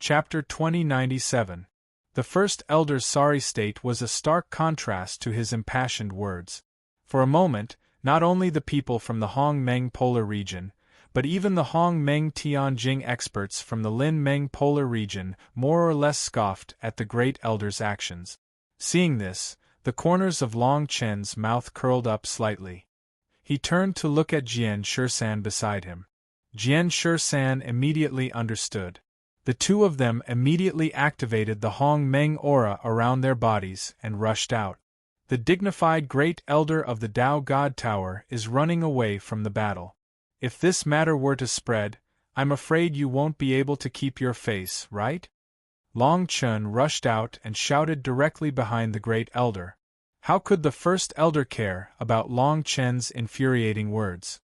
Chapter 2097. The first elder's sorry state was a stark contrast to his impassioned words. For a moment, not only the people from the Hong-Meng polar region, but even the Hong-Meng-Tianjing experts from the Lin-Meng polar region more or less scoffed at the great elder's actions. Seeing this, the corners of Long Chen's mouth curled up slightly. He turned to look at Jian Shisan beside him. Jian Shisan immediately understood. The two of them immediately activated the Hong-Meng aura around their bodies and rushed out. The dignified great elder of the Dao God Tower is running away from the battle. If this matter were to spread, I'm afraid you won't be able to keep your face, right? Long Chen rushed out and shouted directly behind the great elder. How could the first elder care about Long Chen's infuriating words?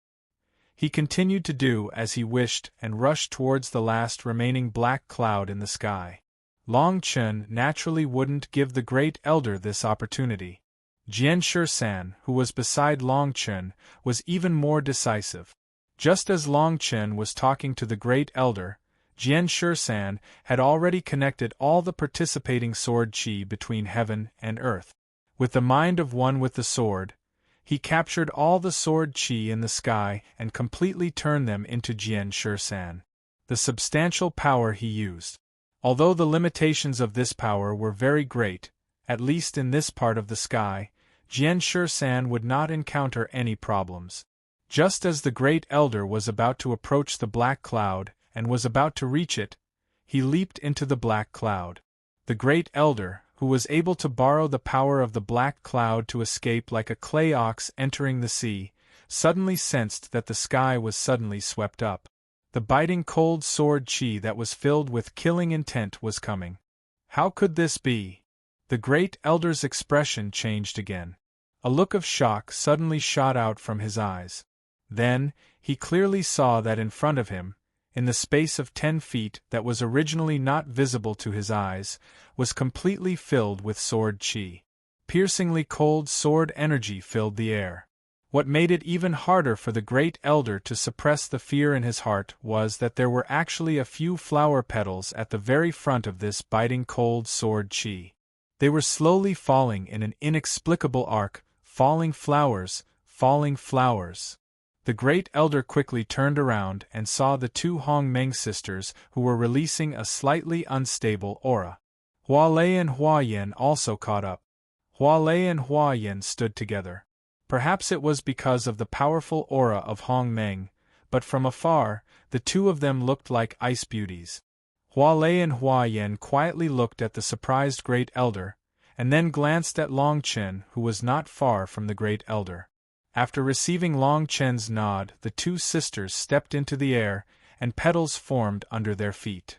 He continued to do as he wished and rushed towards the last remaining black cloud in the sky. Long Chen naturally wouldn't give the great elder this opportunity. Jian Shisan, who was beside Long Chen, was even more decisive. Just as Long Chen was talking to the great elder, Jian Shisan had already connected all the participating sword qi between heaven and earth. With the mind of one with the sword, he captured all the sword qi in the sky and completely turned them into Jian Shisan. The substantial power he used. Although the limitations of this power were very great, at least in this part of the sky, Jian Shisan would not encounter any problems. Just as the great elder was about to approach the black cloud and was about to reach it, he leaped into the black cloud. The great elder, who was able to borrow the power of the black cloud to escape like a clay ox entering the sea, suddenly sensed that the sky was suddenly swept up. The biting cold sword qi that was filled with killing intent was coming. How could this be? The great elder's expression changed again. A look of shock suddenly shot out from his eyes. Then, he clearly saw that in front of him, in the space of 10 feet that was originally not visible to his eyes, was completely filled with sword qi. Piercingly cold sword energy filled the air. What made it even harder for the great elder to suppress the fear in his heart was that there were actually a few flower petals at the very front of this biting cold sword qi. They were slowly falling in an inexplicable arc, falling flowers, falling flowers. The great elder quickly turned around and saw the two Hong-Meng sisters who were releasing a slightly unstable aura. Hua Lei and Hua Yan also caught up. Hua Lei and Hua Yan stood together. Perhaps it was because of the powerful aura of Hong-Meng, but from afar, the two of them looked like ice beauties. Hua Lei and Hua Yan quietly looked at the surprised great elder, and then glanced at Long Chen, who was not far from the great elder. After receiving Long Chen's nod, the two sisters stepped into the air, and petals formed under their feet.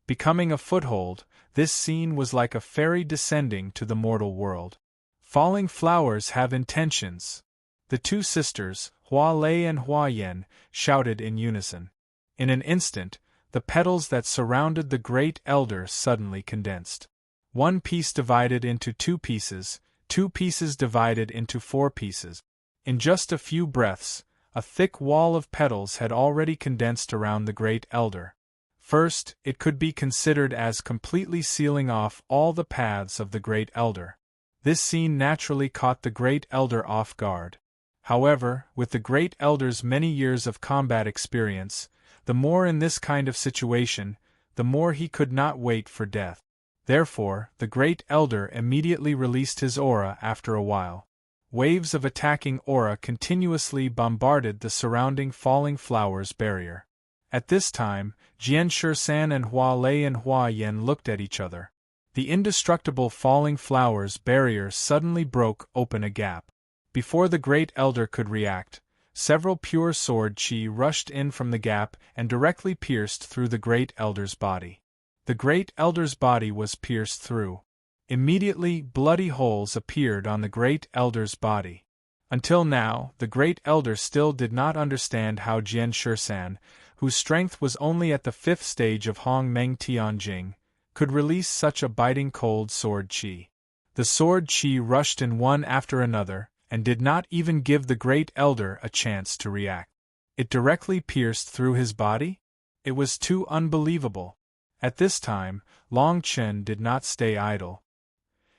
Becoming a foothold, this scene was like a fairy descending to the mortal world. Falling flowers have intentions. The two sisters, Hua Lei and Hua Yan, shouted in unison. In an instant, the petals that surrounded the great elder suddenly condensed. One piece divided into 2 pieces, 2 pieces divided into 4 pieces. In just a few breaths, a thick wall of petals had already condensed around the great elder. First, it could be considered as completely sealing off all the paths of the great elder. This scene naturally caught the great elder off guard. However, with the great elder's many years of combat experience, the more in this kind of situation, the more he could not wait for death. Therefore, the great elder immediately released his aura after a while. Waves of attacking aura continuously bombarded the surrounding falling flowers barrier. At this time, Jian Shisan and Hua Lei and Hua Yan looked at each other. The indestructible falling flowers barrier suddenly broke open a gap. Before the great elder could react, several pure sword qi rushed in from the gap and directly pierced through the great elder's body. The great elder's body was pierced through. Immediately, bloody holes appeared on the great elder's body. Until now, the great elder still did not understand how Jian Shisan, whose strength was only at the 5th stage of Hong-Meng Tianjing, could release such a biting cold sword qi. The sword qi rushed in one after another, and did not even give the great elder a chance to react. It directly pierced through his body? It was too unbelievable. At this time, Long Chen did not stay idle.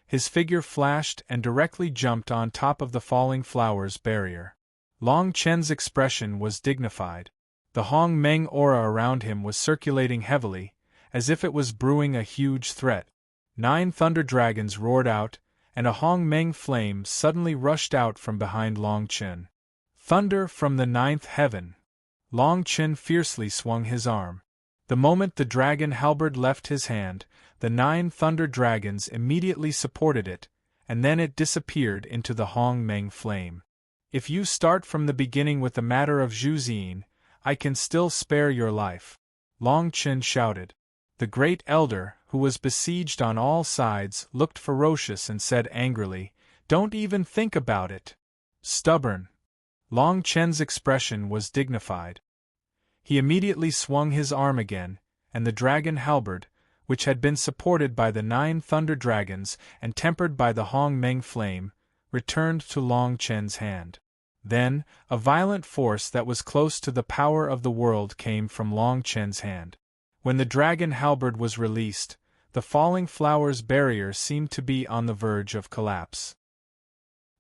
His figure flashed and directly jumped on top of the falling flowers barrier. Long Chen's expression was dignified. The Hong Meng aura around him was circulating heavily, as if it was brewing a huge threat. 9 thunder dragons roared out, and a Hong Meng flame suddenly rushed out from behind Long Chen. Thunder from the 9th heaven! Long Chen fiercely swung his arm. The moment the dragon halberd left his hand, the 9 thunder dragons immediately supported it, and then it disappeared into the Hong Meng flame. If you start from the beginning with the matter of Zhu Ziyin, I can still spare your life. Long Chen shouted. The great elder, who was besieged on all sides, looked ferocious and said angrily, "Don't even think about it. Stubborn." Long Chen's expression was dignified. He immediately swung his arm again, and the dragon halberd, which had been supported by the 9 thunder dragons and tempered by the Hong Meng flame, returned to Long Chen's hand. Then, a violent force that was close to the power of the world came from Long Chen's hand. When the dragon halberd was released, the falling flowers barrier seemed to be on the verge of collapse.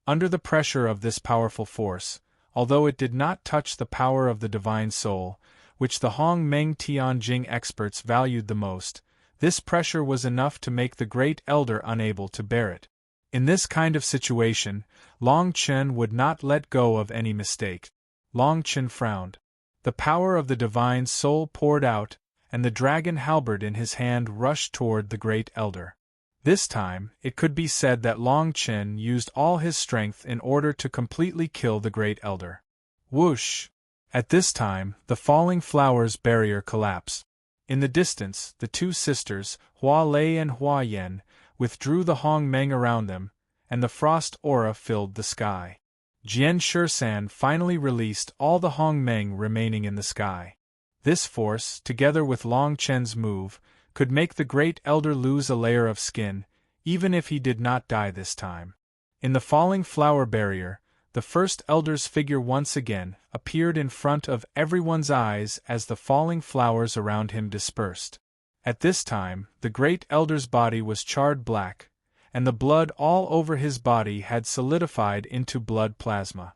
Under the pressure of this powerful force, although it did not touch the power of the divine soul, which the Hong Meng Tianjing experts valued the most, this pressure was enough to make the great elder unable to bear it. In this kind of situation, Long Chen would not let go of any mistake. Long Chen frowned. The power of the divine soul poured out, and the dragon halberd in his hand rushed toward the great elder. This time, it could be said that Long Chen used all his strength in order to completely kill the great elder. Whoosh! At this time, the falling flowers barrier collapsed. In the distance, the 2 sisters, Hua Lei and Hua Yan, withdrew the Hong Meng around them, and the frost aura filled the sky. Jian Shisan finally released all the Hong Meng remaining in the sky. This force, together with Long Chen's move, could make the great elder lose a layer of skin, even if he did not die this time. In the falling flower barrier, the first elder's figure once again appeared in front of everyone's eyes as the falling flowers around him dispersed. At this time, the great elder's body was charred black, and the blood all over his body had solidified into blood plasma.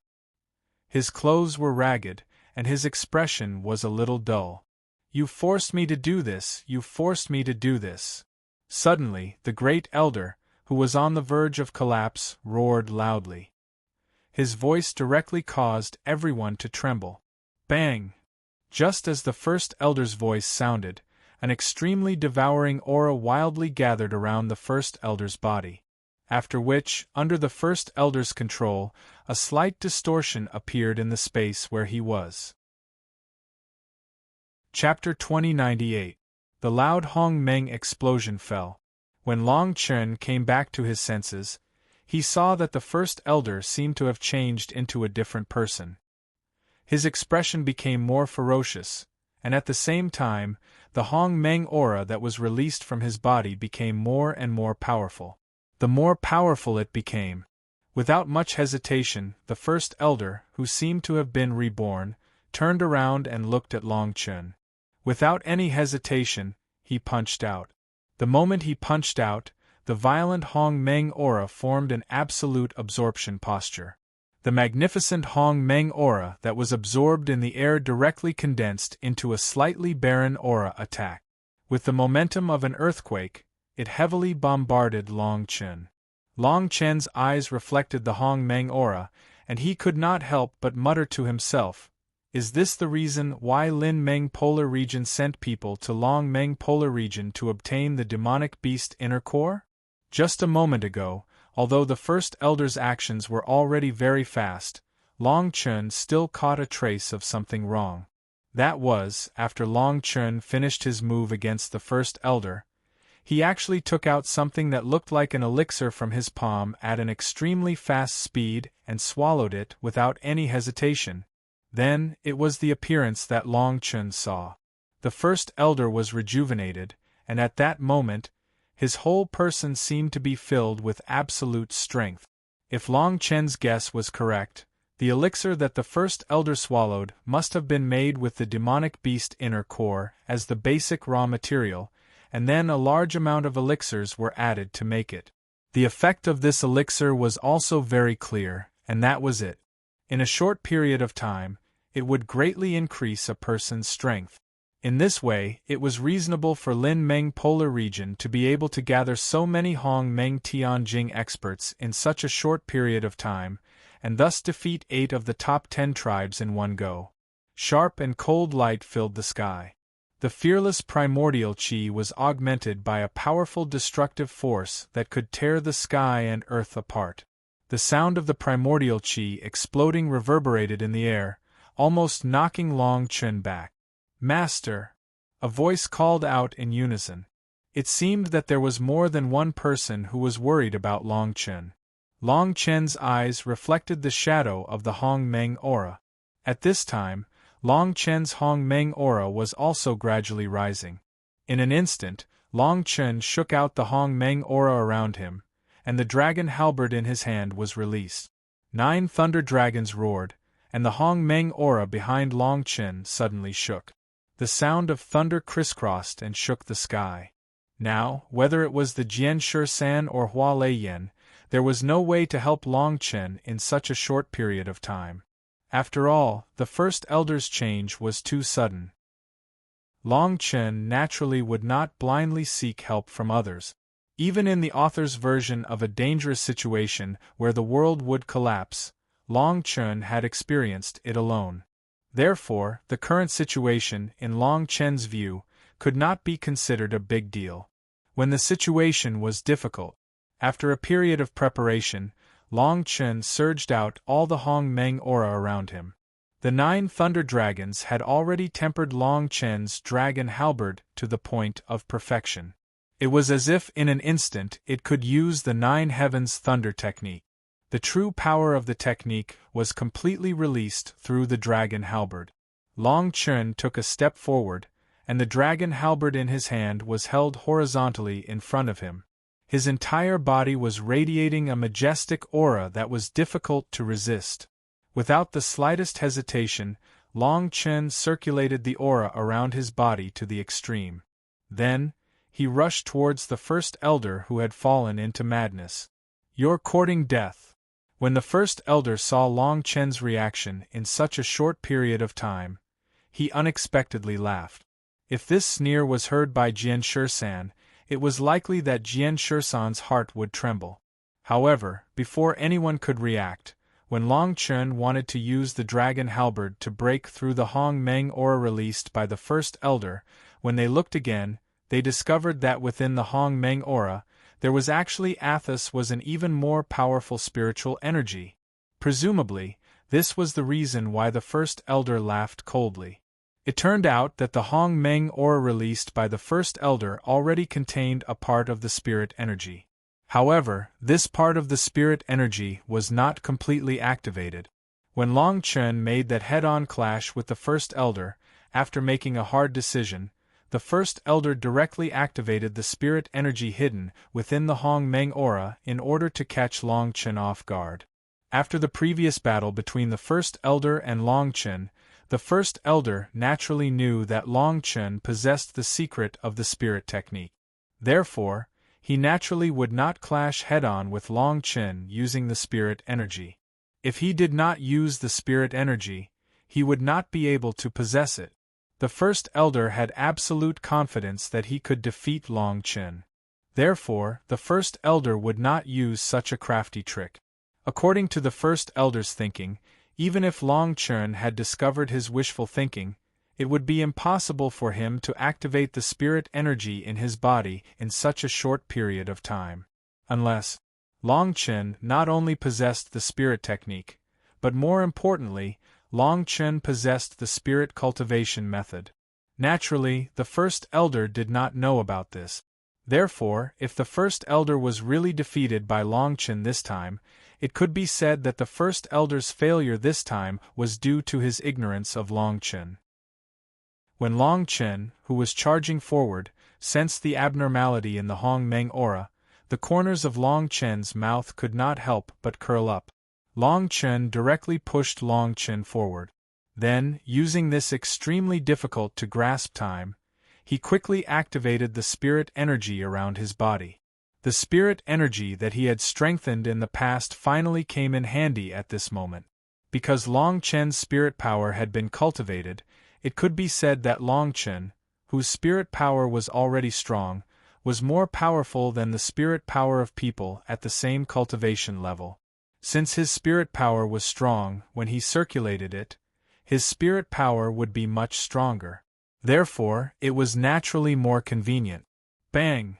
His clothes were ragged, and his expression was a little dull. "You forced me to do this, you forced me to do this." Suddenly, the great elder, who was on the verge of collapse, roared loudly. His voice directly caused everyone to tremble. Bang! Just as the first elder's voice sounded, an extremely devouring aura wildly gathered around the first elder's body. After which, under the first elder's control, a slight distortion appeared in the space where he was. Chapter 2098. The loud Hong Meng explosion fell. When Long Chen came back to his senses, he saw that the first elder seemed to have changed into a different person. His expression became more ferocious, and at the same time, the Hong Meng aura that was released from his body became more and more powerful. The more powerful it became, without much hesitation, the first elder, who seemed to have been reborn, turned around and looked at Long Chen. Without any hesitation, he punched out. The moment he punched out, the violent Hong Meng aura formed an absolute absorption posture. The magnificent Hong Meng aura that was absorbed in the air directly condensed into a slightly barren aura attack. With the momentum of an earthquake, it heavily bombarded Long Chen. Long Chen's eyes reflected the Hong Meng aura, and he could not help but mutter to himself, "Is this the reason why Lin Meng Polar Region sent people to Long Meng Polar Region to obtain the demonic beast inner core?" Just a moment ago, although the first elder's actions were already very fast, Long Chen still caught a trace of something wrong. That was, after Long Chen finished his move against the first elder, he actually took out something that looked like an elixir from his palm at an extremely fast speed and swallowed it without any hesitation. Then, it was the appearance that Long Chen saw. The first elder was rejuvenated, and at that moment, his whole person seemed to be filled with absolute strength. If Long Chen's guess was correct, the elixir that the first elder swallowed must have been made with the demonic beast inner core as the basic raw material, and then a large amount of elixirs were added to make it. The effect of this elixir was also very clear, and that was it. In a short period of time, it would greatly increase a person's strength. In this way, it was reasonable for Lin Meng Polar region to be able to gather so many Hong Meng Tianjing experts in such a short period of time, and thus defeat 8 of the top 10 tribes in one go. Sharp and cold light filled the sky. The fearless primordial qi was augmented by a powerful destructive force that could tear the sky and earth apart. The sound of the primordial qi exploding reverberated in the air, almost knocking Long Chen back. "Master!" A voice called out in unison. It seemed that there was more than one person who was worried about Long Chen. Long Chen's eyes reflected the shadow of the Hong Meng aura. At this time, Long Chen's Hong Meng aura was also gradually rising. In an instant, Long Chen shook out the Hong Meng aura around him, and the dragon halberd in his hand was released. 9 thunder dragons roared, and the Hong Meng aura behind Long Chen suddenly shook. The sound of thunder crisscrossed and shook the sky. Now, whether it was the Jian San or Hua Lei Yen, there was no way to help Long Chen in such a short period of time. After all, the first elder's change was too sudden. Long Chen naturally would not blindly seek help from others. Even in the author's version of a dangerous situation where the world would collapse, Long Chen had experienced it alone. Therefore, the current situation, in Long Chen's view, could not be considered a big deal. When the situation was difficult, after a period of preparation, Long Chen surged out all the Hong Meng aura around him. The 9 thunder dragons had already tempered Long Chen's dragon halberd to the point of perfection. It was as if in an instant it could use the 9 heavens thunder technique. The true power of the technique was completely released through the dragon halberd. Long Chen took a step forward, and the dragon halberd in his hand was held horizontally in front of him. His entire body was radiating a majestic aura that was difficult to resist. Without the slightest hesitation, Long Chen circulated the aura around his body to the extreme. Then, he rushed towards the first elder who had fallen into madness. "You're courting death." When the first elder saw Long Chen's reaction in such a short period of time, he unexpectedly laughed. If this sneer was heard by Jian San, it was likely that Jian San's heart would tremble. However, before anyone could react, when Long Chen wanted to use the dragon halberd to break through the Hong Meng aura released by the first elder, when they looked again, they discovered that within the Hong Meng aura, there was actually Athos was an even more powerful spiritual energy. Presumably, this was the reason why the first elder laughed coldly. It turned out that the Hong Meng aura released by the first elder already contained a part of the spirit energy. However, this part of the spirit energy was not completely activated. When Long Chen made that head-on clash with the first elder, after making a hard decision, the first elder directly activated the spirit energy hidden within the Hong Meng aura in order to catch Long Chen off guard. After the previous battle between the first elder and Long Chen, the first elder naturally knew that Long Chen possessed the secret of the spirit technique. Therefore, he naturally would not clash head-on with Long Chen using the spirit energy. If he did not use the spirit energy, he would not be able to possess it. The first elder had absolute confidence that he could defeat Long Chen. Therefore, the first elder would not use such a crafty trick. According to the first elder's thinking, even if Long Chen had discovered his wishful thinking, it would be impossible for him to activate the spirit energy in his body in such a short period of time. Unless Long Chen not only possessed the spirit technique, but more importantly, Long Chen possessed the spirit cultivation method. Naturally, the first elder did not know about this. Therefore, if the first elder was really defeated by Long Chen this time, it could be said that the first elder's failure this time was due to his ignorance of Long Chen. When Long Chen, who was charging forward, sensed the abnormality in the Hong Meng aura, the corners of Long Chen's mouth could not help but curl up. Long Chen directly pushed Long Chen forward. Then, using this extremely difficult to grasp time, he quickly activated the spirit energy around his body. The spirit energy that he had strengthened in the past finally came in handy at this moment. Because Long Chen's spirit power had been cultivated, it could be said that Long Chen, whose spirit power was already strong, was more powerful than the spirit power of people at the same cultivation level. Since his spirit power was strong when he circulated it, his spirit power would be much stronger. Therefore, it was naturally more convenient. Bang!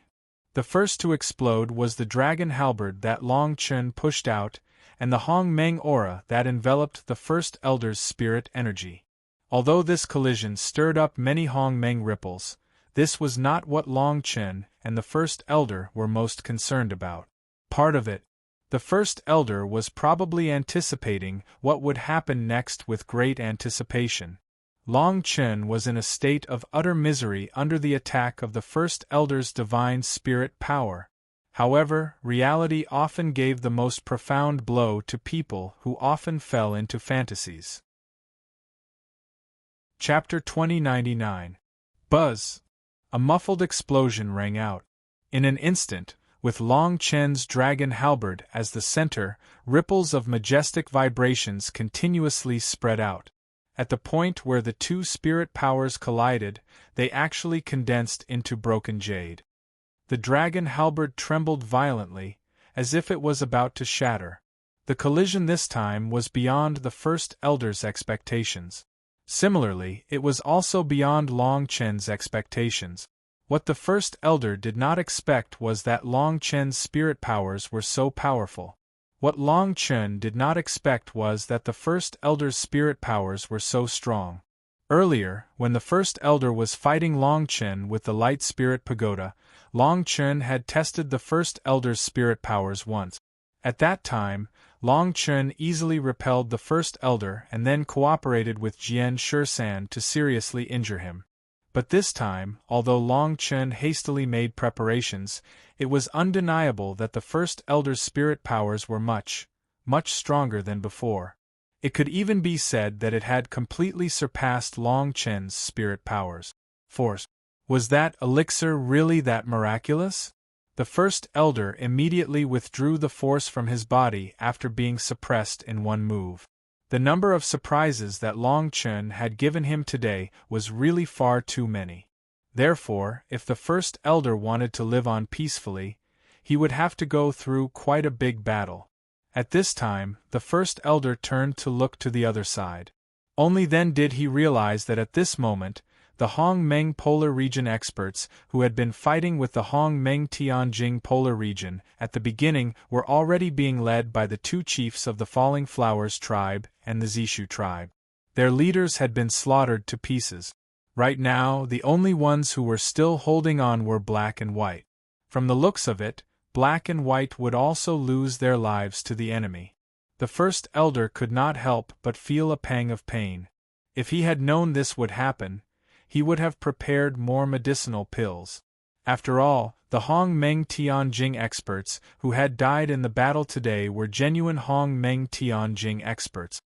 The first to explode was the dragon halberd that Long Chen pushed out, and the Hong Meng aura that enveloped the first elder's spirit energy. Although this collision stirred up many Hong Meng ripples, this was not what Long Chen and the first elder were most concerned about. Part of it, the first elder was probably anticipating what would happen next with great anticipation. Long Chen was in a state of utter misery under the attack of the first elder's divine spirit power. However, reality often gave the most profound blow to people who often fell into fantasies. Chapter 2099. Buzz! A muffled explosion rang out. In an instant, with Long Chen's dragon halberd as the center, ripples of majestic vibrations continuously spread out. At the point where the two spirit powers collided, they actually condensed into broken jade. The dragon halberd trembled violently, as if it was about to shatter. The collision this time was beyond the first elder's expectations. Similarly, it was also beyond Long Chen's expectations. What the first elder did not expect was that Long Chen's spirit powers were so powerful. What Long Chen did not expect was that the first elder's spirit powers were so strong. Earlier, when the first elder was fighting Long Chen with the light spirit pagoda, Long Chen had tested the first elder's spirit powers once. At that time, Long Chen easily repelled the first elder and then cooperated with Jian Shisan to seriously injure him. But this time, although Long Chen hastily made preparations, it was undeniable that the first elder's spirit powers were much, much stronger than before. It could even be said that it had completely surpassed Long Chen's spirit powers. Force. Was that elixir really that miraculous? The first elder immediately withdrew the force from his body after being suppressed in one move. The number of surprises that Long Chen had given him today was really far too many. Therefore, if the first elder wanted to live on peacefully, he would have to go through quite a big battle. At this time, the first elder turned to look to the other side. Only then did he realize that at this moment, the Hong Meng Polar Region experts who had been fighting with the Hong Meng Tianjing Polar Region at the beginning were already being led by the two chiefs of the Falling Flowers tribe and the Zishu tribe. Their leaders had been slaughtered to pieces. Right now, the only ones who were still holding on were Black and White. From the looks of it, Black and White would also lose their lives to the enemy. The first elder could not help but feel a pang of pain. If he had known this would happen, he would have prepared more medicinal pills. After all, the Hong Meng Tianjing experts who had died in the battle today were genuine Hong Meng Tianjing experts.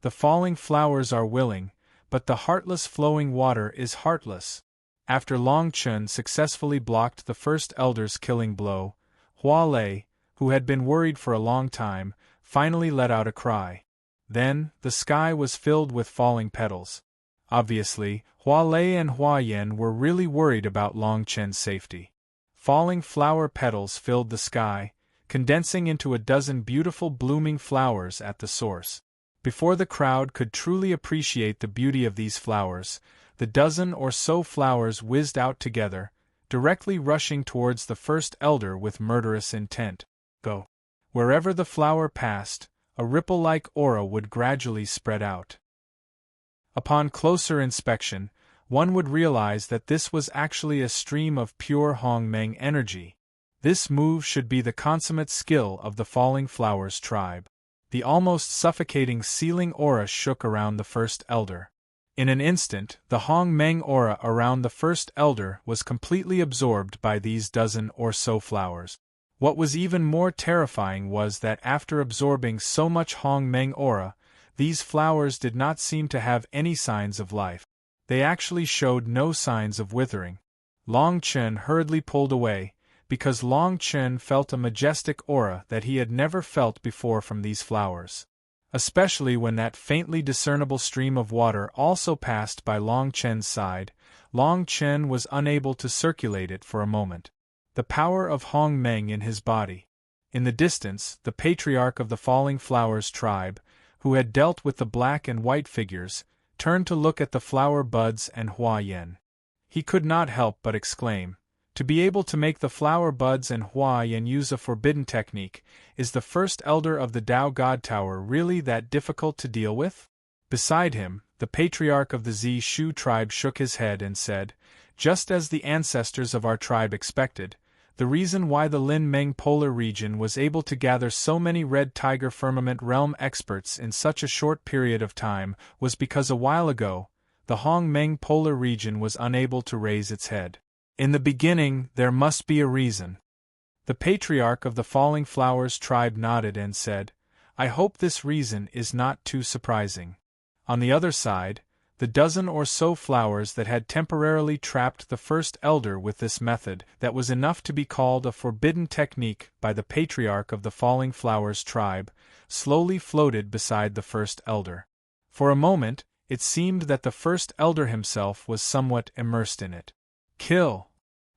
The falling flowers are willing, but the heartless flowing water is heartless. After Long Chen successfully blocked the first elder's killing blow, Hua Lei, who had been worried for a long time, finally let out a cry. Then, the sky was filled with falling petals. Obviously, Hua Lei and Hua Yan were really worried about Long Chen's safety. Falling flower petals filled the sky, condensing into a dozen beautiful blooming flowers at the source. Before the crowd could truly appreciate the beauty of these flowers, the dozen or so flowers whizzed out together, directly rushing towards the first elder with murderous intent. Go. Wherever the flower passed, a ripple-like aura would gradually spread out. Upon closer inspection, one would realize that this was actually a stream of pure Hong Meng energy. This move should be the consummate skill of the Falling Flowers tribe. The almost suffocating sealing aura shook around the first elder. In an instant, the Hong Meng aura around the first elder was completely absorbed by these dozen or so flowers. What was even more terrifying was that after absorbing so much Hong Meng aura, these flowers did not seem to have any signs of life. They actually showed no signs of withering. Long Chen hurriedly pulled away, because Long Chen felt a majestic aura that he had never felt before from these flowers. Especially when that faintly discernible stream of water also passed by Long Chen's side, Long Chen was unable to circulate it for a moment. The power of Hong Meng in his body. In the distance, the patriarch of the Falling Flowers tribe, who had dealt with the black and white figures, turned to look at the flower buds and Hua Yen. He could not help but exclaim, "To be able to make the flower buds and Hua Yen use a forbidden technique, is the first elder of the Tao God Tower really that difficult to deal with?" Beside him, the patriarch of the Zi Shu tribe shook his head and said, "Just as the ancestors of our tribe expected, the reason why the Lin Meng polar region was able to gather so many Red Tiger Firmament realm experts in such a short period of time was because a while ago, the Hong Meng polar region was unable to raise its head. In the beginning, there must be a reason." The patriarch of the Falling Flowers tribe nodded and said, "I hope this reason is not too surprising." On the other side, the dozen or so flowers that had temporarily trapped the first elder with this method that was enough to be called a forbidden technique by the patriarch of the Falling Flowers tribe, slowly floated beside the first elder. For a moment, it seemed that the first elder himself was somewhat immersed in it. Kill!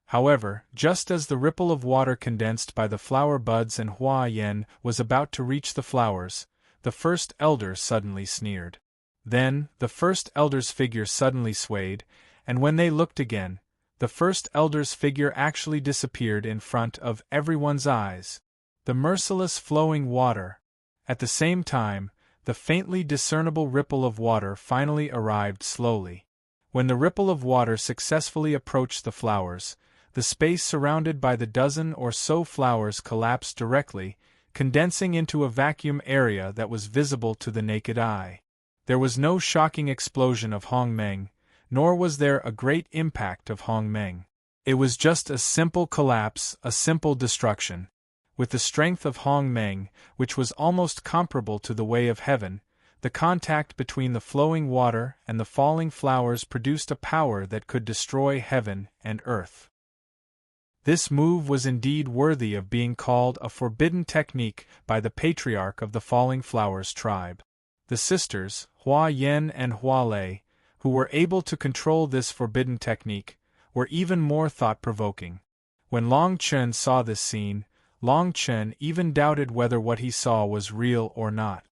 However, just as the ripple of water condensed by the flower buds and Hua Yen was about to reach the flowers, the first elder suddenly sneered. Then, the first elder's figure suddenly swayed, and when they looked again, the first elder's figure actually disappeared in front of everyone's eyes. The merciless flowing water. At the same time, the faintly discernible ripple of water finally arrived slowly. When the ripple of water successfully approached the flowers, the space surrounded by the dozen or so flowers collapsed directly, condensing into a vacuum area that was visible to the naked eye. There was no shocking explosion of Hong Meng, nor was there a great impact of Hong Meng. It was just a simple collapse, a simple destruction. With the strength of Hong Meng, which was almost comparable to the way of heaven, the contact between the flowing water and the falling flowers produced a power that could destroy heaven and earth. This move was indeed worthy of being called a forbidden technique by the patriarch of the Falling Flowers tribe. The sisters, Hua Yen and Hua Lei, who were able to control this forbidden technique, were even more thought-provoking. When Long Chen saw this scene, Long Chen even doubted whether what he saw was real or not.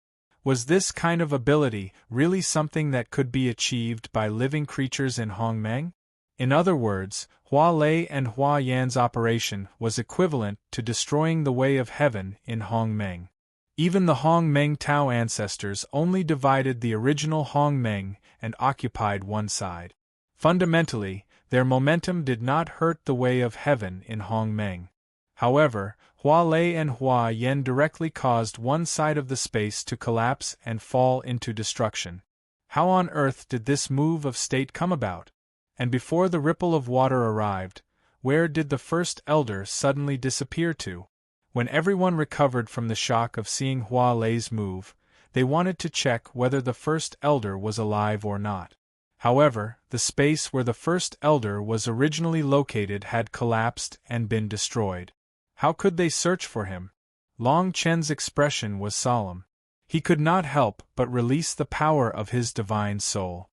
Was this kind of ability really something that could be achieved by living creatures in Hong Meng? In other words, Hua Lei and Hua Yan's operation was equivalent to destroying the way of heaven in Hong Meng. Even the Hong Meng Tao ancestors only divided the original Hong Meng and occupied one side. Fundamentally, their momentum did not hurt the way of heaven in Hong Meng. However, Hua Lei and Hua Yen directly caused one side of the space to collapse and fall into destruction. How on earth did this move of state come about? And before the ripple of water arrived, where did the first elder suddenly disappear to? When everyone recovered from the shock of seeing Hua Lei's move, they wanted to check whether the first elder was alive or not. However, the space where the first elder was originally located had collapsed and been destroyed. How could they search for him? Long Chen's expression was solemn. He could not help but release the power of his divine soul.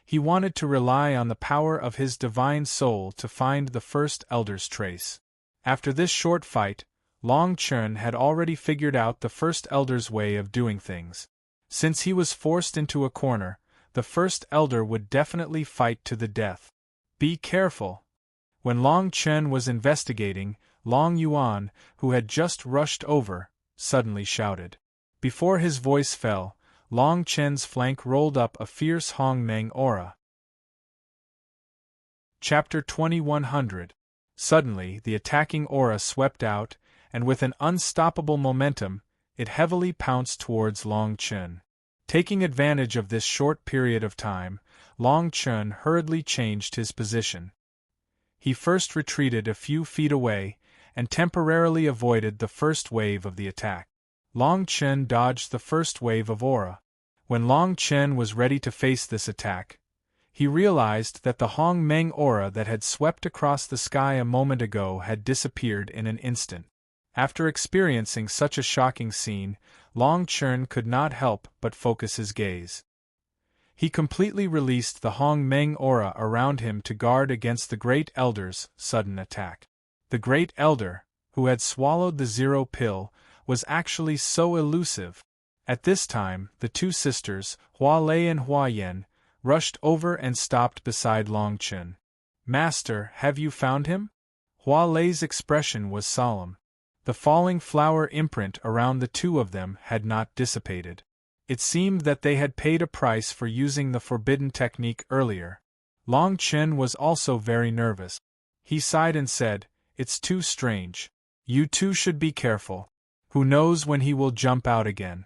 He wanted to rely on the power of his divine soul to find the first elder's trace. After this short fight, Long Chen had already figured out the first elder's way of doing things. Since he was forced into a corner, the first elder would definitely fight to the death. Be careful. When Long Chen was investigating, Long Yuan, who had just rushed over, suddenly shouted. Before his voice fell, Long Chen's flank rolled up a fierce Hong Meng aura. Chapter 2100. Suddenly, the attacking aura swept out, and with an unstoppable momentum, it heavily pounced towards Long Chen. Taking advantage of this short period of time, Long Chen hurriedly changed his position. He first retreated a few feet away, and temporarily avoided the first wave of the attack. Long Chen dodged the first wave of aura. When Long Chen was ready to face this attack, He realized that the Hong Meng aura that had swept across the sky a moment ago had disappeared in an instant. After experiencing such a shocking scene, Long Chen could not help but focus his gaze. He completely released the Hong Meng aura around him to guard against the Great Elder's sudden attack. The Great Elder, who had swallowed the zero pill, was actually so elusive. At this time, the two sisters, Hua Lei and Hua Yan, rushed over and stopped beside Long Chen. "Master, have you found him?" Hua Lei's expression was solemn. The falling flower imprint around the two of them had not dissipated. It seemed that they had paid a price for using the forbidden technique earlier. Long Chen was also very nervous. He sighed and said, "It's too strange. You two should be careful. Who knows when he will jump out again?"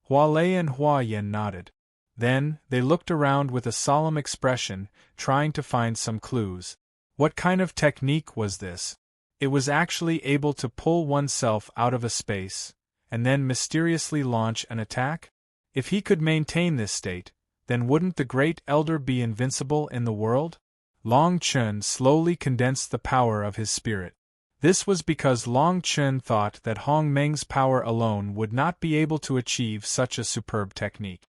Hua Lei and Hua Yan nodded. Then, they looked around with a solemn expression, trying to find some clues. What kind of technique was this? It was actually able to pull oneself out of a space, and then mysteriously launch an attack? If he could maintain this state, then wouldn't the Great Elder be invincible in the world? Long Chen slowly condensed the power of his spirit. This was because Long Chen thought that Hong Meng's power alone would not be able to achieve such a superb technique.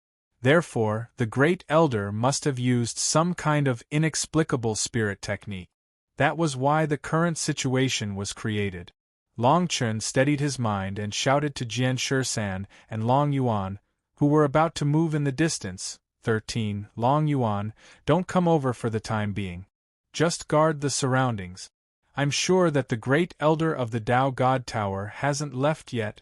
Therefore, the Great Elder must have used some kind of inexplicable spirit technique. That was why the current situation was created. Long Chen steadied his mind and shouted to Jian Shisan and Long Yuan, who were about to move in the distance. 13. Long Yuan, don't come over for the time being. Just guard the surroundings. I'm sure that the Great Elder of the Dao God Tower hasn't left yet.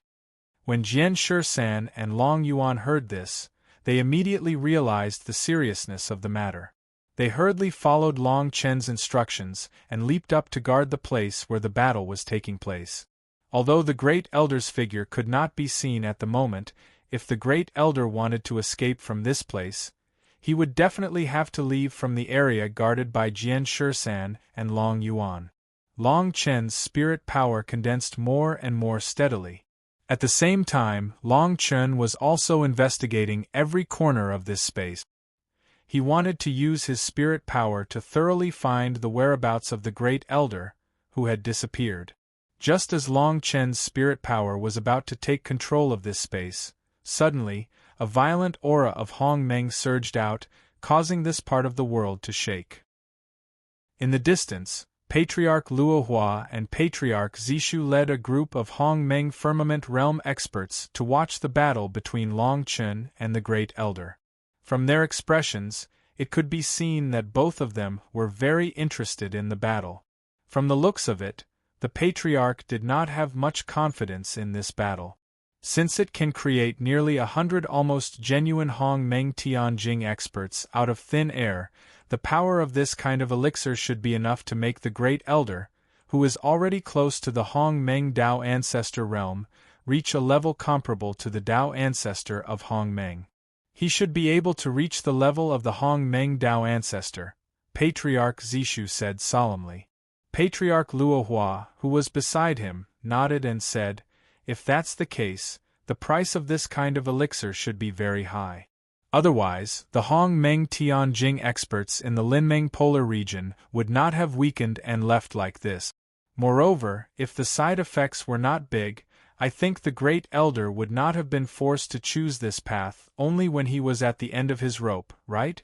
When Jian Shisan and Long Yuan heard this, they immediately realized the seriousness of the matter. They hurriedly followed Long Chen's instructions and leaped up to guard the place where the battle was taking place. Although the Great Elder's figure could not be seen at the moment, if the Great Elder wanted to escape from this place, he would definitely have to leave from the area guarded by Jian Shisan and Long Yuan. Long Chen's spirit power condensed more and more steadily. At the same time, Long Chen was also investigating every corner of this space. He wanted to use his spirit power to thoroughly find the whereabouts of the Great Elder, who had disappeared. Just as Long Chen's spirit power was about to take control of this space, suddenly, a violent aura of Hong Meng surged out, causing this part of the world to shake. In the distance, Patriarch Luo Hua and Patriarch Zishu led a group of Hong Meng firmament realm experts to watch the battle between Long Chen and the Great Elder. From their expressions, it could be seen that both of them were very interested in the battle. From the looks of it, the Patriarch did not have much confidence in this battle. Since it can create nearly 100 almost genuine Hong Meng Tianjing experts out of thin air, the power of this kind of elixir should be enough to make the Great Elder, who is already close to the Hong Meng Dao Ancestor realm, reach a level comparable to the Dao Ancestor of Hong Meng. He should be able to reach the level of the Hong Meng Dao Ancestor, Patriarch Zishu said solemnly. Patriarch Luo Hua, who was beside him, nodded and said, "If that's the case, the price of this kind of elixir should be very high. Otherwise, the Hong Meng Tianjing experts in the Linmeng Polar region would not have weakened and left like this. Moreover, if the side effects were not big, I think the Great Elder would not have been forced to choose this path only when he was at the end of his rope, right?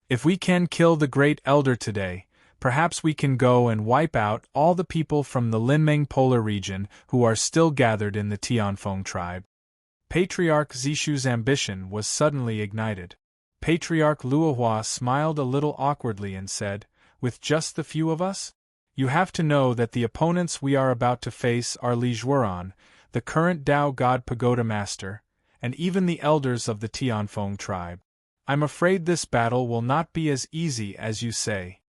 If we can kill the Great Elder today, perhaps we can go and wipe out all the people from the Linmeng Polar region who are still gathered in the Tianfeng tribe." Patriarch Zishu's ambition was suddenly ignited. Patriarch Luohua smiled a little awkwardly and said, "With just the few of us? You have to know that the opponents we are about to face are Li Zhuoran, the current Dao God Pagoda Master, and even the elders of the Tianfeng tribe. I'm afraid this battle will not be as easy as you say."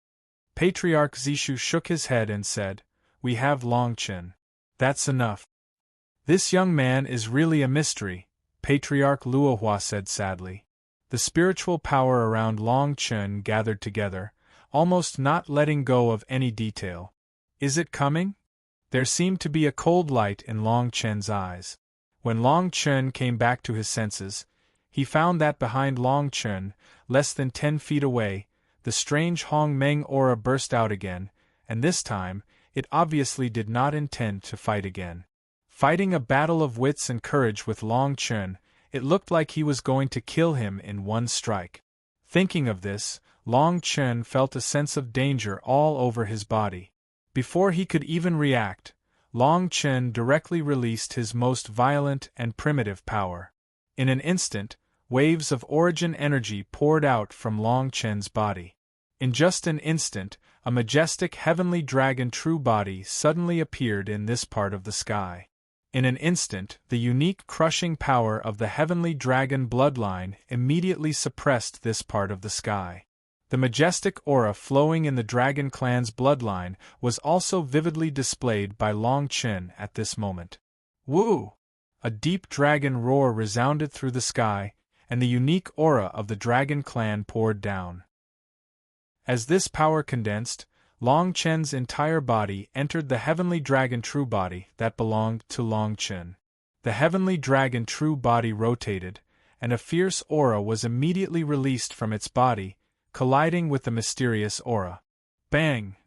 Patriarch Zishu shook his head and said, "We have Long Chen. That's enough." "This young man is really a mystery," Patriarch Luohua said sadly. The spiritual power around Long Chen gathered together, almost not letting go of any detail. "Is it coming?" There seemed to be a cold light in Long Chen's eyes. When Long Chen came back to his senses, he found that behind Long Chen, less than 10 feet away, the strange Hong Meng aura burst out again, and this time, it obviously did not intend to fight again. Fighting a battle of wits and courage with Long Chen, it looked like he was going to kill him in one strike. Thinking of this, Long Chen felt a sense of danger all over his body. Before he could even react, Long Chen directly released his most violent and primitive power. In an instant, waves of origin energy poured out from Long Chen's body. In just an instant, a majestic heavenly dragon true body suddenly appeared in this part of the sky. In an instant, the unique crushing power of the heavenly dragon bloodline immediately suppressed this part of the sky. The majestic aura flowing in the dragon clan's bloodline was also vividly displayed by Long Chen at this moment. Woo! A deep dragon roar resounded through the sky, and the unique aura of the dragon clan poured down. As this power condensed, Long Chen's entire body entered the heavenly dragon true body that belonged to Long Chen. The heavenly dragon true body rotated, and a fierce aura was immediately released from its body, colliding with the mysterious aura. Bang!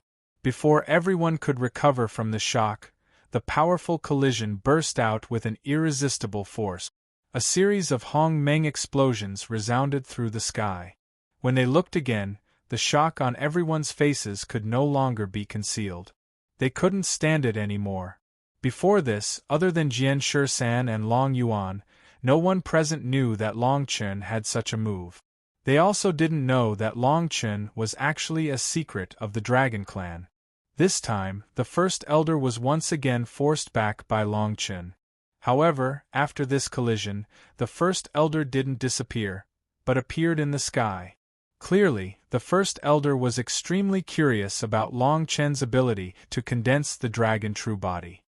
Before everyone could recover from the shock, the powerful collision burst out with an irresistible force. A series of Hong Meng explosions resounded through the sky. When they looked again, the shock on everyone's faces could no longer be concealed. They couldn't stand it anymore. Before this, other than Jian Shisan and Long Yuan, no one present knew that Long Chen had such a move. They also didn't know that Long Chen was actually a secret of the Dragon Clan. This time, the First Elder was once again forced back by Long Chen. However, after this collision, the First Elder didn't disappear, but appeared in the sky. Clearly, the First Elder was extremely curious about Long Chen's ability to condense the dragon true body.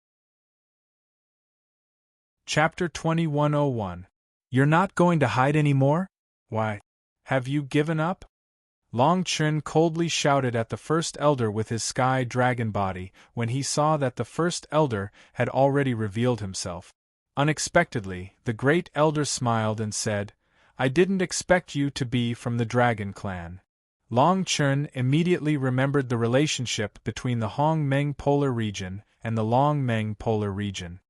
Chapter 2101. You're not going to hide anymore? Why? Have you given up? Long Chen coldly shouted at the First Elder with his sky dragon body when he saw that the First Elder had already revealed himself. Unexpectedly, the Great Elder smiled and said, I didn't expect you to be from the Dragon Clan. Long Chen immediately remembered the relationship between the Hong Meng Polar region and the Long Meng Polar region.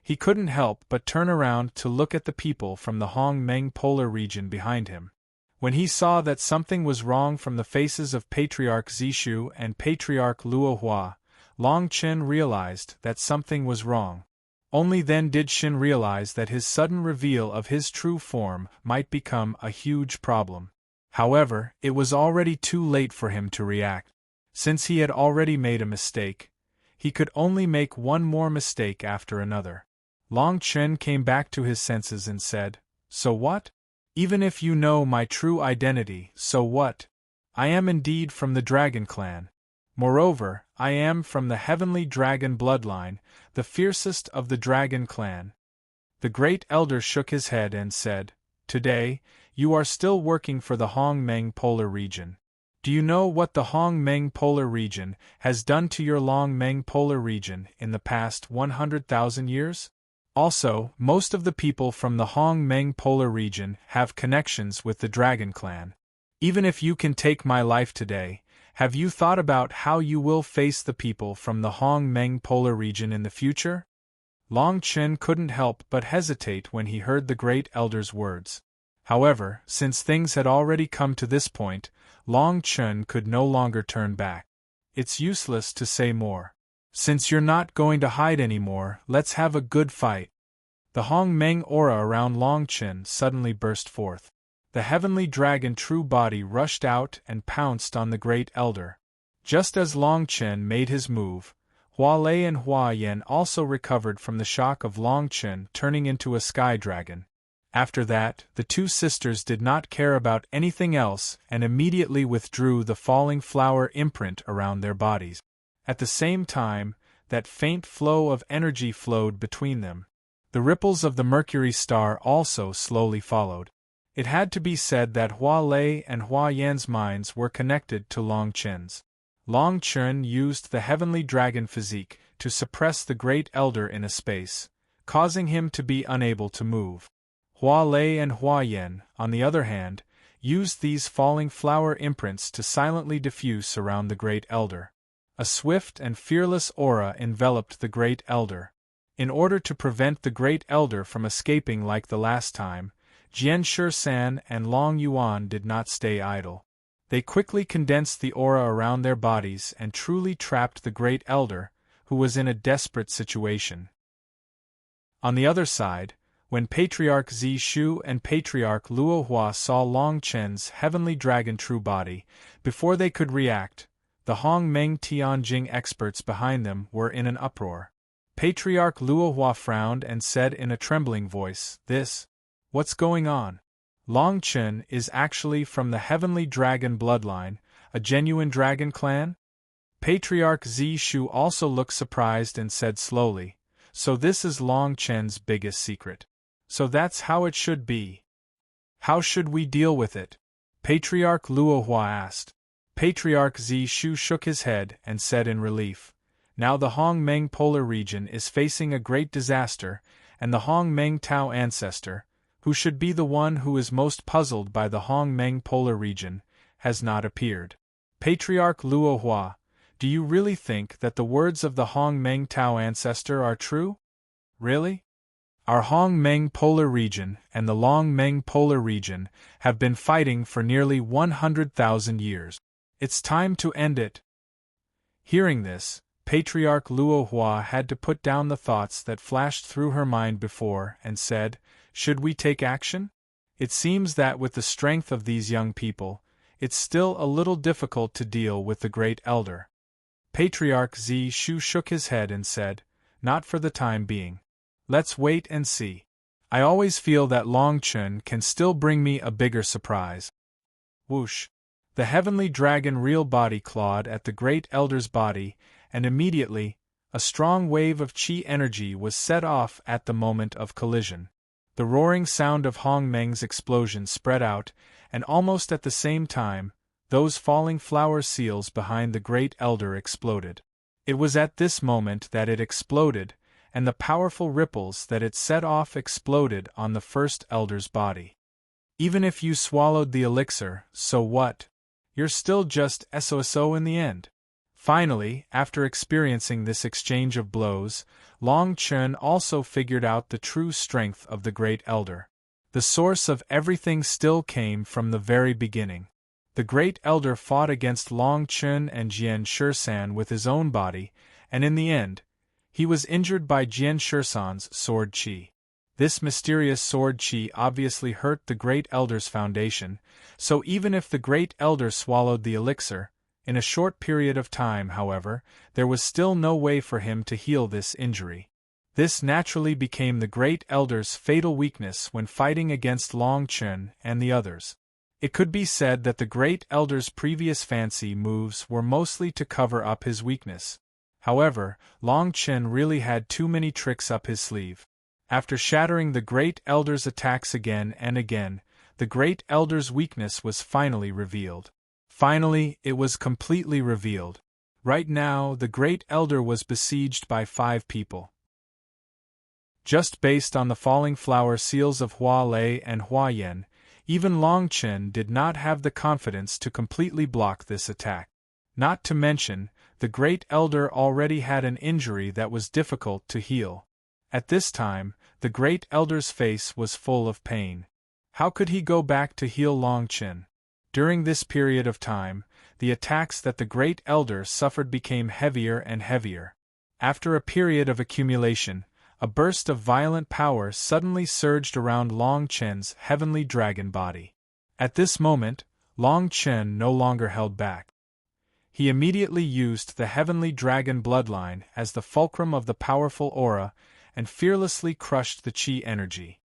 He couldn't help but turn around to look at the people from the Hong Meng Polar region behind him. When he saw that something was wrong from the faces of Patriarch Zishu and Patriarch Luohua, Long Chen realized that something was wrong. Only then did Shin realize that his sudden reveal of his true form might become a huge problem. However, it was already too late for him to react. Since he had already made a mistake, he could only make one more mistake after another. Long Chen came back to his senses and said, So what? Even if you know my true identity, so what? I am indeed from the Dragon Clan. Moreover, I am from the Heavenly Dragon bloodline, the fiercest of the Dragon Clan. The Great Elder shook his head and said, Today, you are still working for the Hong Meng Polar region. Do you know what the Hong Meng Polar region has done to your Long Meng Polar region in the past 100,000 years? Also, most of the people from the Hong Meng Polar region have connections with the Dragon Clan. Even if you can take my life today, have you thought about how you will face the people from the Hong Meng Polar region in the future? Long Chen couldn't help but hesitate when he heard the Great Elder's words. However, since things had already come to this point, Long Chen could no longer turn back. It's useless to say more. Since you're not going to hide anymore, let's have a good fight. The Hong Meng aura around Long Chen suddenly burst forth. The heavenly dragon true body rushed out and pounced on the Great Elder. Just as Long Chen made his move, Hua Lei and Hua Yan also recovered from the shock of Long Chen turning into a sky dragon. After that, the two sisters did not care about anything else and immediately withdrew the falling flower imprint around their bodies. At the same time, that faint flow of energy flowed between them. The ripples of the Mercury star also slowly followed. It had to be said that Hua Lei and Hua Yan's minds were connected to Long Chen's. Long Chen used the heavenly dragon physique to suppress the Great Elder in a space, causing him to be unable to move. Hua Lei and Hua Yan, on the other hand, used these falling flower imprints to silently diffuse around the Great Elder. A swift and fearless aura enveloped the Great Elder. In order to prevent the Great Elder from escaping like the last time, Jian Shisan and Long Yuan did not stay idle. They quickly condensed the aura around their bodies and truly trapped the Great Elder, who was in a desperate situation. On the other side, when Patriarch Zi Shu and Patriarch Luo Hua saw Long Chen's heavenly dragon true body, before they could react, the Hong Meng Tianjing experts behind them were in an uproar. Patriarch Luo Hua frowned and said in a trembling voice, "What's going on? Long Chen is actually from the heavenly dragon bloodline, a genuine dragon clan?" Patriarch Zi Shu also looked surprised and said slowly, "So this is Long Chen's biggest secret. So that's how it should be. How should we deal with it?" Patriarch Luo Hua asked. Patriarch Zi Shu shook his head and said in relief, "Now the Hong Meng polar region is facing a great disaster, and the Hong Meng Tao ancestor, who should be the one who is most puzzled by the Hong Meng polar region, has not appeared." Patriarch Luo Hua, do you really think that the words of the Hong Meng Tao ancestor are true? Really? Our Hong Meng polar region and the Long Meng polar region have been fighting for nearly 100,000 years. It's time to end it. Hearing this, Patriarch Luo Hua had to put down the thoughts that flashed through her mind before and said, "Should we take action? It seems that with the strength of these young people, it's still a little difficult to deal with the Great Elder." Patriarch Zi Shu shook his head and said, "Not for the time being. Let's wait and see. I always feel that Long Chen can still bring me a bigger surprise." Whoosh! The heavenly dragon real body clawed at the Great Elder's body, and immediately, a strong wave of qi energy was set off at the moment of collision. The roaring sound of Hong Meng's explosion spread out, and almost at the same time, those falling flower seals behind the Great Elder exploded. It was at this moment that it exploded, and the powerful ripples that it set off exploded on the First Elder's body. Even if you swallowed the elixir, so what? You're still just SOSO in the end. Finally, after experiencing this exchange of blows, Long Chen also figured out the true strength of the Great Elder. The source of everything still came from the very beginning. The Great Elder fought against Long Chen and Jian Shisan with his own body, and in the end, he was injured by Jian Shisan's sword qi. This mysterious sword qi obviously hurt the Great Elder's foundation, so even if the Great Elder swallowed the elixir, in a short period of time, however, there was still no way for him to heal this injury. This naturally became the Great Elder's fatal weakness when fighting against Long Chen and the others. It could be said that the Great Elder's previous fancy moves were mostly to cover up his weakness. However, Long Chen really had too many tricks up his sleeve. After shattering the Great Elder's attacks again and again, the Great Elder's weakness was finally revealed. Finally, it was completely revealed. Right now, the Great Elder was besieged by 5 people. Just based on the falling flower seals of Hua Lei and Hua Yan, even Long Chen did not have the confidence to completely block this attack. Not to mention, the Great Elder already had an injury that was difficult to heal. At this time, the Great Elder's face was full of pain. How could he go back to heal Long Chen? During this period of time, the attacks that the Great Elder suffered became heavier and heavier. After a period of accumulation, a burst of violent power suddenly surged around Long Chen's heavenly dragon body. At this moment, Long Chen no longer held back. He immediately used the heavenly dragon bloodline as the fulcrum of the powerful aura and fearlessly crushed the qi energy.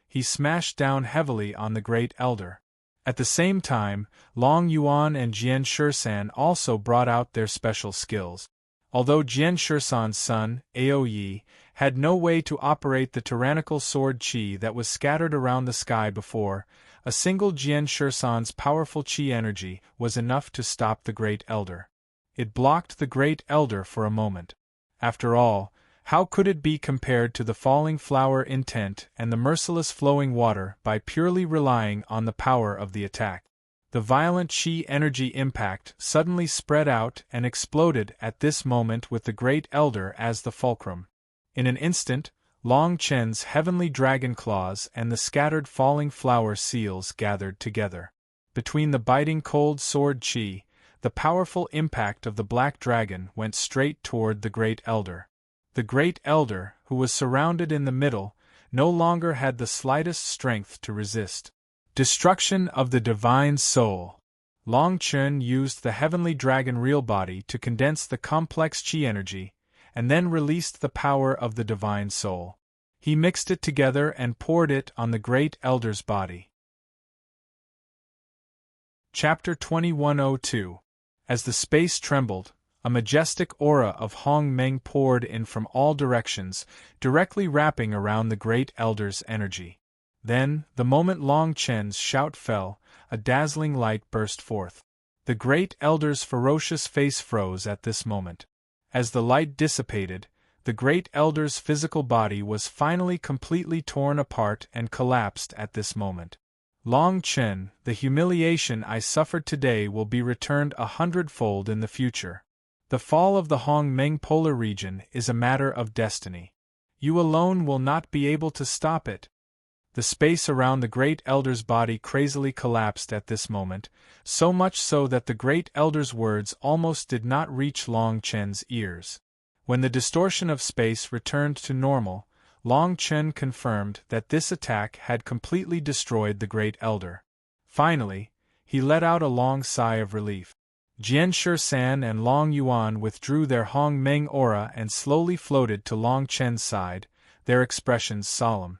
He smashed down heavily on the Great Elder. At the same time, Long Yuan and Jian Shisan also brought out their special skills. Although Jian Shisan's son, Aoyi, had no way to operate the tyrannical sword qi that was scattered around the sky before, a single Jian Shisan's powerful qi energy was enough to stop the Great Elder. It blocked the Great Elder for a moment. After all, How could it be compared to the falling flower intent and the merciless flowing water by purely relying on the power of the attack? The violent chi energy impact suddenly spread out and exploded at this moment with the Great Elder as the fulcrum. In an instant, Long Chen's heavenly dragon claws and the scattered falling flower seals gathered together. Between the biting cold sword chi, the powerful impact of the black dragon went straight toward the Great Elder. The Great Elder, who was surrounded in the middle, no longer had the slightest strength to resist. Destruction of the Divine Soul. Long Chen used the heavenly dragon real body to condense the complex chi energy, and then released the power of the Divine Soul. He mixed it together and poured it on the Great Elder's body. Chapter 2102. As the space trembled, a majestic aura of Hong Meng poured in from all directions, directly wrapping around the Great Elder's energy. Then, the moment Long Chen's shout fell, a dazzling light burst forth. The Great Elder's ferocious face froze at this moment. As the light dissipated, the Great Elder's physical body was finally completely torn apart and collapsed at this moment. Long Chen, the humiliation I suffered today will be returned 100-fold in the future. The fall of the Hong Meng polar region is a matter of destiny. You alone will not be able to stop it. The space around the Great Elder's body crazily collapsed at this moment, so much so that the Great Elder's words almost did not reach Long Chen's ears. When the distortion of space returned to normal, Long Chen confirmed that this attack had completely destroyed the Great Elder. Finally, he let out a long sigh of relief. Jian Shisan and Long Yuan withdrew their Hong Meng aura and slowly floated to Long Chen's side, their expressions solemn.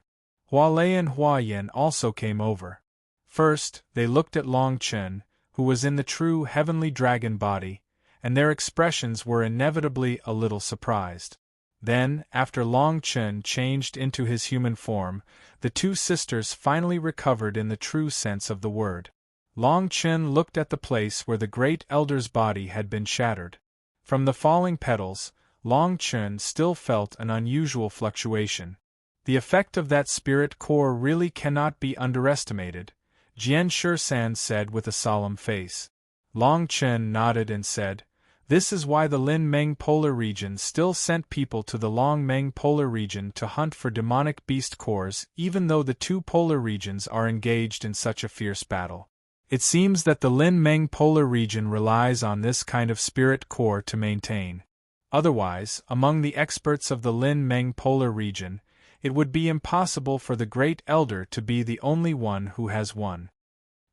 Hua Lei and Hua Yin also came over. First, they looked at Long Chen, who was in the true heavenly dragon body, and their expressions were inevitably a little surprised. Then, after Long Chen changed into his human form, the two sisters finally recovered in the true sense of the word. Long Chen looked at the place where the Great Elder's body had been shattered. From the falling petals, Long Chen still felt an unusual fluctuation. The effect of that spirit core really cannot be underestimated, Jian Shisan said with a solemn face. Long Chen nodded and said, "This is why the Lin Meng polar region still sent people to the Long Meng polar region to hunt for demonic beast cores, even though the two polar regions are engaged in such a fierce battle. It seems that the Lin Meng polar region relies on this kind of spirit core to maintain. Otherwise, among the experts of the Lin Meng polar region, it would be impossible for the Great Elder to be the only one who has one."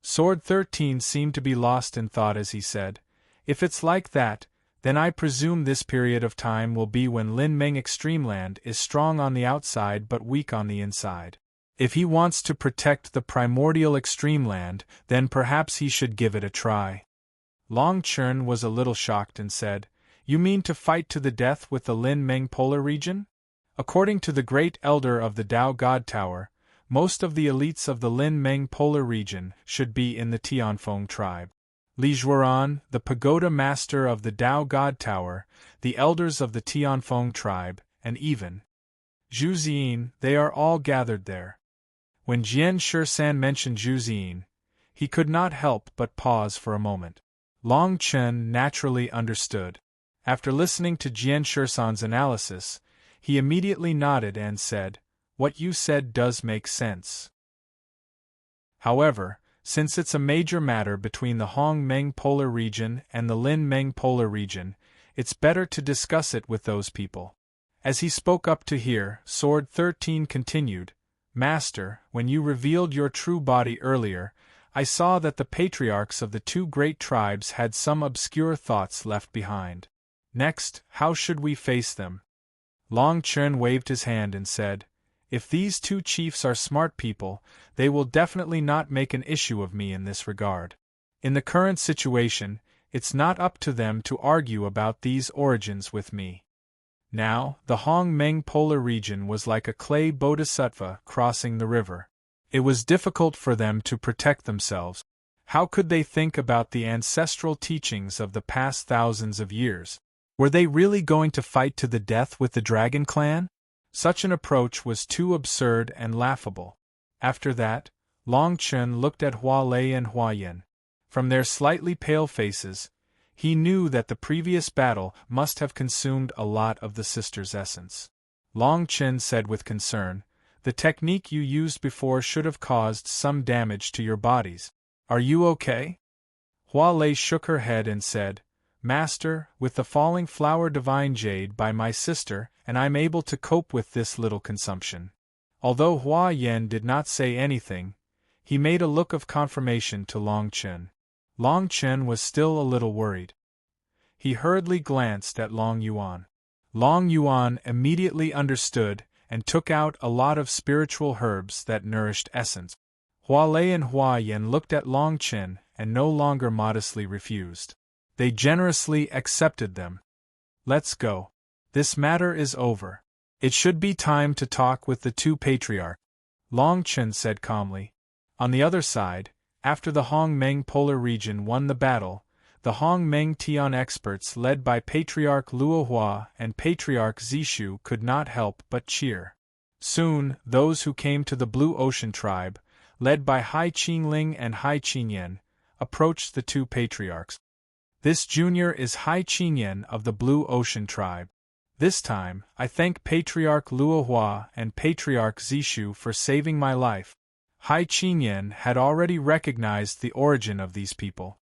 Sword 13 seemed to be lost in thought as he said, "If it's like that, then I presume this period of time will be when Lin Meng Extremeland is strong on the outside but weak on the inside. If he wants to protect the primordial Extremeland, then perhaps he should give it a try." Long Chen was a little shocked and said, "You mean to fight to the death with the Lin Meng polar region?" According to the Great Elder of the Tao God Tower, most of the elites of the Lin Meng polar region should be in the Tianfeng tribe. Li Zhuoran, the pagoda master of the Tao God Tower, the elders of the Tianfeng tribe, and even Zhu Ziyin, they are all gathered there. When Jian Shisan mentioned Zhu Ziyin, he could not help but pause for a moment. Long Chen naturally understood. After listening to Jian Shisan's analysis, he immediately nodded and said, "What you said does make sense. However, since it's a major matter between the Hong Meng polar region and the Lin Meng polar region, it's better to discuss it with those people." As he spoke up to hear, Sword 13 continued, "Master, when you revealed your true body earlier, I saw that the patriarchs of the two great tribes had some obscure thoughts left behind. Next, how should we face them?" Long Chen waved his hand and said, "If these two chiefs are smart people, they will definitely not make an issue of me in this regard. In the current situation, it's not up to them to argue about these origins with me." Now, the Hong Meng polar region was like a clay bodhisattva crossing the river. It was difficult for them to protect themselves. How could they think about the ancestral teachings of the past thousands of years? Were they really going to fight to the death with the Dragon Clan? Such an approach was too absurd and laughable. After that, Long Chen looked at Hua Lei and Hua Yin. From their slightly pale faces, he knew that the previous battle must have consumed a lot of the sisters' essence. Long Chen said with concern, "The technique you used before should have caused some damage to your bodies. Are you okay?" Hua Lei shook her head and said, "Master, with the falling flower divine jade by my sister, and I'm able to cope with this little consumption." Although Hua Yin did not say anything, he made a look of confirmation to Long Chen. Long Chen was still a little worried. He hurriedly glanced at Long Yuan. Long Yuan immediately understood and took out a lot of spiritual herbs that nourished essence. Hua Lei and Hua Yin looked at Long Chen and no longer modestly refused. They generously accepted them. "Let's go. This matter is over. It should be time to talk with the two patriarchs," Long Chen said calmly. On the other side, after the Hong Meng Polar region won the battle, the Hong Meng Tian experts led by Patriarch Luo Hua and Patriarch Zishu could not help but cheer. Soon, those who came to the Blue Ocean tribe, led by Hai Qingling and Hai Qingyan, approached the two patriarchs. "This junior is Hai Qingyan of the Blue Ocean tribe. This time, I thank Patriarch Luo Hua and Patriarch Zishu for saving my life." Hai Qingyan had already recognized the origin of these people.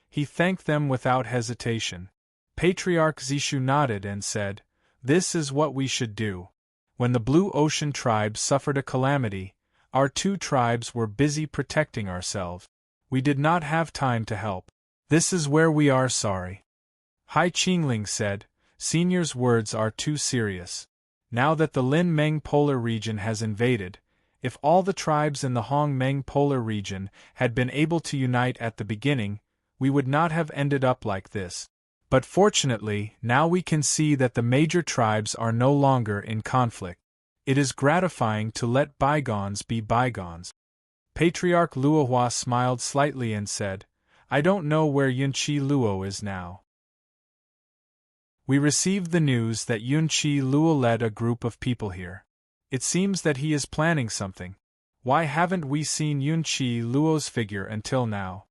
He thanked them without hesitation. Patriarch Zishu nodded and said, "This is what we should do. When the Blue Ocean tribe suffered a calamity, our two tribes were busy protecting ourselves. We did not have time to help. This is where we are sorry." Hai Qingling said, "Senior's words are too serious. Now that the Lin Meng Polar region has invaded, if all the tribes in the Hong Meng Polar region had been able to unite at the beginning, we would not have ended up like this. But fortunately, now we can see that the major tribes are no longer in conflict. It is gratifying to let bygones be bygones." Patriarch Luo Hua smiled slightly and said, "I don't know where Yunqi Luo is now. We received the news that Yunqi Luo led a group of people here. It seems that he is planning something. Why haven't we seen Yunqi Luo's figure until now?"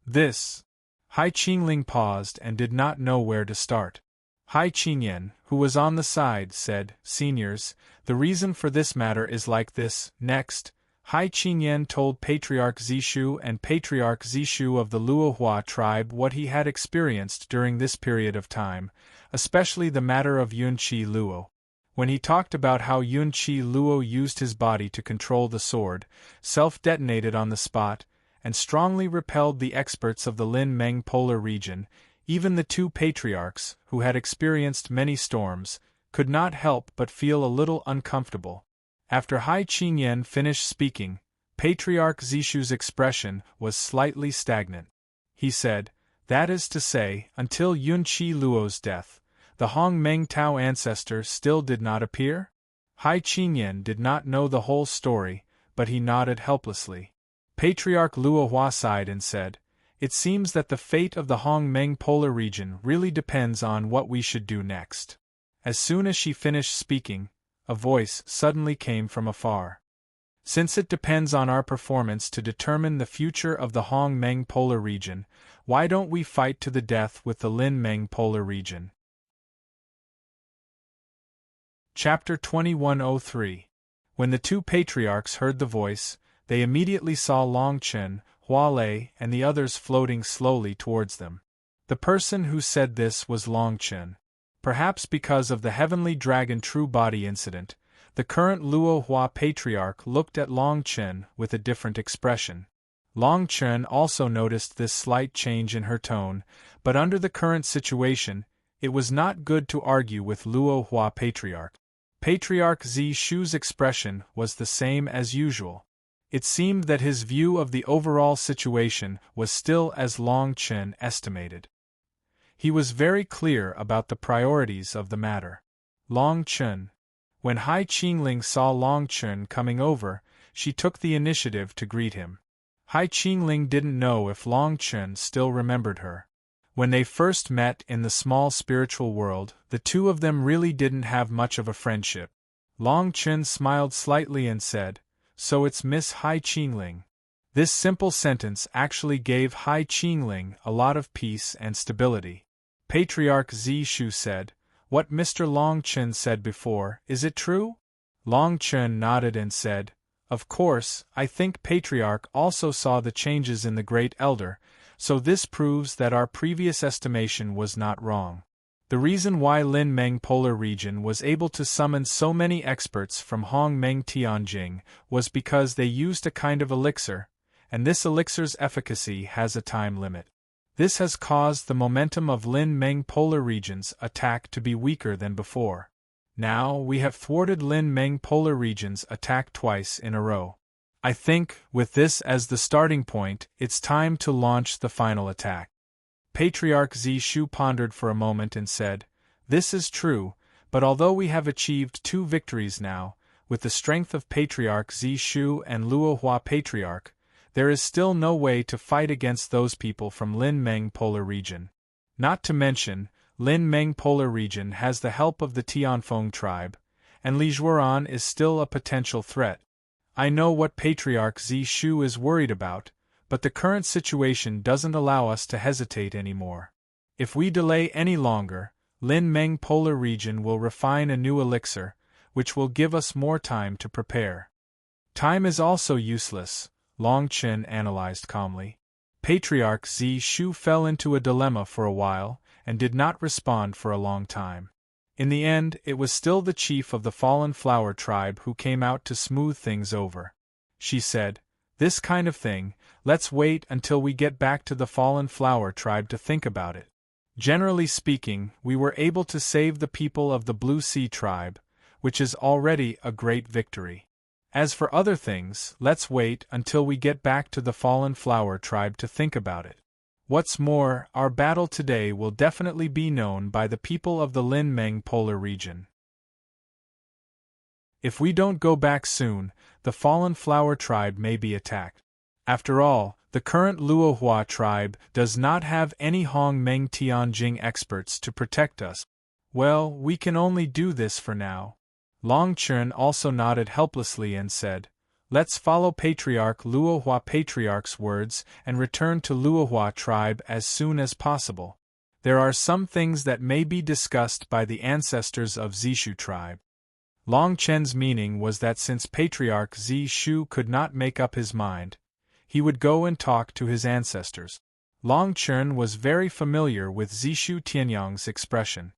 This. Hai Qingling paused and did not know where to start. Hai Qingyan, who was on the side, said, "Seniors, the reason for this matter is like this." Next, Hai Qingyan told Patriarch Zishu and Patriarch Zishu of the Luo Hua tribe what he had experienced during this period of time, especially the matter of Yunqi Luo. When he talked about how Yunqi Luo used his body to control the sword, self-detonated on the spot, and strongly repelled the experts of the Lin Meng Polar region, even the two patriarchs, who had experienced many storms, could not help but feel a little uncomfortable. After Hai Qingyan finished speaking, Patriarch Zishu's expression was slightly stagnant. He said, "That is to say, until Yunqi Luo's death, the Hong Meng Tao ancestor still did not appear?" Hai Qingyan did not know the whole story, but he nodded helplessly. Patriarch Luo Hua sighed and said, "It seems that the fate of the Hong Meng Polar region really depends on what we should do next." As soon as she finished speaking, a voice suddenly came from afar. "Since it depends on our performance to determine the future of the Hong Meng Polar region, why don't we fight to the death with the Lin Meng Polar region?" Chapter 2103. When the two patriarchs heard the voice, they immediately saw Long Chen, Hua Lei, and the others floating slowly towards them. The person who said this was Long Chen. Perhaps because of the Heavenly Dragon True Body incident, the current Luo Hua patriarch looked at Long Chen with a different expression. Long Chen also noticed this slight change in her tone, but under the current situation, it was not good to argue with Luo Hua patriarch. Patriarch Zishu's expression was the same as usual. It seemed that his view of the overall situation was still as Long Chen estimated. He was very clear about the priorities of the matter. Long Chen. When Hai Qingling saw Long Chen coming over, she took the initiative to greet him. Hai Qingling didn't know if Long Chen still remembered her. When they first met in the small spiritual world, the two of them really didn't have much of a friendship. Long Chen smiled slightly and said, "So it's Miss Hai Qingling." This simple sentence actually gave Hai Qingling a lot of peace and stability. Patriarch Zishu said, "What Mr. Long Chen said before, is it true?" Long Chen nodded and said, "Of course, I think Patriarch also saw the changes in the Great Elder, so this proves that our previous estimation was not wrong. The reason why Lin Meng Polar Region was able to summon so many experts from Hong Meng Tianjing was because they used a kind of elixir, and this elixir's efficacy has a time limit. This has caused the momentum of Lin Meng Polar Region's attack to be weaker than before. Now we have thwarted Lin Meng Polar Region's attack twice in a row. I think, with this as the starting point, it's time to launch the final attack." Patriarch Zishu pondered for a moment and said, "This is true, but although we have achieved 2 victories now, with the strength of Patriarch Zishu and Luohua Patriarch, there is still no way to fight against those people from Lin Meng Polar Region. Not to mention, Lin Meng Polar Region has the help of the Tianfeng tribe, and Li Zhuoran is still a potential threat. I know what Patriarch Zishu is worried about, but the current situation doesn't allow us to hesitate anymore. If we delay any longer, Lin Meng Polar Region will refine a new elixir, which will give us more time to prepare." "Time is also useless," Long Chen analyzed calmly. Patriarch Zishu fell into a dilemma for a while, and did not respond for a long time. In the end, it was still the chief of the Fallen Flower tribe who came out to smooth things over. She said, "This kind of thing, let's wait until we get back to the Fallen Flower tribe to think about it. Generally speaking, we were able to save the people of the Blue Sea tribe, which is already a great victory. As for other things, let's wait until we get back to the Fallen Flower tribe to think about it. What's more, our battle today will definitely be known by the people of the Lin Meng Polar Region. If we don't go back soon, the Fallen Flower tribe may be attacked. After all, the current Luohua tribe does not have any Hong Meng Tianjing experts to protect us. Well, we can only do this for now." Long Chen also nodded helplessly and said, "Let's follow Patriarch Luohua Patriarch's words and return to Luohua tribe as soon as possible. There are some things that may be discussed by the ancestors of Zishu tribe." Long Chen's meaning was that since Patriarch Zishu could not make up his mind, he would go and talk to his ancestors. Long Chen was very familiar with Zishu Tianyang's expression.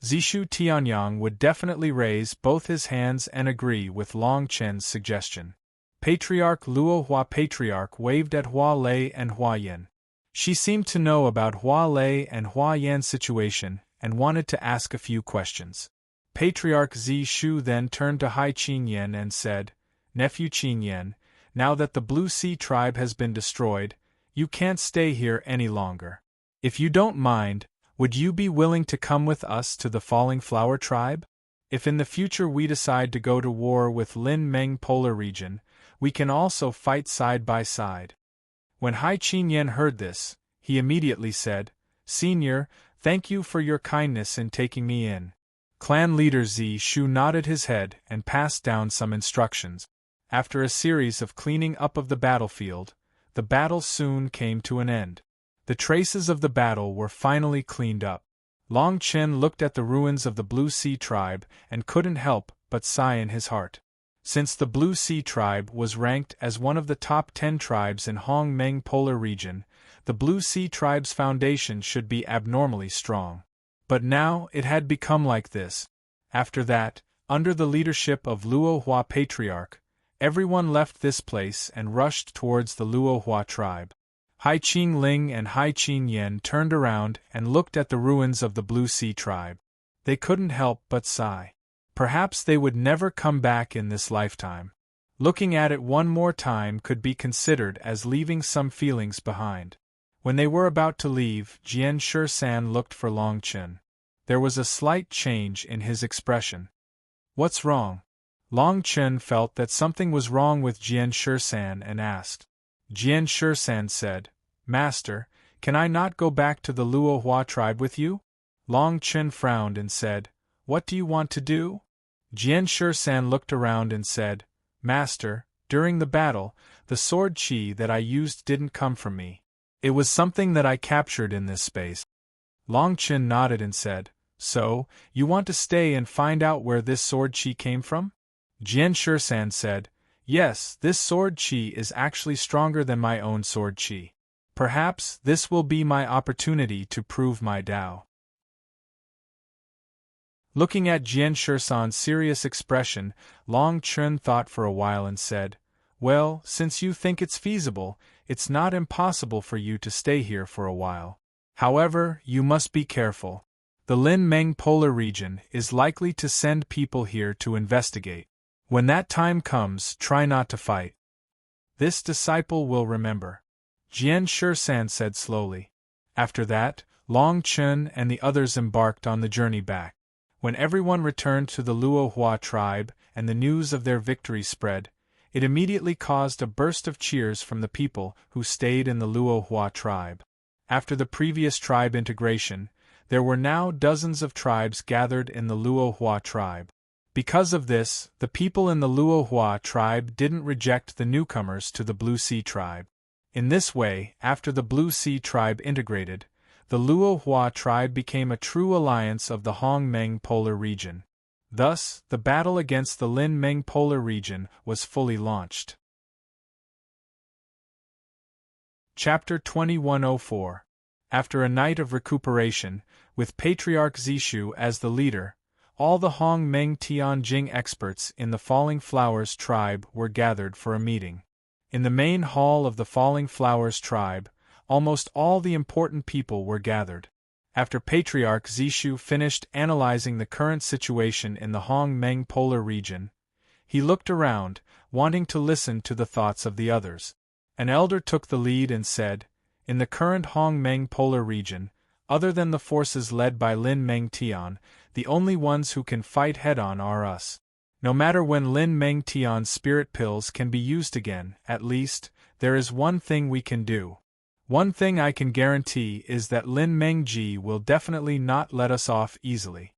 Zishu Tianyang would definitely raise both his hands and agree with Long Chen's suggestion. Patriarch Luohua Patriarch waved at Hua Lei and Hua Yan. She seemed to know about Hua Lei and Hua Yan's situation and wanted to ask a few questions. Patriarch Zishu then turned to Hai Qingyan and said, "Nephew Qingyan, now that the Blue Sea tribe has been destroyed, you can't stay here any longer. If you don't mind, would you be willing to come with us to the Falling Flower tribe? If in the future we decide to go to war with Lin Meng Polar Region, we can also fight side by side." When Hai Qingyan heard this, he immediately said, "Senior, thank you for your kindness in taking me in." Clan leader Zishu nodded his head and passed down some instructions. After a series of cleaning up of the battlefield, the battle soon came to an end. The traces of the battle were finally cleaned up. Long Chen looked at the ruins of the Blue Sea tribe and couldn't help but sigh in his heart. Since the Blue Sea tribe was ranked as one of the top 10 tribes in Hong Meng Polar Region, the Blue Sea tribe's foundation should be abnormally strong. But now it had become like this. After that, under the leadership of Luohua Patriarch, everyone left this place and rushed towards the Luohua tribe. Hai Qingling and Hai Qingyan turned around and looked at the ruins of the Blue Sea tribe. They couldn't help but sigh. Perhaps they would never come back in this lifetime. Looking at it one more time could be considered as leaving some feelings behind. When they were about to leave, Jian Shisan looked for Long Chen. There was a slight change in his expression. "What's wrong?" Long Chen felt that something was wrong with Jian Shisan and asked. Jian Shisan said, "Master, Can I not go back to the Luo Hua tribe with you? Long Chen frowned and said, What do you want to do? Jian Shisan looked around and said, Master, during the battle, the sword qi that I used didn't come from me. It was something that I captured in this space. Long Chen nodded and said, So, you want to stay and find out where this sword qi came from? Jian Shisan said, Yes, this sword qi is actually stronger than my own sword qi. Perhaps this will be my opportunity to prove my Dao. Looking at Jian Shisan's serious expression, Long Chen thought for a while and said, Well, since you think it's feasible, it's not impossible for you to stay here for a while. However, you must be careful. The Lin Meng Polar region is likely to send people here to investigate. When that time comes, try not to fight. This disciple will remember. Jian Shisan said slowly. After that, Long Chen and the others embarked on the journey back. When everyone returned to the Luo Hua tribe and the news of their victory spread, it immediately caused a burst of cheers from the people who stayed in the Luo Hua tribe. After the previous tribe integration, there were now dozens of tribes gathered in the Luo Hua tribe. Because of this, the people in the Luo Hua tribe didn't reject the newcomers to the Blue Sea tribe. In this way, after the Blue Sea tribe integrated, the Luo Hua tribe became a true alliance of the Hong Meng Polar region. Thus, the battle against the Lin Meng Polar region was fully launched. Chapter 2104. After a night of recuperation, with Patriarch Zishu as the leader, all the Hong Meng Tianjing experts in the Falling Flowers tribe were gathered for a meeting. In the main hall of the Falling Flowers tribe, almost all the important people were gathered. After Patriarch Zishu finished analyzing the current situation in the Hong Meng Polar region, he looked around, wanting to listen to the thoughts of the others. An elder took the lead and said, In the current Hong Meng Polar region, other than the forces led by Lin Meng Tian, the only ones who can fight head-on are us. No matter when Lin Meng Tian's spirit pills can be used again, at least, there is one thing we can do. One thing I can guarantee is that Lin Mengji will definitely not let us off easily.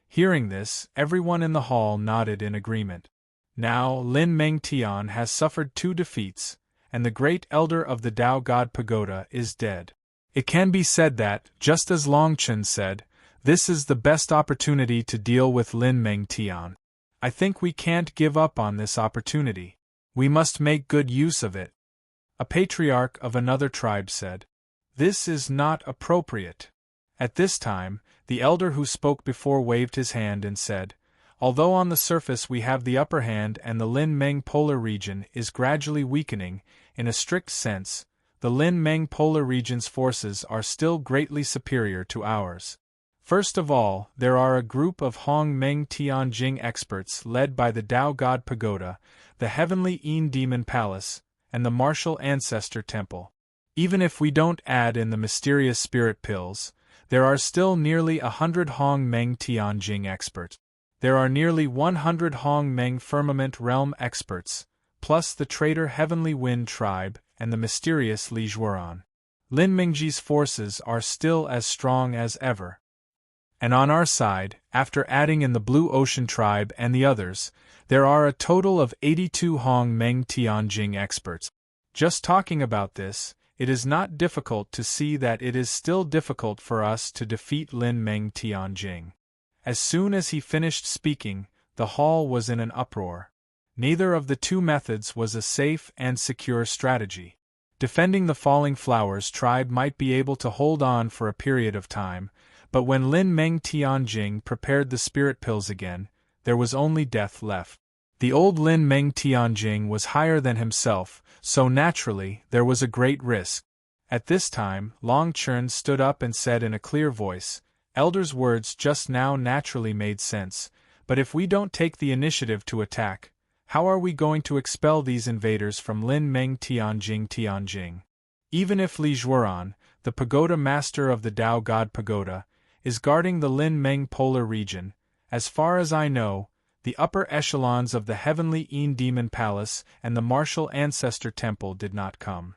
Hearing this, everyone in the hall nodded in agreement. Now, Lin Meng Tian has suffered 2 defeats, and the great elder of the Tao God Pagoda is dead. It can be said that, just as Long Chen said, this is the best opportunity to deal with Lin Meng Tian. I think we can't give up on this opportunity. We must make good use of it. A patriarch of another tribe said, This is not appropriate. At this time, the elder who spoke before waved his hand and said, Although on the surface we have the upper hand and the Lin Meng Polar region is gradually weakening, in a strict sense, the Lin Meng Polar region's forces are still greatly superior to ours. First of all, there are a group of Hong Meng Tianjing experts led by the Tao God Pagoda, the Heavenly Yin Demon Palace, and the Martial Ancestor Temple. Even if we don't add in the mysterious spirit pills, there are still nearly 100 Hong Meng Tianjing experts. There are nearly 100 Hong Meng Firmament Realm experts, plus the traitor Heavenly Wind tribe and the mysterious Li Zhuoran. Lin Mengji's forces are still as strong as ever. And on our side, after adding in the Blue Ocean tribe and the others, there are a total of 82 Hong Meng Tianjing experts. Just talking about this, it is not difficult to see that it is still difficult for us to defeat Lin Meng Tianjing. As soon as he finished speaking, the hall was in an uproar. Neither of the 2 methods was a safe and secure strategy. Defending the Falling Flowers tribe might be able to hold on for a period of time, but when Lin Meng Tianjing prepared the spirit pills again, there was only death left. The old Lin Meng Tianjing was higher than himself, so naturally there was a great risk. At this time, Long Chen stood up and said in a clear voice, Elder's words just now naturally made sense, but if we don't take the initiative to attack, how are we going to expel these invaders from Lin Meng Tianjing? Even if Li Zhuoran, the pagoda master of the Tao God Pagoda, is guarding the Lin Meng Polar region, as far as I know, the upper echelons of the Heavenly Yin Demon Palace and the Martial Ancestor Temple did not come.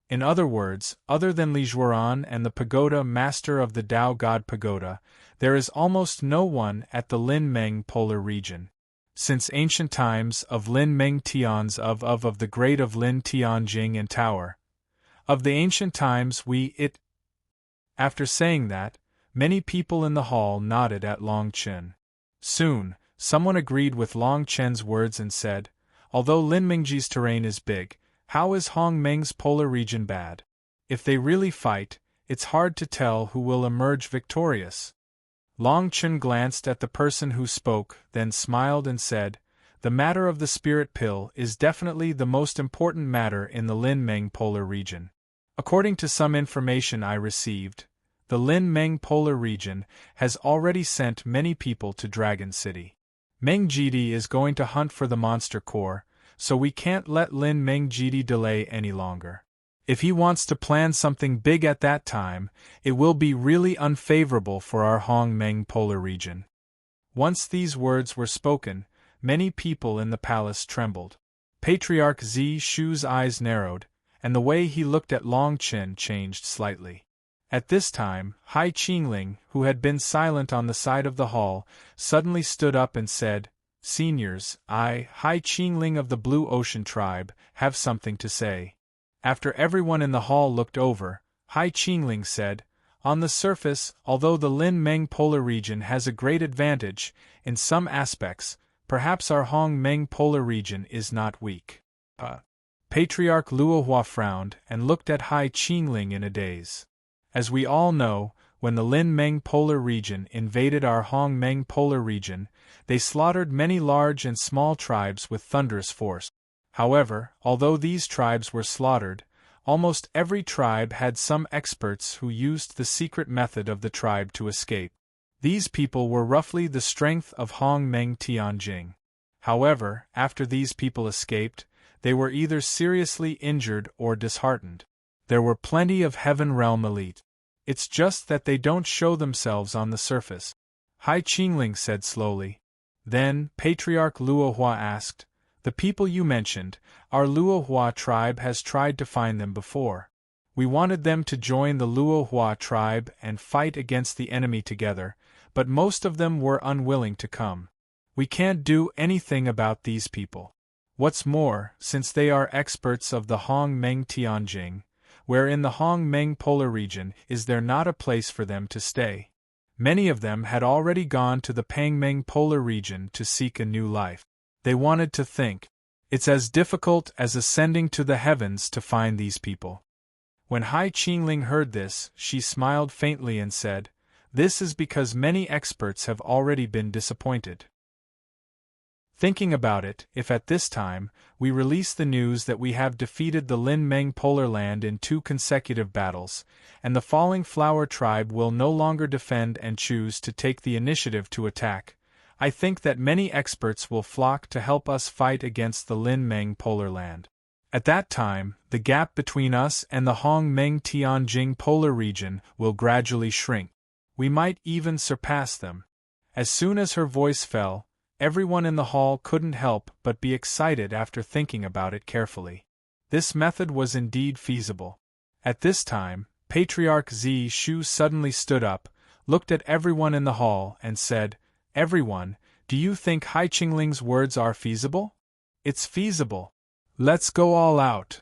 In other words, other than Li Zhuoran and the pagoda master of the Tao God Pagoda, there is almost no one at the Lin Meng polar region. Since ancient times of Lin Meng Tians of the great of Lin Tianjing and Tower. Of the ancient times it. After saying that, many people in the hall nodded at Long Chen. Soon, someone agreed with Long Chen's words and said, although Lin Mengji's terrain is big, how is Hong Meng's polar region bad? If they really fight, it's hard to tell who will emerge victorious. Long Chen glanced at the person who spoke, then smiled and said, the matter of the spirit pill is definitely the most important matter in the Lin Meng polar region. According to some information I received, the Lin Meng polar region has already sent many people to Dragon City. Meng Jidi is going to hunt for the monster core, so we can't let Lin Meng Jidi delay any longer. If he wants to plan something big at that time, it will be really unfavorable for our Hong Meng polar region. Once these words were spoken, many people in the palace trembled. Patriarch Zi Shu's eyes narrowed, and the way he looked at Long Chen changed slightly. At this time, Hai Qingling, who had been silent on the side of the hall, suddenly stood up and said, Seniors, I, Hai Qingling of the Blue Ocean tribe, have something to say. After everyone in the hall looked over, Hai Qingling said, on the surface, although the Lin Meng polar region has a great advantage, in some aspects, perhaps our Hong Meng polar region is not weak. Patriarch Luohua frowned and looked at Hai Qingling in a daze. As we all know, when the Lin Meng polar region invaded our Hong Meng polar region, they slaughtered many large and small tribes with thunderous force. However, although these tribes were slaughtered, almost every tribe had some experts who used the secret method of the tribe to escape. These people were roughly the strength of Hong Meng Tianjing. However, after these people escaped, they were either seriously injured or disheartened. There were plenty of Heaven Realm elite. It's just that they don't show themselves on the surface. Hai Qingling said slowly. Then, Patriarch Luohua asked, the people you mentioned, our Luohua tribe has tried to find them before. We wanted them to join the Luohua tribe and fight against the enemy together, but most of them were unwilling to come. We can't do anything about these people. What's more, since they are experts of the Hong Meng Tianjing, where in the Hong Meng polar region is there not a place for them to stay? Many of them had already gone to the Pangmeng polar region to seek a new life. They wanted to think. It's as difficult as ascending to the heavens to find these people. When Hai Qingling heard this, she smiled faintly and said, this is because many experts have already been disappointed. Thinking about it, if at this time, we release the news that we have defeated the Lin Meng polar land in 2 consecutive battles, and the Falling Flower tribe will no longer defend and choose to take the initiative to attack, I think that many experts will flock to help us fight against the Lin Meng polar land. At that time, the gap between us and the Hong Meng Tianjing polar region will gradually shrink. We might even surpass them. As soon as her voice fell, everyone in the hall couldn't help but be excited after thinking about it carefully. This method was indeed feasible. At this time, Patriarch Zi Shu suddenly stood up, looked at everyone in the hall, and said, everyone, do you think Hai Qingling's words are feasible? It's feasible. Let's go all out.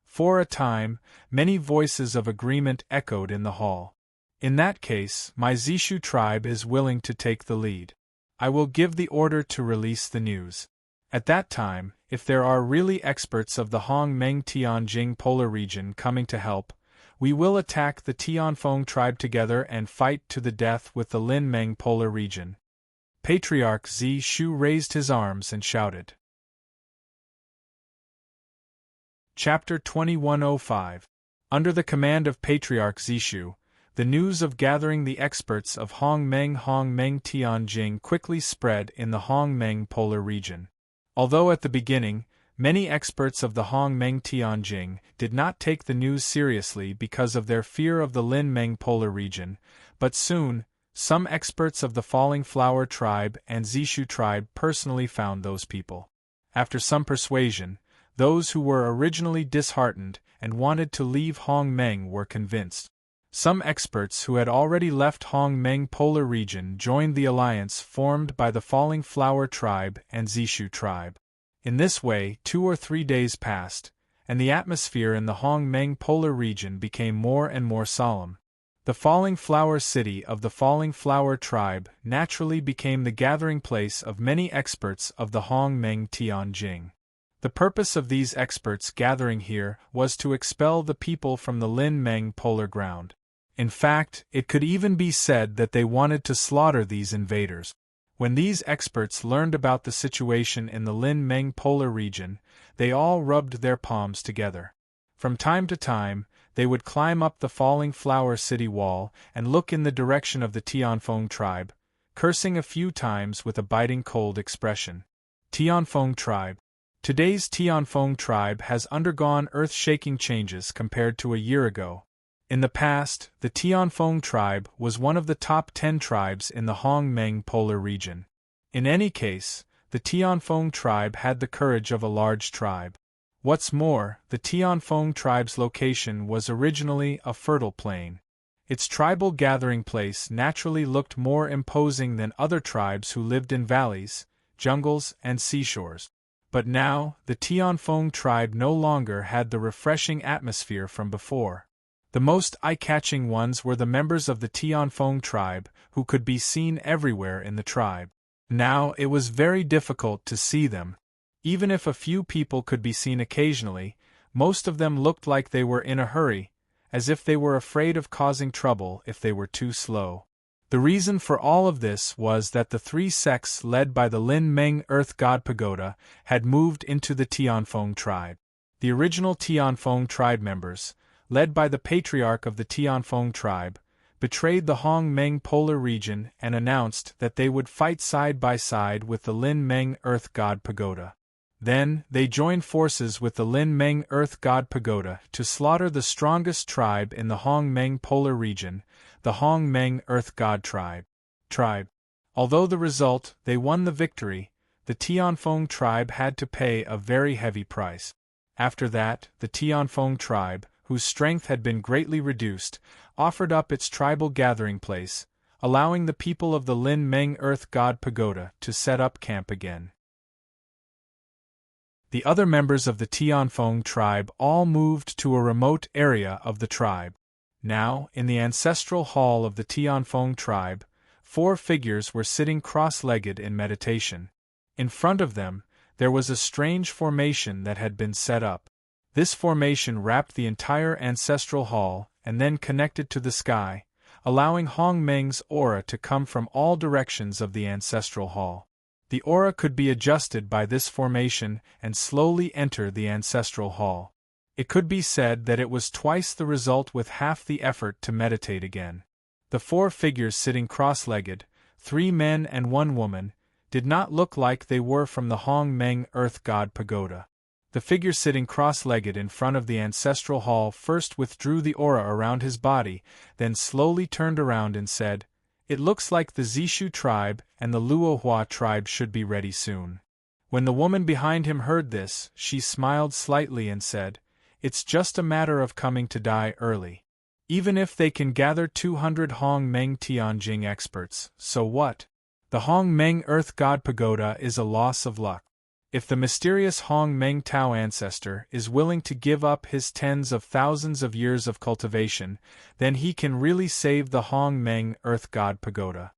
For a time, many voices of agreement echoed in the hall. In that case, my Zishu tribe is willing to take the lead. I will give the order to release the news. At that time, if there are really experts of the Hong Meng Tianjing polar region coming to help, we will attack the Tianfeng tribe together and fight to the death with the Lin Meng polar region. Patriarch Zi Shu raised his arms and shouted. Chapter 2105. Under the command of Patriarch Zi Shu, the news of gathering the experts of Hong Meng Tianjing quickly spread in the Hong Meng polar region. Although at the beginning, many experts of the Hong Meng Tianjing did not take the news seriously because of their fear of the Lin Meng polar region, but soon, some experts of the Falling Flower tribe and Zishu tribe personally found those people. After some persuasion, those who were originally disheartened and wanted to leave Hongmeng were convinced. Some experts who had already left Hongmeng Polar region joined the alliance formed by the Falling Flower tribe and Zishu tribe. In this way, 2 or 3 days passed, and the atmosphere in the Hongmeng Polar region became more and more solemn. The Falling Flower city of the Falling Flower tribe naturally became the gathering place of many experts of the Hongmeng Tianjing. The purpose of these experts gathering here was to expel the people from the Lin Meng polar ground. In fact, it could even be said that they wanted to slaughter these invaders. When these experts learned about the situation in the Lin Meng polar region, they all rubbed their palms together. From time to time, they would climb up the Falling Flower city wall and look in the direction of the Tianfeng tribe, cursing a few times with a biting cold expression. Tianfeng tribe. Today's Tianfeng tribe has undergone earth-shaking changes compared to a year ago. In the past, the Tianfeng tribe was one of the top 10 tribes in the Hongmeng polar region. In any case, the Tianfeng tribe had the courage of a large tribe. What's more, the Tianfeng tribe's location was originally a fertile plain. Its tribal gathering place naturally looked more imposing than other tribes who lived in valleys, jungles, and seashores. But now, the Tianfeng tribe no longer had the refreshing atmosphere from before. The most eye-catching ones were the members of the Tianfeng tribe, who could be seen everywhere in the tribe. Now it was very difficult to see them. Even if a few people could be seen occasionally, most of them looked like they were in a hurry, as if they were afraid of causing trouble if they were too slow. The reason for all of this was that the 3 sects led by the Lin Meng Earth God Pagoda had moved into the Tianfeng tribe. The original Tianfeng tribe members, led by the patriarch of the Tianfeng tribe, betrayed the Hongmeng polar region and announced that they would fight side by side with the Lin Meng Earth God Pagoda. Then, they joined forces with the Lin Meng Earth God Pagoda to slaughter the strongest tribe in the Hongmeng polar region, the Hongmeng Earth God tribe. Although the result, they won the victory, the Tianfeng tribe had to pay a very heavy price. After that, the Tianfeng tribe, whose strength had been greatly reduced, offered up its tribal gathering place, allowing the people of the Lin Meng Earth God Pagoda to set up camp again. The other members of the Tianfeng tribe all moved to a remote area of the tribe. Now, in the ancestral hall of the Tianfeng tribe, 4 figures were sitting cross-legged in meditation. In front of them, there was a strange formation that had been set up. This formation wrapped the entire ancestral hall and then connected to the sky, allowing Hongmeng's aura to come from all directions of the ancestral hall. The aura could be adjusted by this formation and slowly enter the ancestral hall. It could be said that it was twice the result with half the effort to meditate again. The 4 figures sitting cross-legged, 3 men and 1 woman, did not look like they were from the Hongmeng Earth God Pagoda. The figure sitting cross-legged in front of the ancestral hall first withdrew the aura around his body, then slowly turned around and said, "It looks like the Zishu tribe and the Luohua tribe should be ready soon." When the woman behind him heard this, she smiled slightly and said, "It's just a matter of coming to die early. Even if they can gather 200 Hongmeng Tianjing experts, so what? The Hongmeng Earth God Pagoda is a loss of luck. If the mysterious Hongmeng Tao ancestor is willing to give up his tens of thousands of years of cultivation, then he can really save the Hongmeng Earth God Pagoda."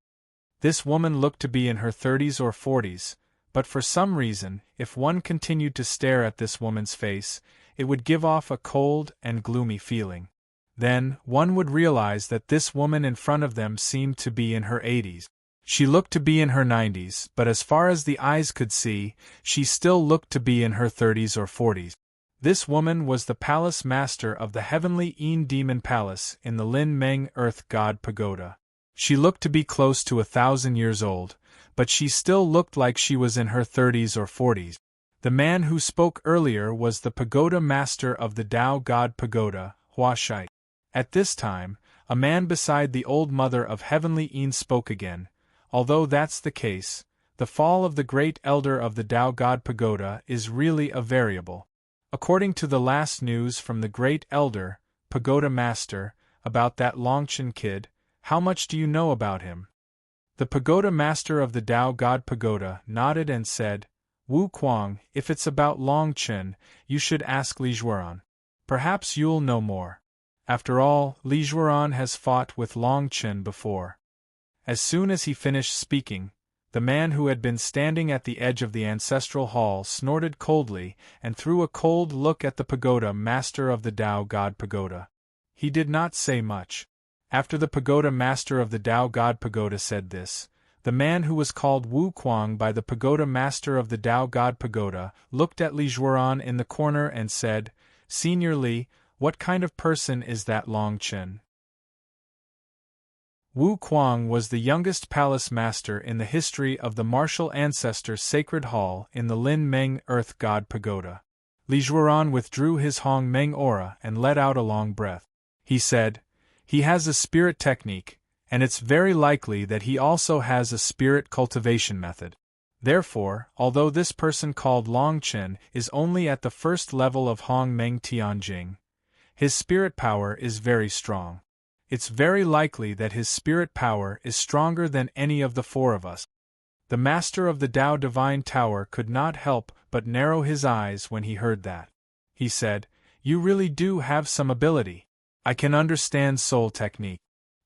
This woman looked to be in her 30s or 40s, but for some reason, if one continued to stare at this woman's face, it would give off a cold and gloomy feeling. Then, one would realize that this woman in front of them seemed to be in her 80s. She looked to be in her 90s, but as far as the eyes could see, she still looked to be in her 30s or 40s. This woman was the palace master of the heavenly Yin Demon Palace in the Lin Meng Earth God Pagoda. She looked to be close to 1,000 years old, but she still looked like she was in her 30s or 40s. The man who spoke earlier was the pagoda master of the Tao God Pagoda, Hua Shai. At this time, a man beside the old mother of heavenly Yin spoke again. Although that's the case, the fall of the great elder of the Tao God Pagoda is really a variable. According to the last news from the great elder, Pagoda Master, about that Longchen kid, how much do you know about him? The Pagoda Master of the Tao God Pagoda nodded and said, Wu Kuang, if it's about Longchen, you should ask Li Zhuoran. Perhaps you'll know more. After all, Li Zhuoran has fought with Longchen before. As soon as he finished speaking, the man who had been standing at the edge of the ancestral hall snorted coldly and threw a cold look at the Pagoda Master of the Tao God Pagoda. He did not say much. After the Pagoda Master of the Tao God Pagoda said this, the man who was called Wu Kuang by the Pagoda Master of the Tao God Pagoda looked at Li Zhuoran in the corner and said, Senior Li, what kind of person is that Longchen? Wu Kuang was the youngest palace master in the history of the martial ancestor sacred hall in the Lin Meng Earth God Pagoda. Li Zhuoran withdrew his Hong Meng aura and let out a long breath. He said, He has a spirit technique, and it's very likely that he also has a spirit cultivation method. Therefore, although this person called Longchen is only at the first level of Hong Meng Tianjing, his spirit power is very strong. It's very likely that his spirit power is stronger than any of the four of us. The master of the Tao Divine Tower could not help but narrow his eyes when he heard that. He said, You really do have some ability. I can understand soul technique.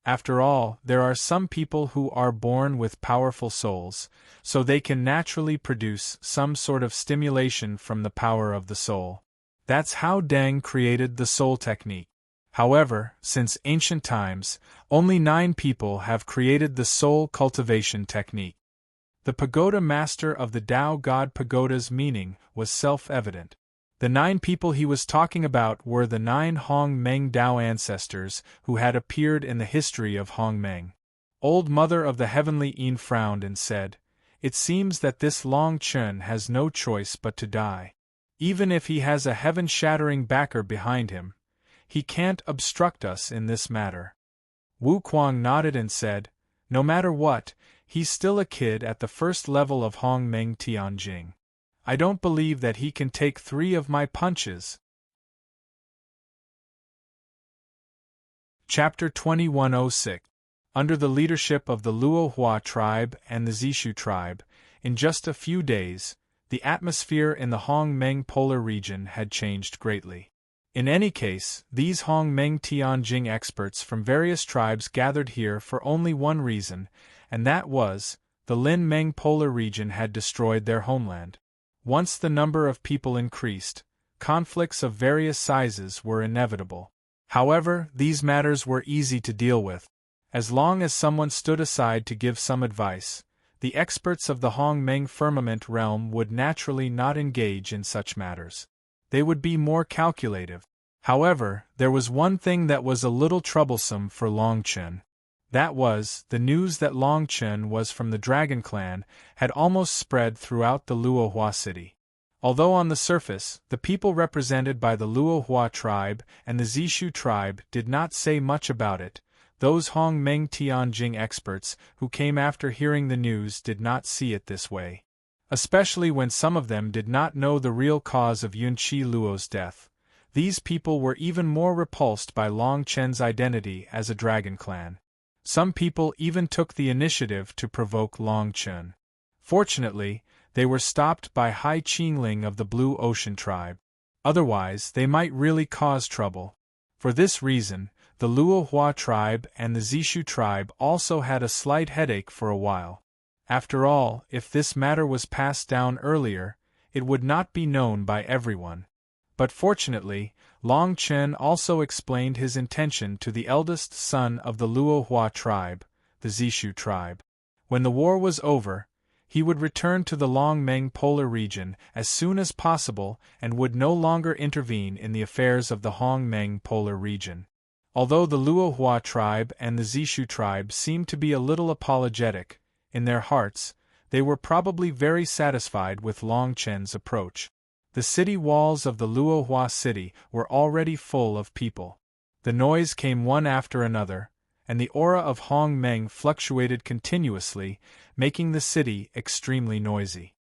After all, there are some people who are born with powerful souls, so they can naturally produce some sort of stimulation from the power of the soul. That's how Deng created the soul technique. However, since ancient times, only 9 people have created the soul cultivation technique. The Pagoda Master of the Tao God Pagoda's meaning was self-evident. The 9 people he was talking about were the 9 Hong Meng Tao ancestors who had appeared in the history of Hong Meng. Old Mother of the Heavenly Yin frowned and said, It seems that this Longchen has no choice but to die. Even if he has a heaven-shattering backer behind him, he can't obstruct us in this matter. Wu Kuang nodded and said, No matter what, he's still a kid at the first level of Hong Meng Tianjing. I don't believe that he can take 3 of my punches. Chapter 2106. Under the leadership of the Luohua tribe and the Zishu tribe, in just a few days, the atmosphere in the Hong Meng polar region had changed greatly. In any case, these Hong Meng Tianjing experts from various tribes gathered here for only one reason, and that was, the Lin Meng polar region had destroyed their homeland. Once the number of people increased, conflicts of various sizes were inevitable. However, these matters were easy to deal with. As long as someone stood aside to give some advice, the experts of the Hong Meng firmament realm would naturally not engage in such matters. They would be more calculative. However, there was one thing that was a little troublesome for Longchen. That was, the news that Longchen was from the Dragon Clan had almost spread throughout the Luohua city. Although on the surface, the people represented by the Luohua tribe and the Zishu tribe did not say much about it, those Hong Meng Tianjing experts who came after hearing the news did not see it this way. Especially when some of them did not know the real cause of Yunqi Luo's death. These people were even more repulsed by Longchen's identity as a dragon clan. Some people even took the initiative to provoke Longchen. Fortunately, they were stopped by Hai Qingling of the Blue Ocean tribe. Otherwise, they might really cause trouble. For this reason, the Luohua tribe and the Zishu tribe also had a slight headache for a while. After all, if this matter was passed down earlier, it would not be known by everyone. But fortunately, Longchen also explained his intention to the eldest son of the Luohua tribe, the Zishu tribe. When the war was over, he would return to the Long Meng polar region as soon as possible and would no longer intervene in the affairs of the Hong Meng polar region. Although the Luohua tribe and the Zishu tribe seemed to be a little apologetic, in their hearts, they were probably very satisfied with Longchen's approach. The city walls of the Luohua city were already full of people. The noise came one after another, and the aura of Hong Meng fluctuated continuously, making the city extremely noisy.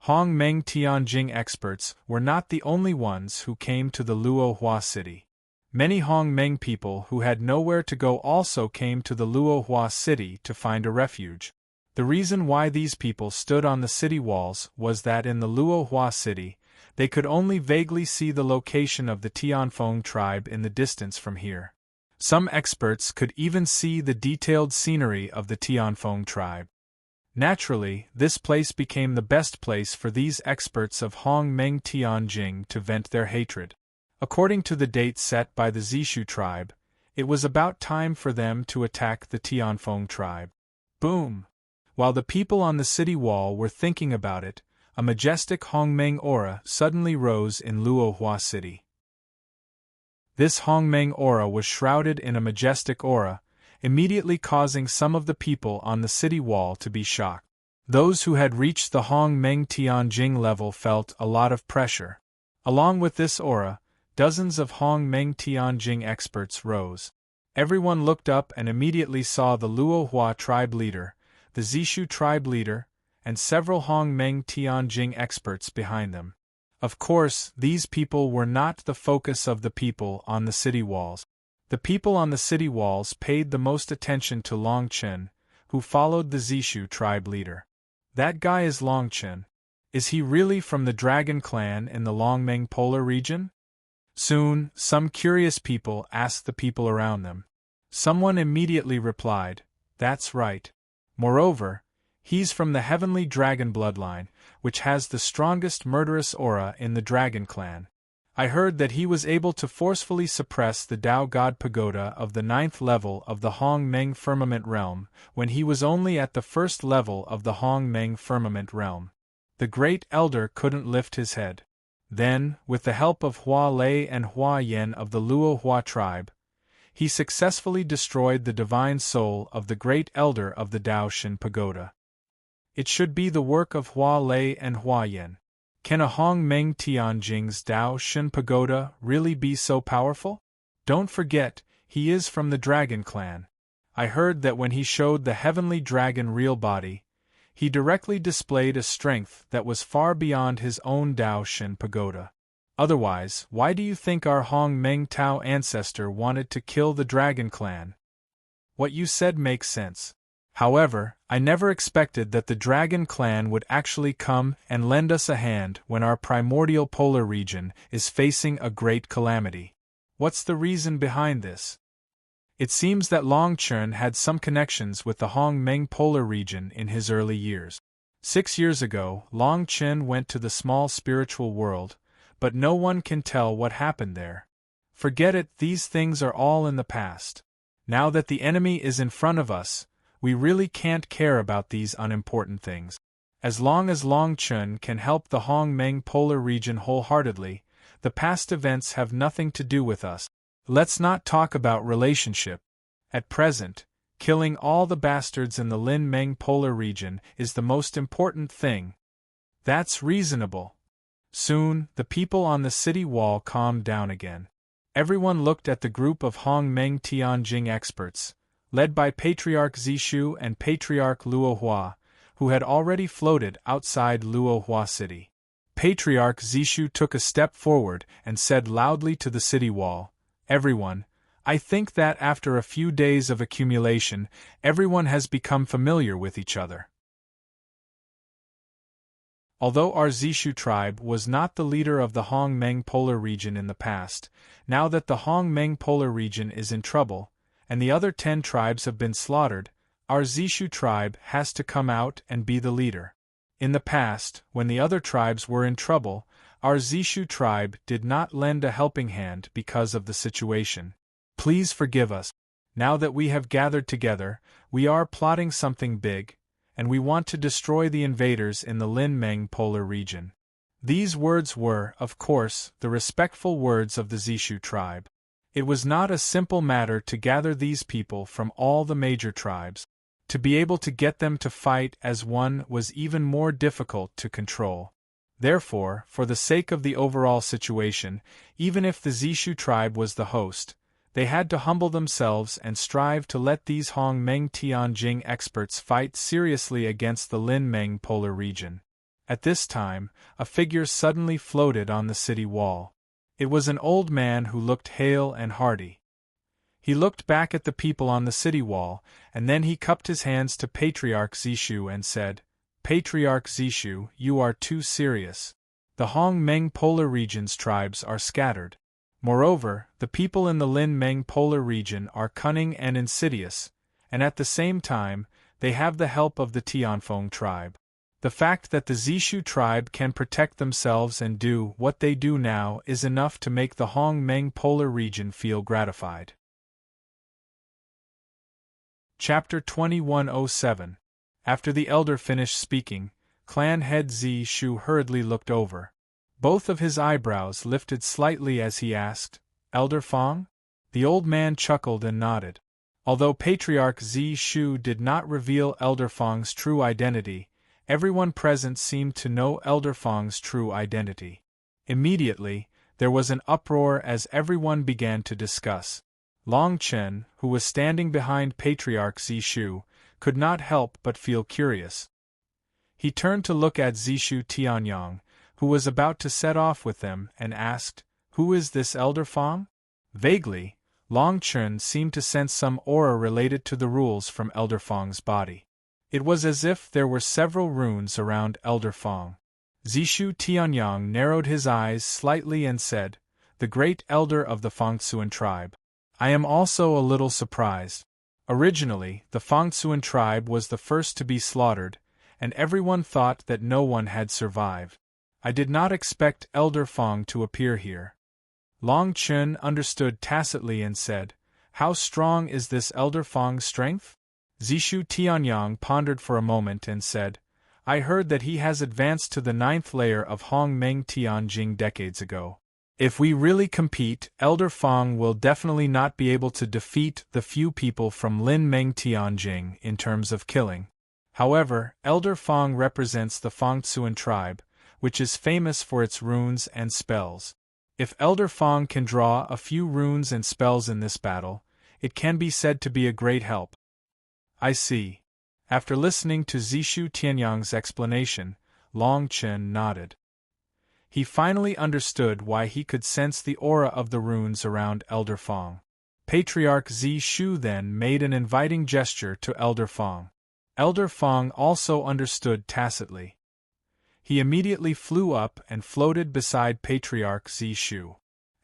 Hong Meng Tianjing experts were not the only ones who came to the Luohua city. Many Hong Meng people who had nowhere to go also came to the Luohua city to find a refuge. The reason why these people stood on the city walls was that in the Luohua city, they could only vaguely see the location of the Tianfeng tribe in the distance from here. Some experts could even see the detailed scenery of the Tianfeng tribe. Naturally, this place became the best place for these experts of Hong Meng Tianjing to vent their hatred. According to the date set by the Zishu tribe, it was about time for them to attack the Tianfeng tribe. Boom! While the people on the city wall were thinking about it, a majestic Hongmeng aura suddenly rose in Luohua city. This Hongmeng aura was shrouded in a majestic aura, immediately causing some of the people on the city wall to be shocked. Those who had reached the Hongmeng Tianjing level felt a lot of pressure. Along with this aura, dozens of Hongmeng Tianjing experts rose. Everyone looked up and immediately saw the Luohua tribe leader, the Zishu tribe leader, and several Hongmeng Tianjing experts behind them. Of course, these people were not the focus of the people on the city walls. The people on the city walls paid the most attention to Long Chen, who followed the Zishu tribe leader. That guy is Long Chen. Is he really from the Dragon clan in the Longmeng Polar region? Soon, some curious people asked the people around them. Someone immediately replied, "That's right. Moreover, he's from the heavenly dragon bloodline, which has the strongest murderous aura in the Dragon clan. I heard that he was able to forcefully suppress the Tao God Pagoda of the 9th level of the Hong Meng Firmament Realm when he was only at the 1st level of the Hong Meng Firmament Realm. The Great Elder couldn't lift his head. Then, with the help of Hua Lei and Hua Yen of the Luohua tribe, he successfully destroyed the divine soul of the Great Elder of the Tao Shin Pagoda. It should be the work of Hua Lei and Hua Yen. Can a Hong Meng Tianjing's Tao Shin Pagoda really be so powerful? Don't forget, he is from the Dragon clan. I heard that when he showed the heavenly dragon real body, he directly displayed a strength that was far beyond his own Tao Shin Pagoda. Otherwise, why do you think our Hong Meng Tao ancestor wanted to kill the Dragon clan? What you said makes sense. However, I never expected that the Dragon clan would actually come and lend us a hand when our primordial polar region is facing a great calamity. What's the reason behind this? It seems that Long Chen had some connections with the Hong Meng polar region in his early years. 6 years ago, Long Chen went to the small spiritual world, but no one can tell what happened there. Forget it, these things are all in the past. Now that the enemy is in front of us, we really can't care about these unimportant things. As long as Long Chen can help the Hong Meng polar region wholeheartedly, the past events have nothing to do with us. Let's not talk about relationship. At present, killing all the bastards in the Lin Meng polar region is the most important thing. That's reasonable. Soon, the people on the city wall calmed down again. Everyone looked at the group of Hong Meng Tianjing experts, led by Patriarch Zishu and Patriarch Luohua, who had already floated outside Luohua city. Patriarch Zishu took a step forward and said loudly to the city wall, "Everyone, I think that after a few days of accumulation, everyone has become familiar with each other." Although our Zishu tribe was not the leader of the Hong Meng polar region in the past, now that the Hong Meng polar region is in trouble, and the other 10 tribes have been slaughtered, our Zishu tribe has to come out and be the leader. In the past, when the other tribes were in trouble, our Zishu tribe did not lend a helping hand because of the situation. Please forgive us. Now that we have gathered together, we are plotting something big, and we want to destroy the invaders in the Lin Meng polar region. These words were, of course, the respectful words of the Zishu tribe. It was not a simple matter to gather these people from all the major tribes. To be able to get them to fight as one was even more difficult to control. Therefore, for the sake of the overall situation, even if the Zishu tribe was the host, they had to humble themselves and strive to let these Hong Meng Tianjing experts fight seriously against the Lin Meng polar region. At this time, a figure suddenly floated on the city wall. It was an old man who looked hale and hearty. He looked back at the people on the city wall, and then he cupped his hands to Patriarch Zishu and said, "Patriarch Zishu, you are too serious. The Hong-Meng Polar Region's tribes are scattered. Moreover, the people in the Lin-Meng Polar Region are cunning and insidious, and at the same time, they have the help of the Tianfeng tribe. The fact that the Zishu tribe can protect themselves and do what they do now is enough to make the Hong-Meng Polar Region feel gratified." Chapter 2107. After the elder finished speaking, clan head Zishu hurriedly looked over. Both of his eyebrows lifted slightly as he asked, "Elder Fong?" The old man chuckled and nodded. Although Patriarch Zishu did not reveal Elder Fong's true identity, everyone present seemed to know Elder Fong's true identity. Immediately, there was an uproar as everyone began to discuss. Long Chen, who was standing behind Patriarch Zishu, could not help but feel curious. He turned to look at Zishu Tianyang, who was about to set off with them, and asked, "Who is this Elder Fong?" Vaguely, Long Chen seemed to sense some aura related to the rules from Elder Fong's body. It was as if there were several runes around Elder Fong. Zishu Tianyang narrowed his eyes slightly and said, "The great elder of the Fangtsuan tribe. I am also a little surprised. Originally, the Fangtsuan tribe was the first to be slaughtered, and everyone thought that no one had survived. I did not expect Elder Fong to appear here." Long Chen understood tacitly and said, "How strong is this Elder Fong's strength?" Zishu Tianyang pondered for a moment and said, "I heard that he has advanced to the 9th layer of Hong-Meng Tianjing decades ago. If we really compete, Elder Fong will definitely not be able to defeat the few people from Lin-Meng Tianjing in terms of killing. However, Elder Fong represents the Fangtsuan tribe, which is famous for its runes and spells. If Elder Fong can draw a few runes and spells in this battle, it can be said to be a great help." "I see." After listening to Zishu Tianyang's explanation, Long Chen nodded. He finally understood why he could sense the aura of the runes around Elder Fong. Patriarch Zishu then made an inviting gesture to Elder Fong. Elder Fong also understood tacitly. He immediately flew up and floated beside Patriarch Zishu.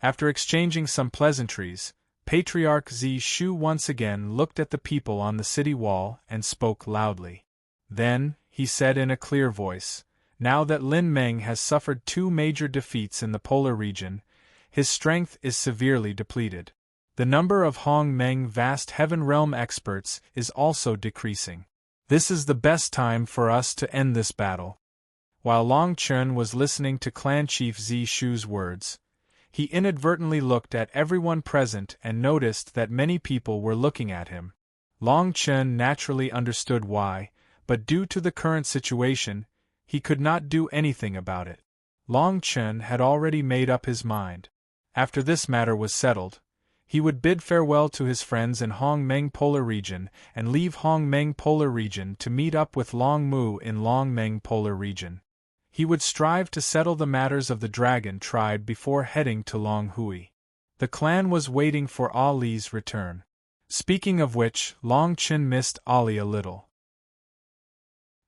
After exchanging some pleasantries, Patriarch Zishu once again looked at the people on the city wall and spoke loudly. Then, he said in a clear voice, "Now that Lin Meng has suffered 2 major defeats in the polar region, his strength is severely depleted. The number of Hong-Meng vast heaven realm experts is also decreasing. This is the best time for us to end this battle." While Long Chen was listening to Clan Chief Zishu's words, he inadvertently looked at everyone present and noticed that many people were looking at him. Long Chen naturally understood why, but due to the current situation, he could not do anything about it. Long Chen had already made up his mind. After this matter was settled, he would bid farewell to his friends in Hong-Meng Polar Region and leave Hong-Meng Polar Region to meet up with Long Mu in Long-Meng Polar Region. He would strive to settle the matters of the dragon tribe before heading to Long Hui. The clan was waiting for Ali's return. Speaking of which, Long Chen missed Ali a little.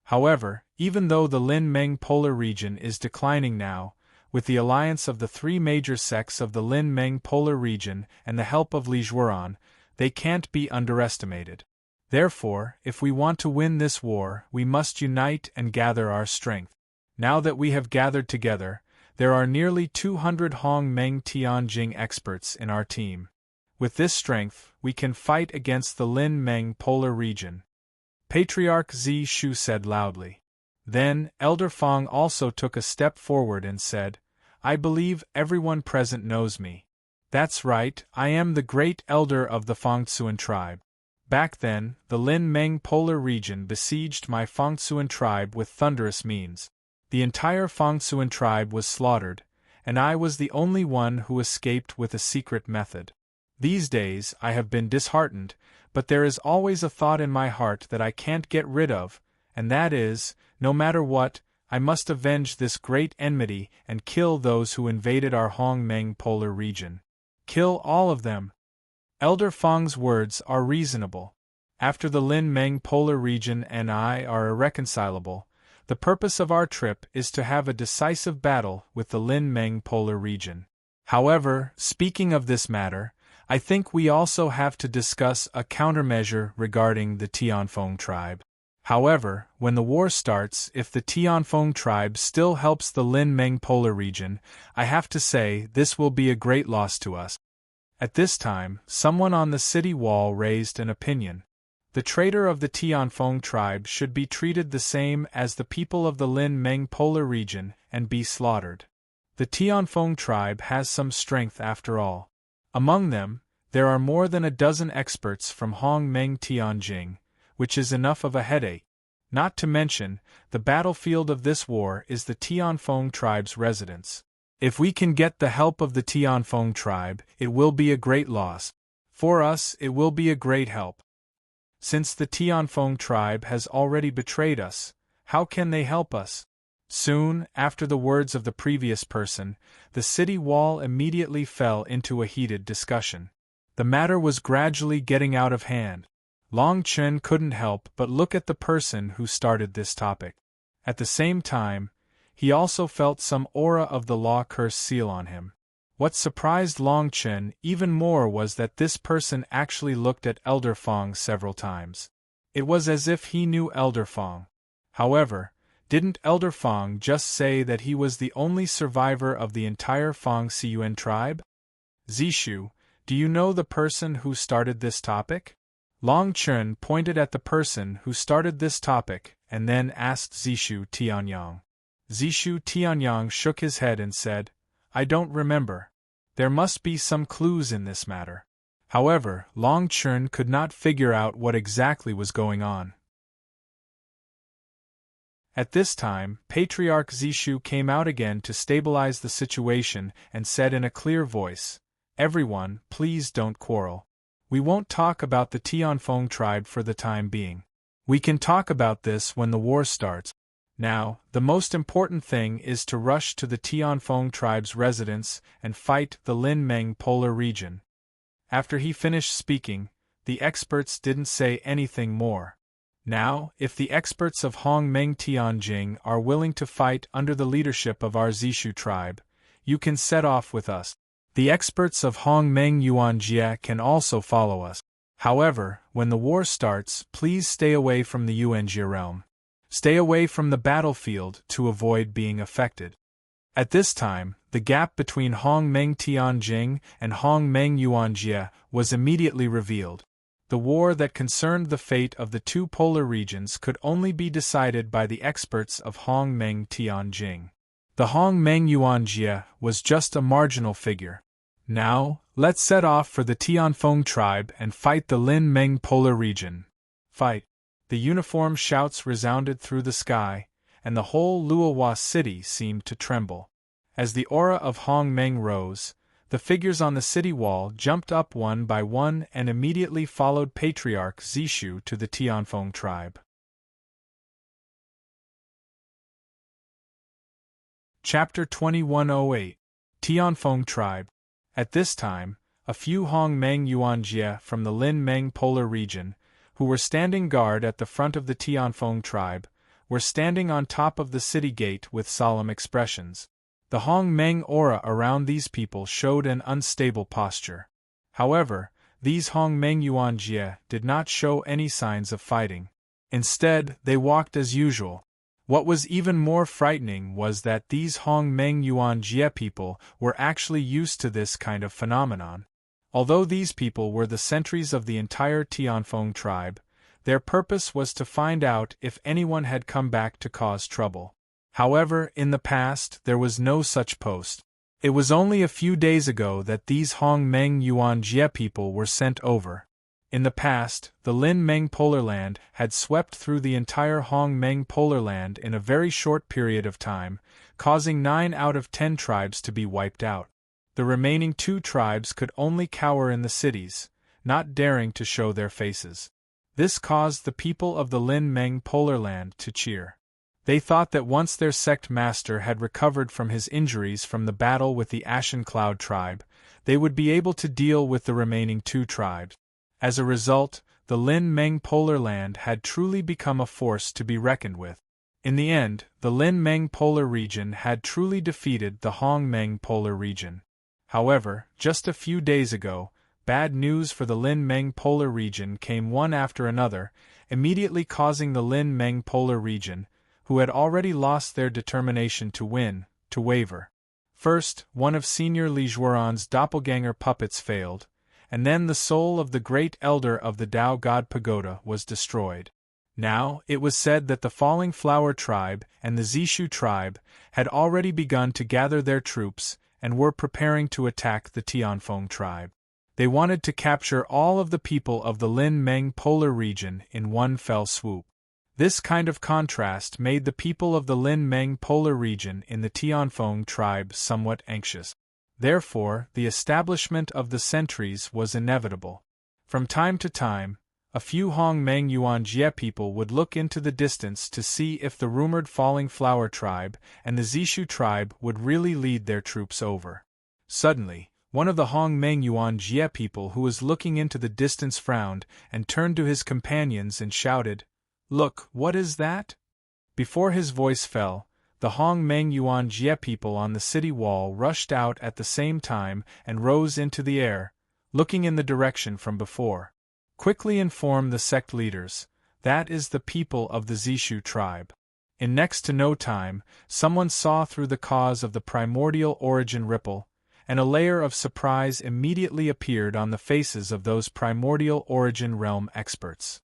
However, even though the Lin-Meng Polar Region is declining now, with the alliance of the 3 major sects of the Lin-Meng Polar Region and the help of Li Zhuoran, they can't be underestimated. Therefore, if we want to win this war, we must unite and gather our strength. Now that we have gathered together, there are nearly 200 Hong-Meng Tianjing experts in our team. With this strength, we can fight against the Lin-Meng Polar Region. Patriarch Zishu said loudly. Then, Elder Fong also took a step forward and said, "I believe everyone present knows me. That's right, I am the great elder of the Fangtsuan tribe. Back then, the Lin-Meng Polar Region besieged my Fangtsuan tribe with thunderous means. The entire Fangtsuan tribe was slaughtered, and I was the only one who escaped with a secret method. These days I have been disheartened, but there is always a thought in my heart that I can't get rid of, and that is, no matter what, I must avenge this great enmity and kill those who invaded our Hong Meng polar region. Kill all of them. Elder Fang's words are reasonable. After the Lin Meng polar region and I are irreconcilable, the purpose of our trip is to have a decisive battle with the Lin Meng polar region. However, speaking of this matter, I think we also have to discuss a countermeasure regarding the Tianfeng tribe. However, when the war starts, if the Tianfeng tribe still helps the Lin Meng polar region, I have to say this will be a great loss to us. At this time, someone on the city wall raised an opinion. The traitor of the Tianfeng tribe should be treated the same as the people of the Lin Meng polar region and be slaughtered. The Tianfeng tribe has some strength after all. Among them, there are more than a dozen experts from Hong Meng Tianjing, which is enough of a headache. Not to mention, the battlefield of this war is the Tianfeng tribe's residence. If we can get the help of the Tianfeng tribe, it will be a great loss. For us, it will be a great help. Since the Tianfeng tribe has already betrayed us, how can they help us? Soon, after the words of the previous person, the city wall immediately fell into a heated discussion. The matter was gradually getting out of hand. Long Chen couldn't help but look at the person who started this topic. At the same time, he also felt some aura of the law curse seal on him. What surprised Long Chen even more was that this person actually looked at Elder Fang several times. It was as if he knew Elder Fang. However, didn't Elder Fang just say that he was the only survivor of the entire Fang Siyuan tribe? Zishu, do you know the person who started this topic? Long Chen pointed at the person who started this topic and then asked Zishu Tianyang. Zishu Tianyang shook his head and said, I don't remember. There must be some clues in this matter. However, Long Chen could not figure out what exactly was going on. At this time, Patriarch Zishu came out again to stabilize the situation and said in a clear voice, Everyone, please don't quarrel. We won't talk about the Tianfeng tribe for the time being. We can talk about this when the war starts. Now, the most important thing is to rush to the Tianfeng tribe's residence and fight the Lin Meng polar region. After he finished speaking, the experts didn't say anything more. Now, if the experts of Hong Meng Tianjing are willing to fight under the leadership of our Zishu tribe, you can set off with us. The experts of Hong Meng Yuanjie can also follow us. However, when the war starts, please stay away from the Yuanjie realm. Stay away from the battlefield to avoid being affected. At this time, the gap between Hong Meng Tianjing and Hong Meng Yuanjie was immediately revealed. The war that concerned the fate of the two polar regions could only be decided by the experts of Hong Meng Tianjing. The Hong Meng Yuanjie was just a marginal figure. Now, let's set off for the Tianfeng tribe and fight the Lin Meng polar region. Fight! The uniform shouts resounded through the sky, and the whole Luohua city seemed to tremble. As the aura of Hong Meng rose, the figures on the city wall jumped up one by one and immediately followed Patriarch Zishu to the Tianfeng tribe. Chapter 2108 Tianfeng Tribe. At this time, a few Hong Meng Yuanjie from the Lin Meng polar region, who were standing guard at the front of the Tianfeng tribe, were standing on top of the city gate with solemn expressions. The Hong Meng aura around these people showed an unstable posture. However, these Hong Meng Yuanjie did not show any signs of fighting. Instead, they walked as usual. What was even more frightening was that these Hong Meng Yuanjie people were actually used to this kind of phenomenon. Although these people were the sentries of the entire Tianfeng tribe, their purpose was to find out if anyone had come back to cause trouble. However, in the past, there was no such post. It was only a few days ago that these Hong Meng Yuanjie people were sent over. In the past, the Lin Meng polar land had swept through the entire Hong Meng polar land in a very short period of time, causing 9 out of 10 tribes to be wiped out. The remaining 2 tribes could only cower in the cities, not daring to show their faces. This caused the people of the Lin Meng polar land to cheer. They thought that once their sect master had recovered from his injuries from the battle with the Ashen Cloud tribe, they would be able to deal with the remaining 2 tribes. As a result, the Lin Meng Polar Land had truly become a force to be reckoned with. In the end, the Lin Meng Polar region had truly defeated the Hong Meng Polar region. However, just a few days ago, bad news for the Lin Meng Polar region came one after another, immediately causing the Lin Meng Polar region, who had already lost their determination to win, to waver. First, one of Senior Li Zhuoran's doppelganger puppets failed, and then the soul of the great elder of the Dao God Pagoda was destroyed. Now, it was said that the Falling Flower tribe and the Zishu tribe had already begun to gather their troops and were preparing to attack the Tianfeng tribe. They wanted to capture all of the people of the Lin Meng Polar region in one fell swoop. This kind of contrast made the people of the Lin Meng Polar region in the Tianfeng tribe somewhat anxious. Therefore, the establishment of the sentries was inevitable. From time to time, a few Hong Meng Yuan Jie people would look into the distance to see if the rumored Falling Flower tribe and the Zishu tribe would really lead their troops over. Suddenly, one of the Hong Meng Yuan Jie people who was looking into the distance frowned and turned to his companions and shouted, "Look, what is that?" Before his voice fell, the Hong Meng Yuan Jie people on the city wall rushed out at the same time and rose into the air, looking in the direction from before. Quickly inform the sect leaders, that is the people of the Zishu tribe. In next to no time, someone saw through the cause of the primordial origin ripple, and a layer of surprise immediately appeared on the faces of those primordial origin realm experts.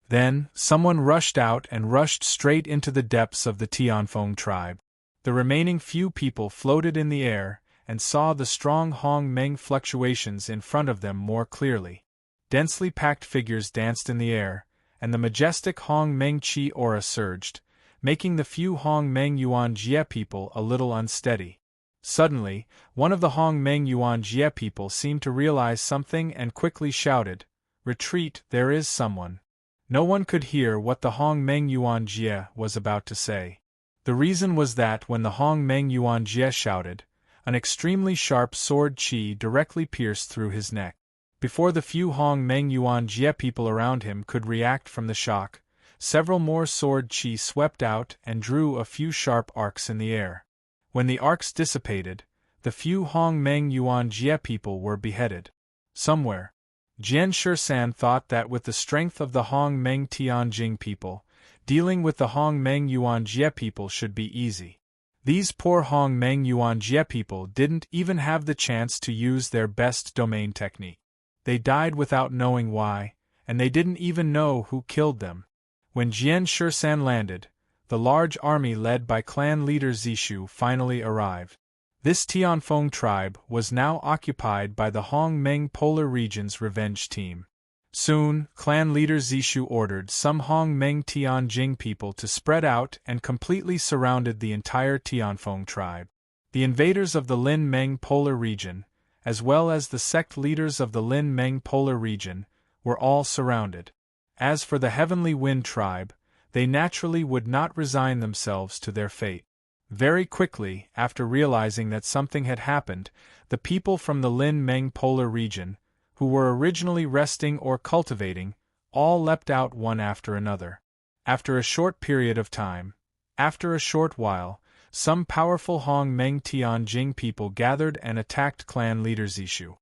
Then, someone rushed out and rushed straight into the depths of the Tianfeng tribe. The remaining few people floated in the air and saw the strong Hong Meng fluctuations in front of them more clearly. Densely packed figures danced in the air, and the majestic Hong Meng Qi aura surged, making the few Hong Meng Yuan Jie people a little unsteady. Suddenly, one of the Hong Meng Yuan Jie people seemed to realize something and quickly shouted, "Retreat, there is someone." No one could hear what the Hong Meng Yuan Jie was about to say. The reason was that when the Hong Meng Yuan Jie shouted, an extremely sharp sword qi directly pierced through his neck. Before the few Hong Meng Yuan Jie people around him could react from the shock, several more sword qi swept out and drew a few sharp arcs in the air. When the arcs dissipated, the few Hong Meng Yuan Jie people were beheaded. Somewhere, Jian Shisan thought that with the strength of the Hong Meng Tianjing people, dealing with the Hong Meng Yuan Jie people should be easy. These poor Hong Meng Yuan Jie people didn't even have the chance to use their best domain technique. They died without knowing why, and they didn't even know who killed them. When Jian Shisan landed, the large army led by clan leader Zishu finally arrived. This Tianfeng tribe was now occupied by the Hong Meng Polar region's revenge team. Soon, clan leader Zishu ordered some Hong Meng Tianjing people to spread out and completely surrounded the entire Tianfeng tribe. The invaders of the Lin Meng Polar region, as well as the sect leaders of the Lin Meng Polar region, were all surrounded. As for the Heavenly Wind tribe, they naturally would not resign themselves to their fate. Very quickly, after realizing that something had happened, the people from the Lin Meng Polar region, who were originally resting or cultivating, all leapt out one after another. After a short period of time, after a short while, some powerful Hong Meng Tianjing people gathered and attacked clan leader Zishu.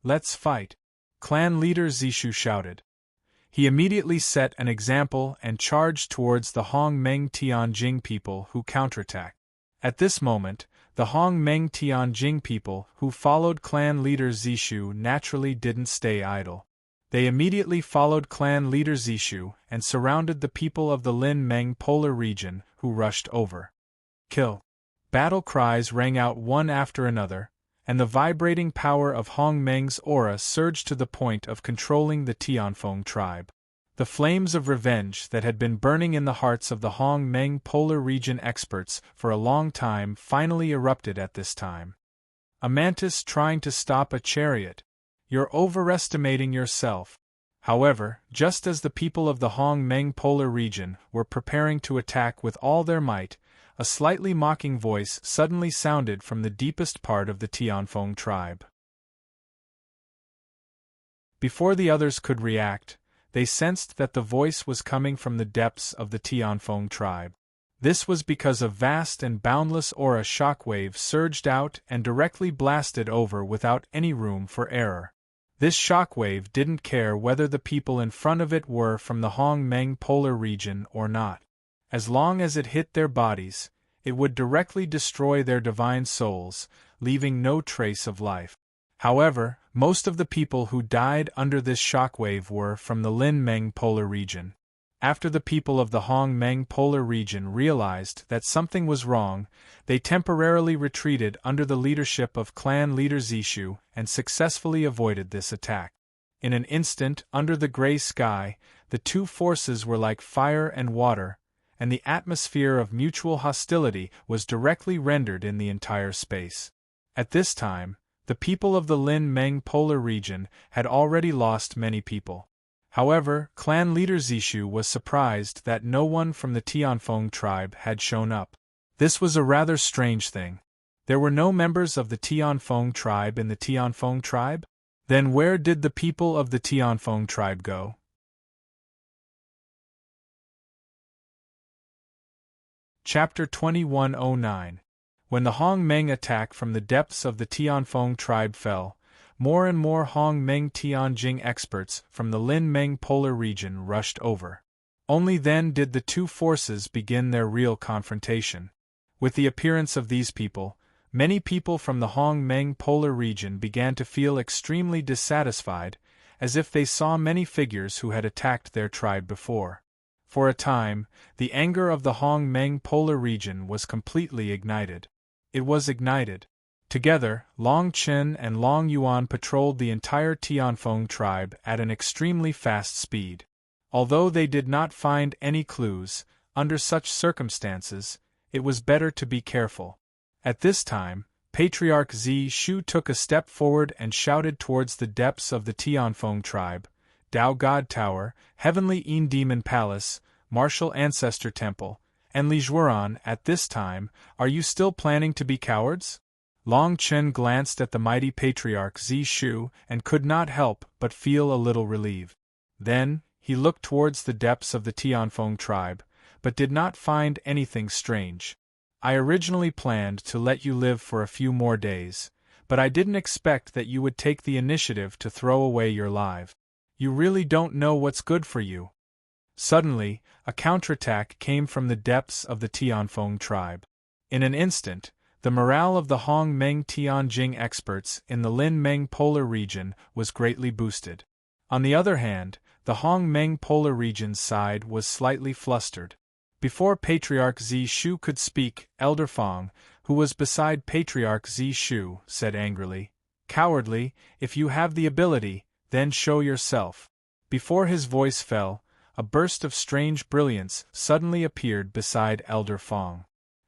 "Let's fight!" Clan leader Zishu shouted. He immediately set an example and charged towards the Hong Meng Tianjing people who counterattacked. At this moment, the Hong Meng Tianjing people who followed clan leader Zishu naturally didn't stay idle. They immediately followed clan leader Zishu and surrounded the people of the Lin Meng Polar region who rushed over. "Kill!" Battle cries rang out one after another, and the vibrating power of Hong Meng's aura surged to the point of controlling the Tianfeng tribe. The flames of revenge that had been burning in the hearts of the Hong Meng Polar region experts for a long time finally erupted at this time. "A mantis trying to stop a chariot. You're overestimating yourself. However, just as the people of the Hong-Meng polar region were preparing to attack with all their might, a slightly mocking voice suddenly sounded from the deepest part of the Tianfeng tribe. Before the others could react, they sensed that the voice was coming from the depths of the Tianfeng tribe. This was because a vast and boundless aura shockwave surged out and directly blasted over without any room for error. This shockwave didn't care whether the people in front of it were from the Hong-Meng polar region or not. As long as it hit their bodies, it would directly destroy their divine souls, leaving no trace of life. However, most of the people who died under this shockwave were from the Lin-Meng polar region. After the people of the Hong-Meng polar region realized that something was wrong, they temporarily retreated under the leadership of clan leader Zishu and successfully avoided this attack. In an instant, under the gray sky, the two forces were like fire and water, and the atmosphere of mutual hostility was directly rendered in the entire space. At this time, the people of the Lin-Meng polar region had already lost many people. However, clan leader Zishu was surprised that no one from the Tianfeng tribe had shown up. This was a rather strange thing. There were no members of the Tianfeng tribe in the Tianfeng tribe? Then where did the people of the Tianfeng tribe go? Chapter 2109. When the Hong-Meng attack from the depths of the Tianfeng tribe fell, more and more Hong-Meng Tianjing experts from the Lin-Meng polar region rushed over. Only then did the two forces begin their real confrontation. With the appearance of these people, many people from the Hong-Meng polar region began to feel extremely dissatisfied, as if they saw many figures who had attacked their tribe before. For a time, the anger of the Hong-Meng polar region was completely ignited. It was ignited. Together, Long Chen and Long Yuan patrolled the entire Tianfeng tribe at an extremely fast speed. Although they did not find any clues, under such circumstances, it was better to be careful. At this time, Patriarch Zishu took a step forward and shouted towards the depths of the Tianfeng tribe, Dao God Tower, Heavenly Yin Demon Palace, Martial Ancestor Temple, and Lijuan. At this time, are you still planning to be cowards? Long Chen glanced at the mighty Patriarch Zishu and could not help but feel a little relieved. Then, he looked towards the depths of the Tianfeng tribe, but did not find anything strange. I originally planned to let you live for a few more days, but I didn't expect that you would take the initiative to throw away your life. You really don't know what's good for you. Suddenly, a counterattack came from the depths of the Tianfeng tribe. In an instant, the morale of the Hong-Meng Tianjing experts in the Lin-Meng polar region was greatly boosted. On the other hand, the Hong-Meng polar region's side was slightly flustered. Before Patriarch Zishu could speak, Elder Fong, who was beside Patriarch Zishu, said angrily, "Cowardly, if you have the ability, then show yourself." Before his voice fell, a burst of strange brilliance suddenly appeared beside Elder Fong.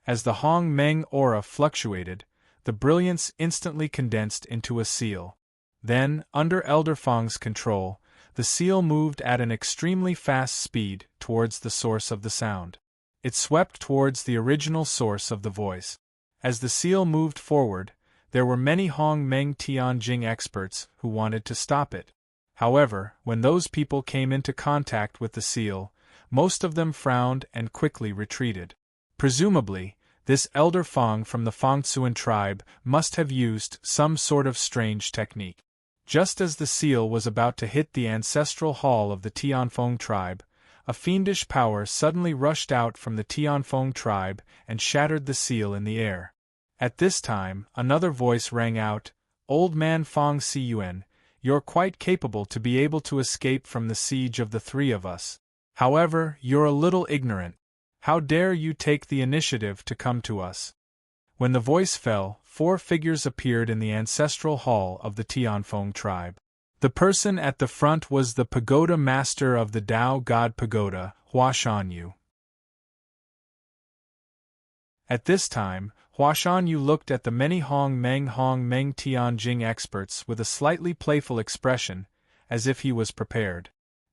As the Hong-Meng aura fluctuated, the brilliance instantly condensed into a seal. Then, under Elder Fong's control, the seal moved at an extremely fast speed towards the source of the sound. It swept towards the original source of the voice. As the seal moved forward, there were many Hong-Meng Tianjing experts who wanted to stop it. However, when those people came into contact with the seal, most of them frowned and quickly retreated. Presumably, this Elder Fong from the Fongtsuan tribe must have used some sort of strange technique. Just as the seal was about to hit the ancestral hall of the Tianfeng tribe, a fiendish power suddenly rushed out from the Tianfeng tribe and shattered the seal in the air. At this time, another voice rang out, "Old man Fong Siyuan, you're quite capable to be able to escape from the siege of the three of us. However, you're a little ignorant. How dare you take the initiative to come to us?" When the voice fell, 4 figures appeared in the ancestral hall of the Tianfeng tribe. The person at the front was the pagoda master of the Tao God Pagoda, Hua Shanyu. At this time, Hua Shanyu looked at the many Hong-Meng Tianjing experts with a slightly playful expression, as if he was prepared.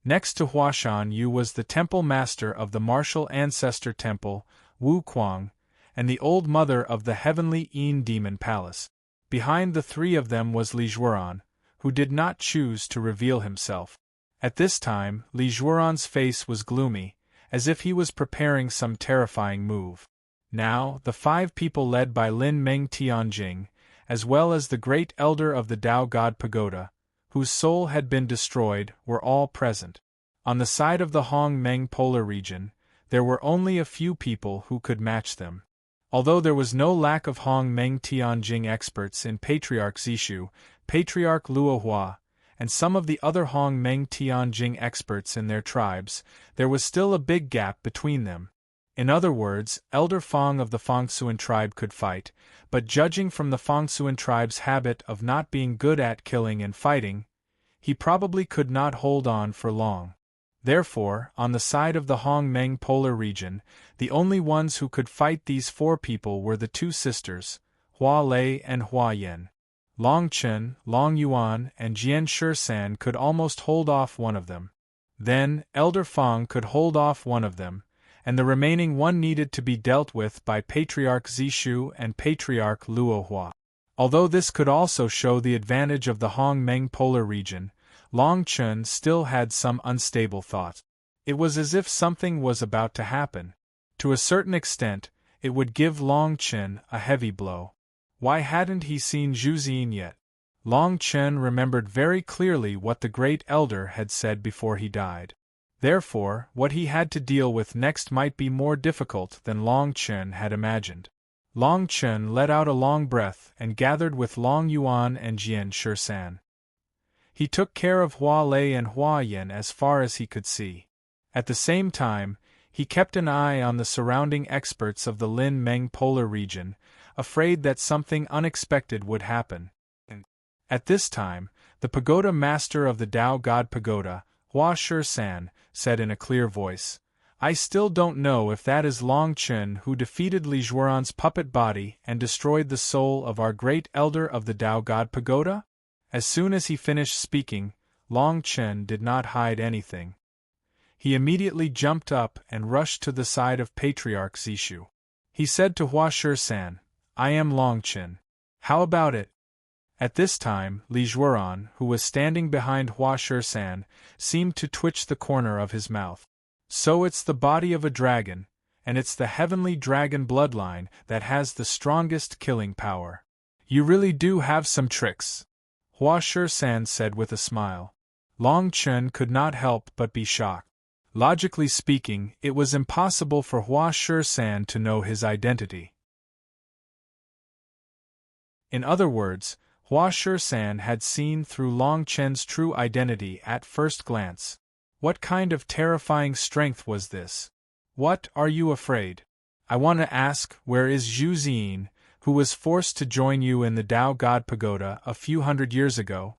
Next to Hua Shanyu was the temple master of the martial ancestor temple, Wu Kuang, and the old mother of the heavenly Yin demon palace. Behind the three of them was Li Zhuoran, who did not choose to reveal himself. At this time, Li Zhuoran's face was gloomy, as if he was preparing some terrifying move. Now, the 5 people led by Lin Meng Tianjing, as well as the great elder of the Tao God Pagoda, whose soul had been destroyed, were all present. On the side of the Hong Meng polar region, there were only a few people who could match them. Although there was no lack of Hong Meng Tianjing experts in Patriarch Zishu, Patriarch Luohua, and some of the other Hong Meng Tianjing experts in their tribes, there was still a big gap between them. In other words, Elder Fong of the Fongsuan tribe could fight, but judging from the Fongsuan tribe's habit of not being good at killing and fighting, he probably could not hold on for long. Therefore, on the side of the Hong Meng polar region, the only ones who could fight these 4 people were the 2 sisters, Hua Lei and Hua Yen. Long Chen, Long Yuan, and Jian Shisan could almost hold off one of them. Then, Elder Fong could hold off one of them, and the remaining one needed to be dealt with by Patriarch Zishu and Patriarch Luohua. Although this could also show the advantage of the Hong Meng polar region, Long Chen still had some unstable thoughts. It was as if something was about to happen. To a certain extent, it would give Long Chen a heavy blow. Why hadn't he seen Zhu Xin yet? Long Chen remembered very clearly what the great elder had said before he died. Therefore, what he had to deal with next might be more difficult than Long Chen had imagined. Long Chen let out a long breath and gathered with Long Yuan and Jian Shisan. He took care of Hua Lei and Hua Yen as far as he could see. At the same time, he kept an eye on the surrounding experts of the Lin Meng polar region, afraid that something unexpected would happen. At this time, the pagoda master of the Tao God Pagoda, Hua Shisan, said in a clear voice, "I still don't know if that is Long Chen who defeated Li Zhuoran's puppet body and destroyed the soul of our great elder of the Tao God Pagoda?" As soon as he finished speaking, Long Chen did not hide anything. He immediately jumped up and rushed to the side of Patriarch Zishu. He said to Hua Shisan, "I am Long Chen. How about it?" At this time, Li Zhuoran, who was standing behind Hua Shisan, seemed to twitch the corner of his mouth. "So it's the body of a dragon, and it's the heavenly dragon bloodline that has the strongest killing power. You really do have some tricks," Hua Shisan said with a smile. Long Chen could not help but be shocked. Logically speaking, it was impossible for Hua Shisan to know his identity. In other words, Hua Shisan had seen through Long Chen's true identity at first glance. What kind of terrifying strength was this? "What, are you afraid? I want to ask, where is Zhu Xin, who was forced to join you in the Tao God Pagoda a few hundred years ago?"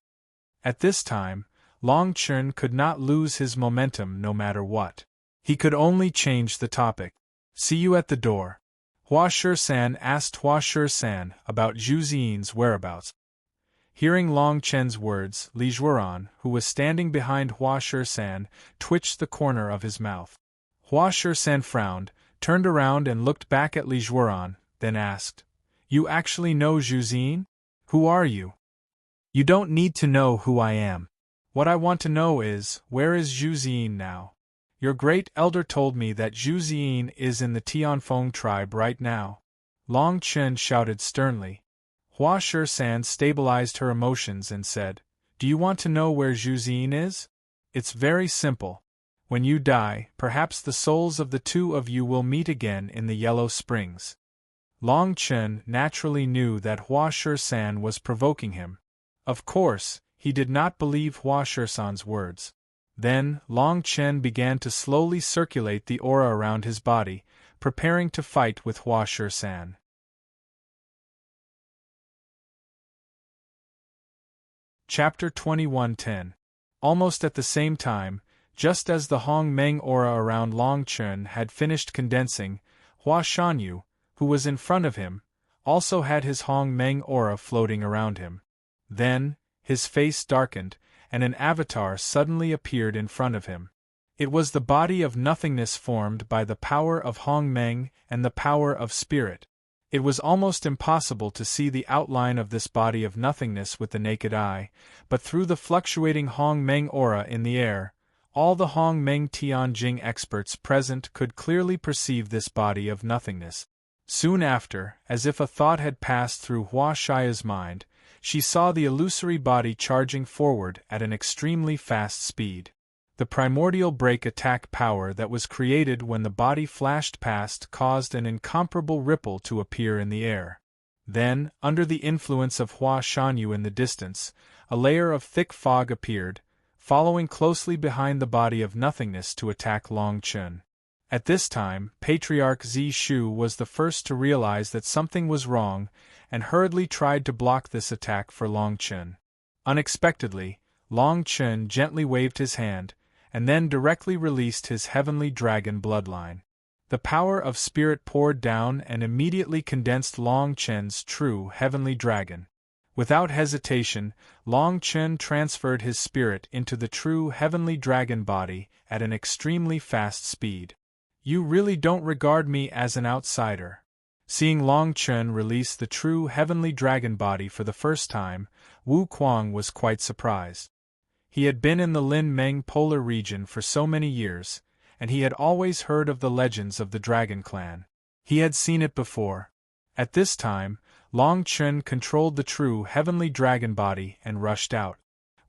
At this time, Long Chen could not lose his momentum no matter what. He could only change the topic. "See you at the door." Hua Shisan asked Hua Shisan about Zhu Xin's whereabouts. Hearing Long Chen's words, Li Zhuoran, who was standing behind Hua Shisan, twitched the corner of his mouth. Hua Shisan frowned, turned around and looked back at Li Zhuoran, then asked, "You actually know Zhu Xin? Who are you?" "You don't need to know who I am. What I want to know is, where is Zhu Xin now? Your great elder told me that Zhu Xin is in the Tianfeng tribe right now." Long Chen shouted sternly. Hua Shisan stabilized her emotions and said, "Do you want to know where Zhu Xin is? It's very simple. When you die, perhaps the souls of the 2 of you will meet again in the Yellow Springs." Long Chen naturally knew that Hua Shisan was provoking him. Of course, he did not believe Hua Shisan's words. Then, Long Chen began to slowly circulate the aura around his body, preparing to fight with Hua Shisan. Chapter 21:10. Almost at the same time, just as the Hong Meng aura around Long Chen had finished condensing, Hua Shanyu, who was in front of him, also had his Hong Meng aura floating around him. Then, his face darkened, and an avatar suddenly appeared in front of him. It was the body of nothingness formed by the power of Hong Meng and the power of spirit. It was almost impossible to see the outline of this body of nothingness with the naked eye, but through the fluctuating Hong Meng aura in the air, all the Hong Meng Tianjing experts present could clearly perceive this body of nothingness. Soon after, as if a thought had passed through Hua Shia's mind, she saw the illusory body charging forward at an extremely fast speed. The primordial break attack power that was created when the body flashed past caused an incomparable ripple to appear in the air. Then, under the influence of Hua Shanyu in the distance, a layer of thick fog appeared, following closely behind the body of nothingness to attack Long Chun. At this time, Patriarch Zi Shu was the first to realize that something was wrong, and hurriedly tried to block this attack for Long Chun. Unexpectedly, Long Chun gently waved his hand, and then directly released his heavenly dragon bloodline. The power of spirit poured down and immediately condensed Long Chen's true heavenly dragon. Without hesitation, Long Chen transferred his spirit into the true heavenly dragon body at an extremely fast speed. "You really don't regard me as an outsider." Seeing Long Chen release the true heavenly dragon body for the first time, Wu Kuang was quite surprised. He had been in the Lin Meng polar region for so many years, and he had always heard of the legends of the Dragon Clan. He had seen it before. At this time, Long Chen controlled the true heavenly dragon body and rushed out.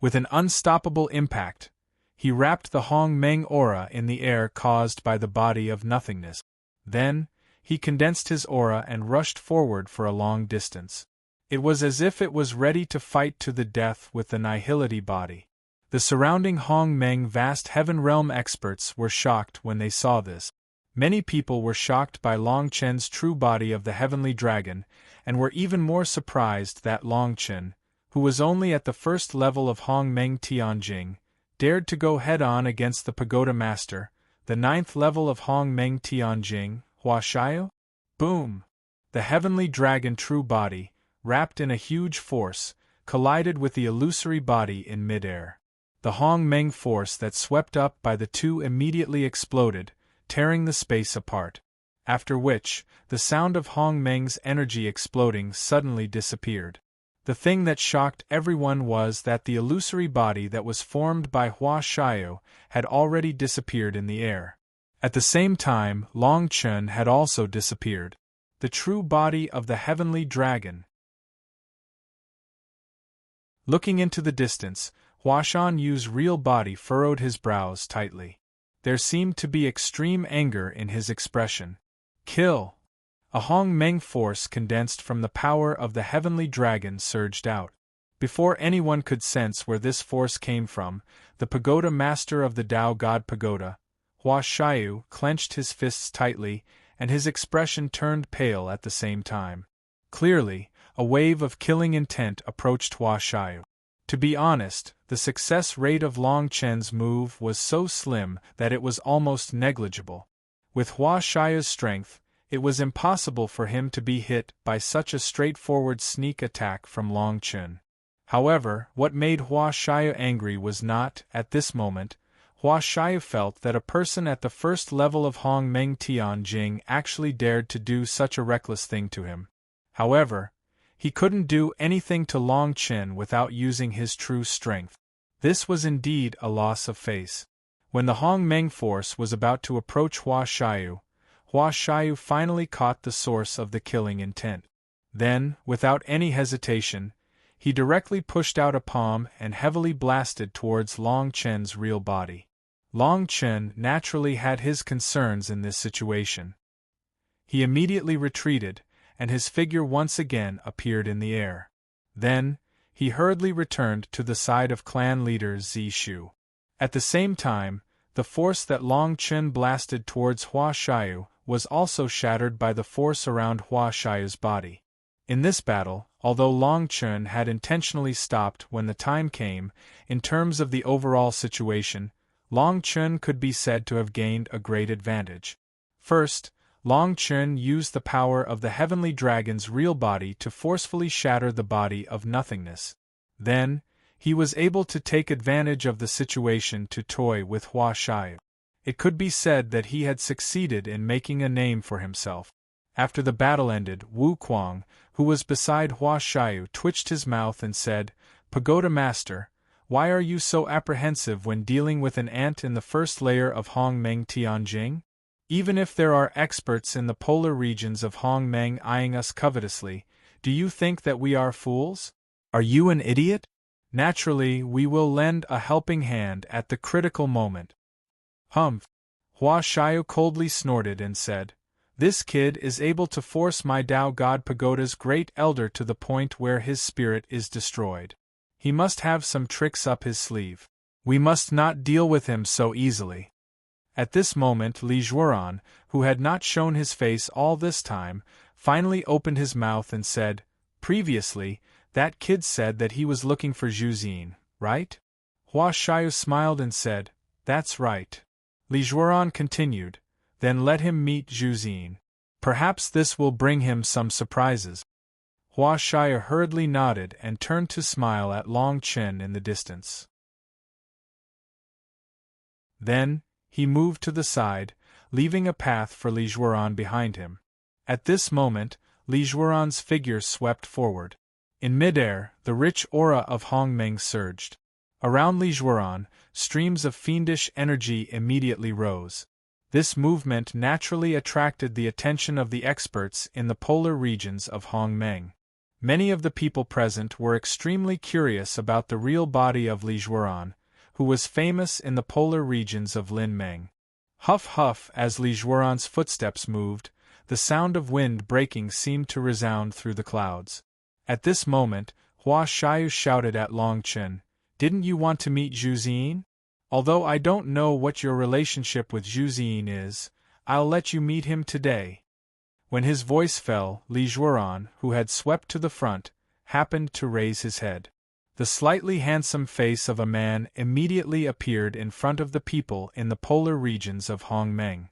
With an unstoppable impact, he wrapped the Hong Meng aura in the air caused by the body of nothingness. Then, he condensed his aura and rushed forward for a long distance. It was as if it was ready to fight to the death with the nihility body. The surrounding Hong Meng vast heaven realm experts were shocked when they saw this. Many people were shocked by Long Chen's true body of the heavenly dragon, and were even more surprised that Long Chen, who was only at the first level of Hong Meng Tianjing, dared to go head-on against the pagoda master, the 9th level of Hong Meng Tianjing, Hua Shiao? Boom! The heavenly dragon true body, wrapped in a huge force, collided with the illusory body in midair. The Hong Meng force that swept up by the two immediately exploded, tearing the space apart. After which, the sound of Hong Meng's energy exploding suddenly disappeared. The thing that shocked everyone was that the illusory body that was formed by Hua Shiao had already disappeared in the air. At the same time, Long Chen had also disappeared. The true body of the heavenly dragon. Looking into the distance, Hua Shanyu's real body furrowed his brows tightly. There seemed to be extreme anger in his expression. Kill! A Hong Meng force condensed from the power of the heavenly dragon surged out. Before anyone could sense where this force came from, the pagoda master of the Tao God Pagoda, Hua Shiao, clenched his fists tightly, and his expression turned pale at the same time. Clearly, a wave of killing intent approached Hua Shiao. To be honest, the success rate of Long Chen's move was so slim that it was almost negligible. With Hua Shiao's strength, it was impossible for him to be hit by such a straightforward sneak attack from Long Chen. However, what made Hua Shiao angry was not, at this moment, Hua Shiao felt that a person at the first level of Hong Meng Tianjing actually dared to do such a reckless thing to him. However, he couldn't do anything to Long Chen without using his true strength. This was indeed a loss of face. When the Hong Meng force was about to approach Hua Shiao finally caught the source of the killing intent. Then, without any hesitation, he directly pushed out a palm and heavily blasted towards Long Chen's real body. Long Chen naturally had his concerns in this situation. He immediately retreated, and his figure once again appeared in the air. Then, he hurriedly returned to the side of clan leader Zi Shu. At the same time, the force that Long Chen blasted towards Hua Shiao was also shattered by the force around Hua Shiao's body. In this battle, although Long Chen had intentionally stopped when the time came, in terms of the overall situation, Long Chen could be said to have gained a great advantage. First, Long Chen used the power of the heavenly dragon's real body to forcefully shatter the body of nothingness. Then, he was able to take advantage of the situation to toy with Hua Xiao. It could be said that he had succeeded in making a name for himself. After the battle ended, Wu Kuang, who was beside Hua Xiao, twitched his mouth and said, "Pagoda Master, why are you so apprehensive when dealing with an ant in the first layer of Hongmeng Tianjing? Even if there are experts in the polar regions of Hongmeng eyeing us covetously, do you think that we are fools? Are you an idiot? Naturally, we will lend a helping hand at the critical moment." "Humph!" Hua Xiao coldly snorted and said, "This kid is able to force my Tao God Pagoda's great elder to the point where his spirit is destroyed. He must have some tricks up his sleeve. We must not deal with him so easily." At this moment Li Zhuoran, who had not shown his face all this time, finally opened his mouth and said, "Previously, that kid said that he was looking for Zhu Xin, right?" Hua Xiao smiled and said, "That's right." Li Zhuoran continued, "Then let him meet Zhu Xin. Perhaps this will bring him some surprises." Hua Xiao hurriedly nodded and turned to smile at Long Chen in the distance. Then, he moved to the side, leaving a path for Li Zhuoran behind him. At this moment, Li Zhuoran's figure swept forward. In midair, the rich aura of Hongmeng surged. Around Li Zhuoran, streams of fiendish energy immediately rose. This movement naturally attracted the attention of the experts in the polar regions of Hongmeng. Many of the people present were extremely curious about the real body of Li Zhuoran, who was famous in the polar regions of Linmeng. Huff huff as Li Zhuoran's footsteps moved, the sound of wind breaking seemed to resound through the clouds. At this moment, Hua Xiao shouted at Long Chen, "Didn't you want to meet Zhu Xin? Although I don't know what your relationship with Zhu Xin is, I'll let you meet him today." When his voice fell, Li Zhuoran, who had swept to the front, happened to raise his head. The slightly handsome face of a man immediately appeared in front of the people in the polar regions of Hongmeng.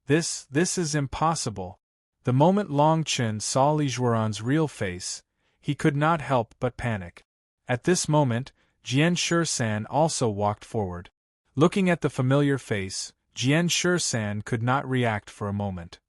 This is impossible." The moment Long Chen saw Li Zhuoran's real face, he could not help but panic. At this moment, Jian Shisan also walked forward. Looking at the familiar face, Jian Shisan could not react for a moment.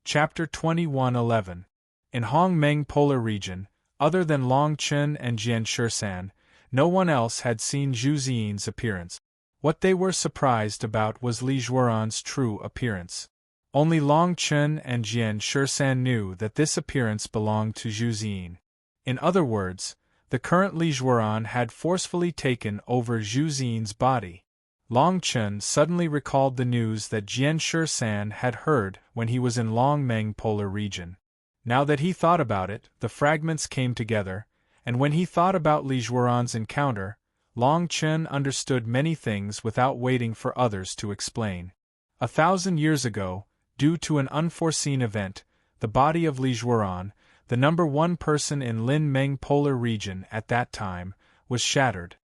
Chapter 21:11. In Hongmeng Polar Region, other than Long Chen and Jian Shisan, no one else had seen Zhu Xin's appearance. What they were surprised about was Li Zhuoran's true appearance. Only Long Chen and Jian Shisan knew that this appearance belonged to Zhu Xin. In other words, the current Li Zhuoran had forcefully taken over Zhu Xin's body. Long Chen suddenly recalled the news that Jian Shisan had heard when he was in Longmeng Polar Region. Now that he thought about it, the fragments came together, and when he thought about Li Zhuoran's encounter, Long Chen understood many things without waiting for others to explain. 1,000 years ago, due to an unforeseen event, the body of Li Zhuoran, the number one person in Linmeng Polar Region at that time, was shattered.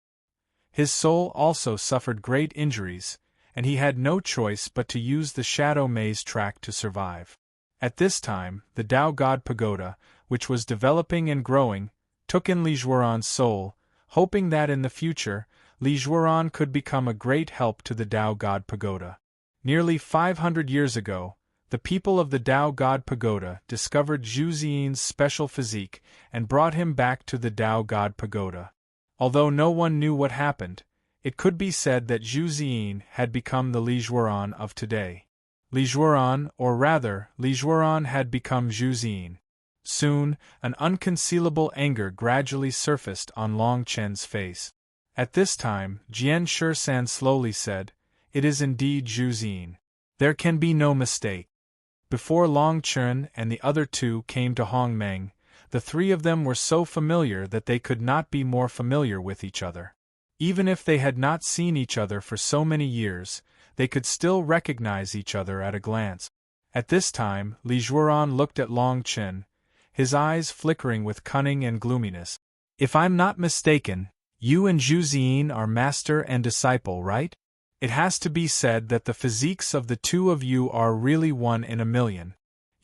His soul also suffered great injuries, and he had no choice but to use the Shadow Maze track to survive. At this time, the Tao God Pagoda, which was developing and growing, took in Li Zhuoran's soul, hoping that in the future, Li Zhuoran could become a great help to the Tao God Pagoda. Nearly 500 years ago, the people of the Tao God Pagoda discovered Zhu Xin's special physique and brought him back to the Tao God Pagoda. Although no one knew what happened, it could be said that Zhu Xin had become the Li Zhuoran of today. Li Zhuoran, or rather, Li Zhuoran had become Zhu Xin. Soon, an unconcealable anger gradually surfaced on Long Chen's face. At this time, Jian Shisan slowly said, "It is indeed Zhu Xin. There can be no mistake." Before Long Chen and the other two came to Hongmeng, the three of them were so familiar that they could not be more familiar with each other. Even if they had not seen each other for so many years, they could still recognize each other at a glance. At this time, Li Zhuoran looked at Long Chen, his eyes flickering with cunning and gloominess. "If I'm not mistaken, you and Zhu Xin are master and disciple, right? It has to be said that the physiques of the two of you are really 1 in a million.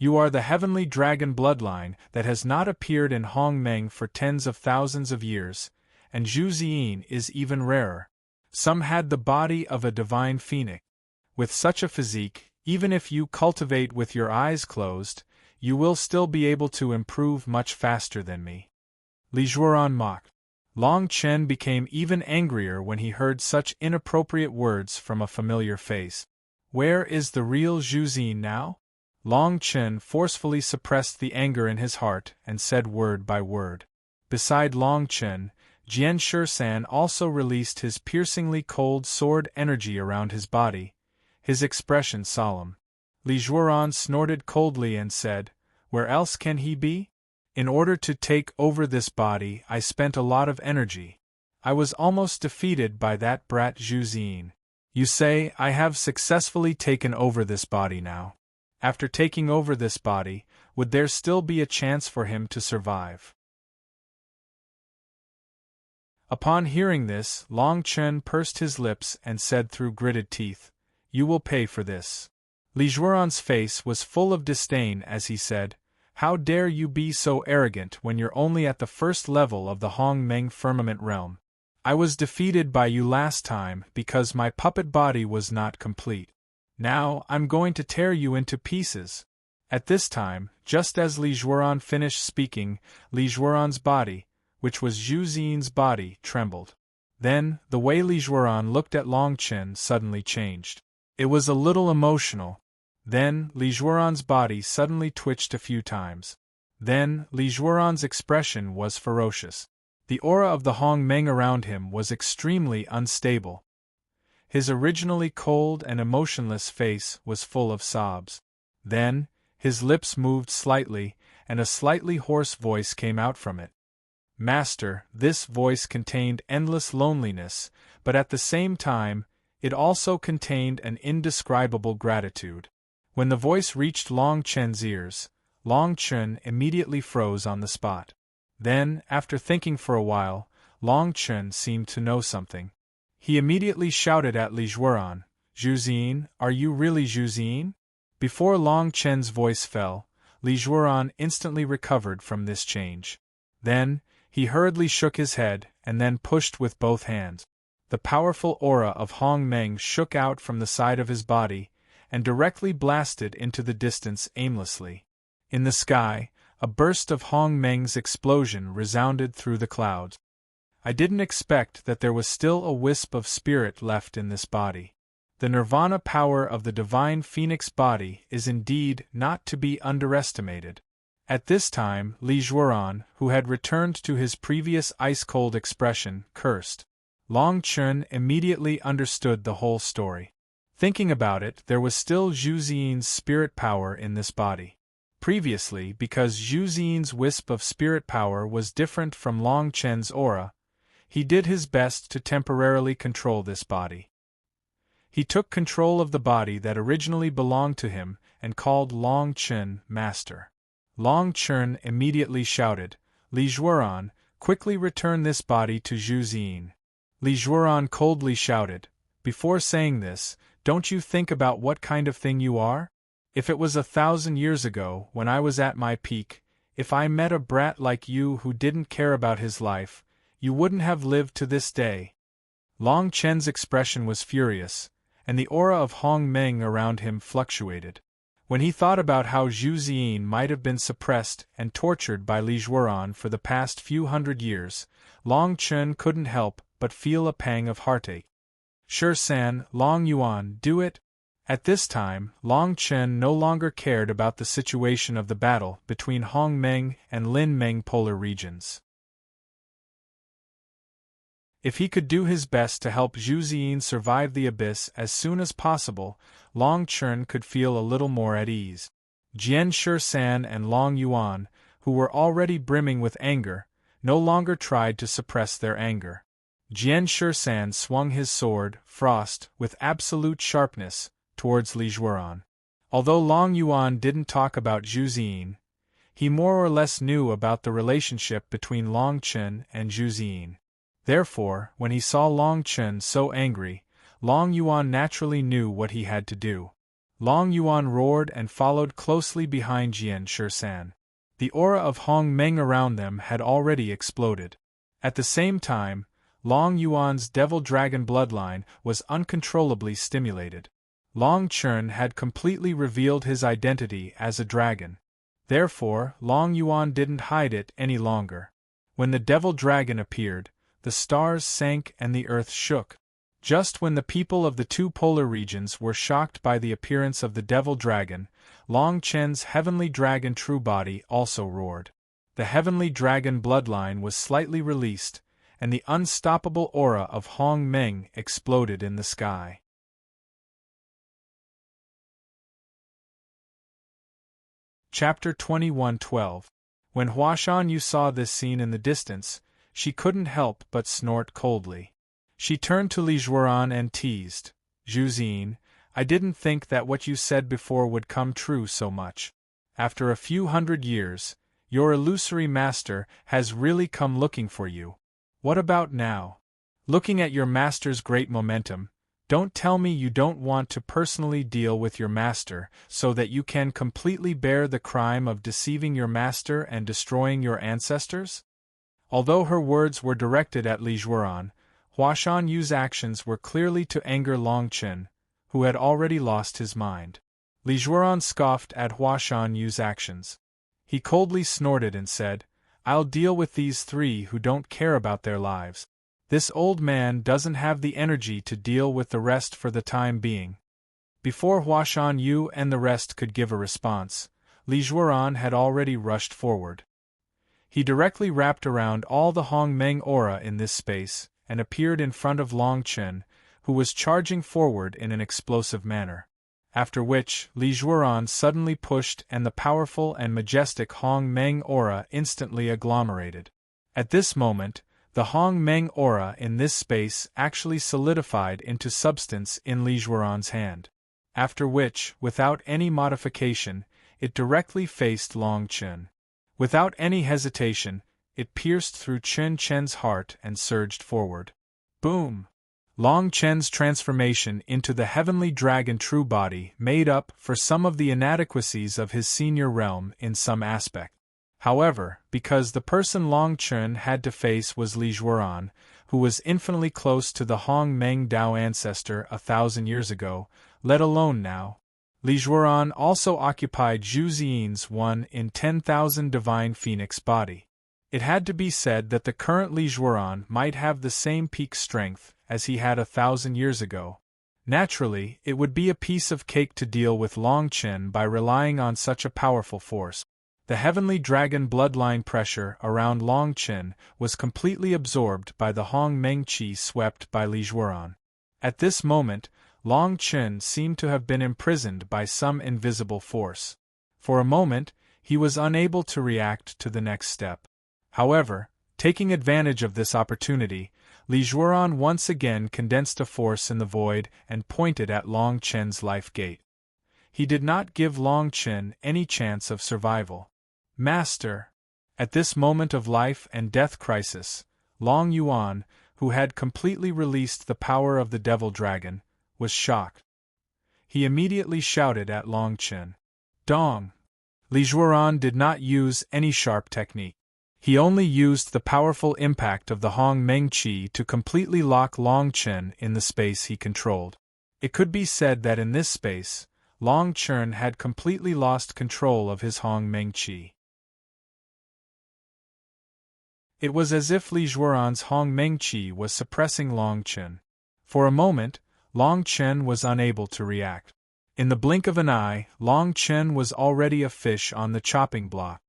You are the heavenly dragon bloodline that has not appeared in Hong Meng for tens of thousands of years, and Zhu Ziyin is even rarer. Some had the body of a divine phoenix. With such a physique, even if you cultivate with your eyes closed, you will still be able to improve much faster than me. Li Jueran mocked. Long Chen became even angrier when he heard such inappropriate words from a familiar face. Where is the real Zhu Ziyin now? Long Chen forcefully suppressed the anger in his heart and said word by word. Beside Long Chen, Jian Shisan also released his piercingly cold sword energy around his body, his expression solemn. Li Jueran snorted coldly and said, "Where else can he be? In order to take over this body, I spent a lot of energy. I was almost defeated by that brat Zhu Ziyin. You say I have successfully taken over this body now. After taking over this body, would there still be a chance for him to survive?" Upon hearing this, Long Chen pursed his lips and said through gritted teeth, "You will pay for this." Li Jueran's face was full of disdain as he said, "How dare you be so arrogant when you're only at the first level of the Hong Meng firmament realm? I was defeated by you last time because my puppet body was not complete. Now I'm going to tear you into pieces." At this time, just as Li Jueran finished speaking, Li Jueran's body, which was Zhu Ziyin's body, trembled. Then, the way Li Jueran looked at Long Chen suddenly changed. It was a little emotional. Then, Li Jueran's body suddenly twitched a few times. Then, Li Jueran's expression was ferocious. The aura of the Hong Meng around him was extremely unstable. His originally cold and emotionless face was full of sobs. Then, his lips moved slightly, and a slightly hoarse voice came out from it. "Master," this voice contained endless loneliness, but at the same time, it also contained an indescribable gratitude. When the voice reached Long Chen's ears, Long Chen immediately froze on the spot. Then, after thinking for a while, Long Chen seemed to know something. He immediately shouted at Li Jueran, "Zhu Ziyin, are you really Zhu Ziyin?" Before Long Chen's voice fell, Li Jueran instantly recovered from this change. Then, he hurriedly shook his head and then pushed with both hands. The powerful aura of Hong Meng shook out from the side of his body and directly blasted into the distance aimlessly. In the sky, a burst of Hong Meng's explosion resounded through the clouds. I didn't expect that there was still a wisp of spirit left in this body. The nirvana power of the divine phoenix body is indeed not to be underestimated. At this time, Li Jueran, who had returned to his previous ice-cold expression, cursed. Long Chen immediately understood the whole story. Thinking about it, there was still Zhu Ziyin's spirit power in this body. Previously, because Zhu Ziyin's wisp of spirit power was different from Long Chen's aura, he did his best to temporarily control this body. He took control of the body that originally belonged to him and called Long Chen Master. Long Chen immediately shouted, "Li Jueran, quickly return this body to Zhu Ziyin." Li Jueran coldly shouted, "Before saying this, don't you think about what kind of thing you are? If it was 1,000 years ago, when I was at my peak, if I met a brat like you who didn't care about his life, you wouldn't have lived to this day." Long Chen's expression was furious, and the aura of Hong Meng around him fluctuated. When he thought about how Zhu Ziyin might have been suppressed and tortured by Li Jueran for the past few hundred years, Long Chen couldn't help but feel a pang of heartache. "Shisan, Long Yuan, do it!" At this time, Long Chen no longer cared about the situation of the battle between Hong Meng and Lin Meng polar regions. If he could do his best to help Zhu Ziyin survive the abyss as soon as possible, Long Chen could feel a little more at ease. Jian Shisan and Long Yuan, who were already brimming with anger, no longer tried to suppress their anger. Jian Shisan swung his sword, Frost, with absolute sharpness, towards Li Jueran. Although Long Yuan didn't talk about Zhu Ziyin, he more or less knew about the relationship between Long Chen and Zhu Ziyin. Therefore, when he saw Long Chen so angry, Long Yuan naturally knew what he had to do. Long Yuan roared and followed closely behind Jian Shisan. The aura of Hong Meng around them had already exploded. At the same time, Long Yuan's devil dragon bloodline was uncontrollably stimulated. Long Chun had completely revealed his identity as a dragon. Therefore, Long Yuan didn't hide it any longer. When the devil dragon appeared, the stars sank and the earth shook. Just when the people of the two polar regions were shocked by the appearance of the devil dragon, Long Chen's heavenly dragon true body also roared. The heavenly dragon bloodline was slightly released, and the unstoppable aura of Hong Meng exploded in the sky. Chapter 21:12. When Huashan Yu saw this scene in the distance, she couldn't help but snort coldly. She turned to Li Zhuoran and teased, "Zhu Xin, I didn't think that what you said before would come true so much. After a few hundred years, your illusory master has really come looking for you. What about now? Looking at your master's great momentum, don't tell me you don't want to personally deal with your master so that you can completely bear the crime of deceiving your master and destroying your ancestors?" Although her words were directed at Li Zhuoran, Huashan Yu's actions were clearly to anger Long Chen, who had already lost his mind. Li Zhuoran scoffed at Huashan Yu's actions. He coldly snorted and said, "I'll deal with these three who don't care about their lives. This old man doesn't have the energy to deal with the rest for the time being." Before Huashan Yu and the rest could give a response, Li Zhuoran had already rushed forward. He directly wrapped around all the Hong Meng aura in this space, and appeared in front of Long Chen, who was charging forward in an explosive manner. After which, Li Zhuoran suddenly pushed and the powerful and majestic Hong Meng aura instantly agglomerated. At this moment, the Hong Meng aura in this space actually solidified into substance in Li Zhuoran's hand. After which, without any modification, it directly faced Long Chen. Without any hesitation, it pierced through Chen Chen's heart and surged forward. Boom! Long Chen's transformation into the heavenly dragon true body made up for some of the inadequacies of his senior realm in some aspect. However, because the person Long Chen had to face was Li Zhuoran, who was infinitely close to the Hong Meng Dao ancestor 1,000 years ago, let alone now, Li Zhuoran also occupied Zhu Xian's 1 in 10,000 divine phoenix body. It had to be said that the current Li Zhuoran might have the same peak strength as he had 1,000 years ago. Naturally, it would be a piece of cake to deal with Long Chen by relying on such a powerful force. The heavenly dragon bloodline pressure around Long Chen was completely absorbed by the Hong Meng Qi swept by Li Zhuoran. At this moment, Long Chen seemed to have been imprisoned by some invisible force. For a moment, he was unable to react to the next step. However, taking advantage of this opportunity, Li Zhuoran once again condensed a force in the void and pointed at Long Chen's life gate. He did not give Long Chen any chance of survival. "Master!" At this moment of life and death crisis, Long Yuan, who had completely released the power of the devil dragon, was shocked. He immediately shouted at Long Chen, "Dong!" Li Zhuoran did not use any sharp technique. He only used the powerful impact of the Hong Meng Qi to completely lock Long Chen in the space he controlled. It could be said that in this space, Long Chen had completely lost control of his Hong Meng Qi. It was as if Li Zhuoran's Hong Meng Qi was suppressing Long Chen. For a moment, Long Chen was unable to react. In the blink of an eye, Long Chen was already a fish on the chopping block.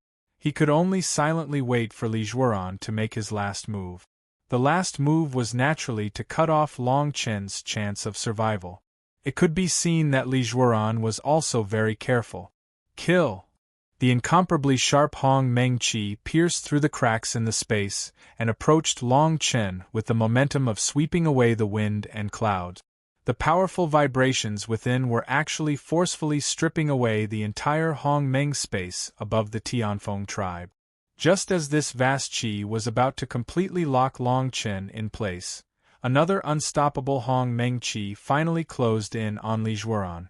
He could only silently wait for Li Zhuoran to make his last move. The last move was naturally to cut off Long Chen's chance of survival. It could be seen that Li Zhuoran was also very careful. Kill! The incomparably sharp Hong Meng Qi pierced through the cracks in the space and approached Long Chen with the momentum of sweeping away the wind and clouds. The powerful vibrations within were actually forcefully stripping away the entire Hong Meng space above the Tianfeng tribe. Just as this vast qi was about to completely lock Long Chen in place, another unstoppable Hong Meng qi finally closed in on Li Zhuoran.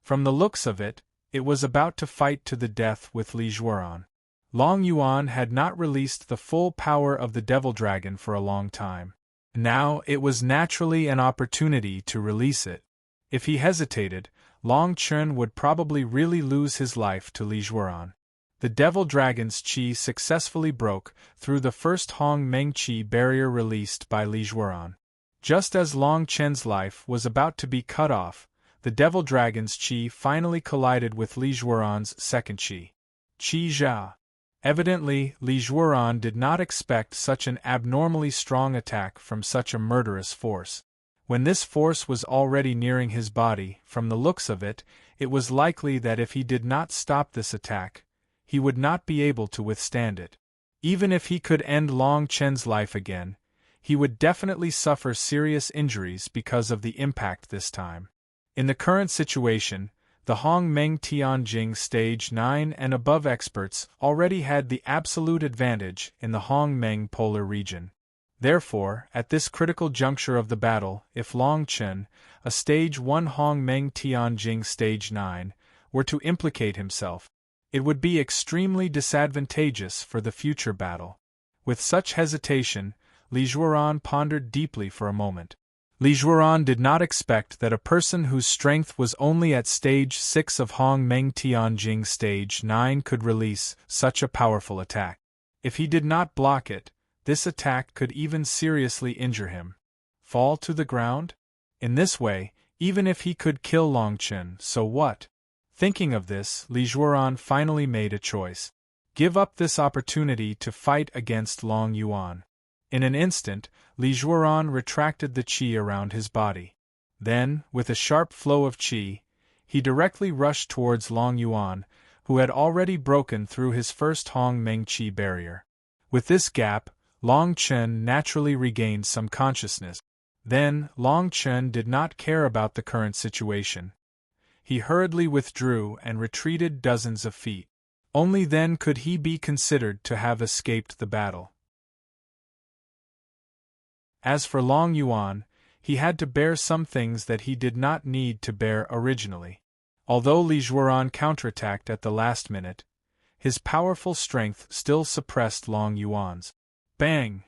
From the looks of it, it was about to fight to the death with Li Zhuoran. Long Yuan had not released the full power of the Devil Dragon for a long time. Now it was naturally an opportunity to release it. If he hesitated, Long Chen would probably really lose his life to Li Zhuoran. The Devil Dragon's qi successfully broke through the first Hong Meng qi barrier released by Li Zhuoran. Just as Long Chen's life was about to be cut off, the Devil Dragon's qi finally collided with Li Zhuoran's second qi. Qi Jia. Evidently, Li Zhuoran did not expect such an abnormally strong attack from such a murderous force. When this force was already nearing his body, from the looks of it, it was likely that if he did not stop this attack, he would not be able to withstand it. Even if he could end Long Chen's life again, he would definitely suffer serious injuries because of the impact this time. In the current situation, the Hong Meng Tianjing Stage 9 and above experts already had the absolute advantage in the Hong Meng polar region. Therefore, at this critical juncture of the battle, if Long Chen, a Stage 1 Hong Meng Tianjing Stage 9, were to implicate himself, it would be extremely disadvantageous for the future battle. With such hesitation, Li Zhuoran pondered deeply for a moment. Li Zhuoran did not expect that a person whose strength was only at Stage 6 of Hong Meng Tianjing Stage 9 could release such a powerful attack. If he did not block it, this attack could even seriously injure him. Fall to the ground? In this way, even if he could kill Long Chen, so what? Thinking of this, Li Zhuoran finally made a choice. Give up this opportunity to fight against Long Yuan. In an instant, Li Zhuoran retracted the qi around his body. Then, with a sharp flow of qi, he directly rushed towards Long Yuan, who had already broken through his first Hong Meng qi barrier. With this gap, Long Chen naturally regained some consciousness. Then, Long Chen did not care about the current situation. He hurriedly withdrew and retreated dozens of feet. Only then could he be considered to have escaped the battle. As for Long Yuan, he had to bear some things that he did not need to bear originally. Although Li Zhuoran counterattacked at the last minute, his powerful strength still suppressed Long Yuan's. Bang!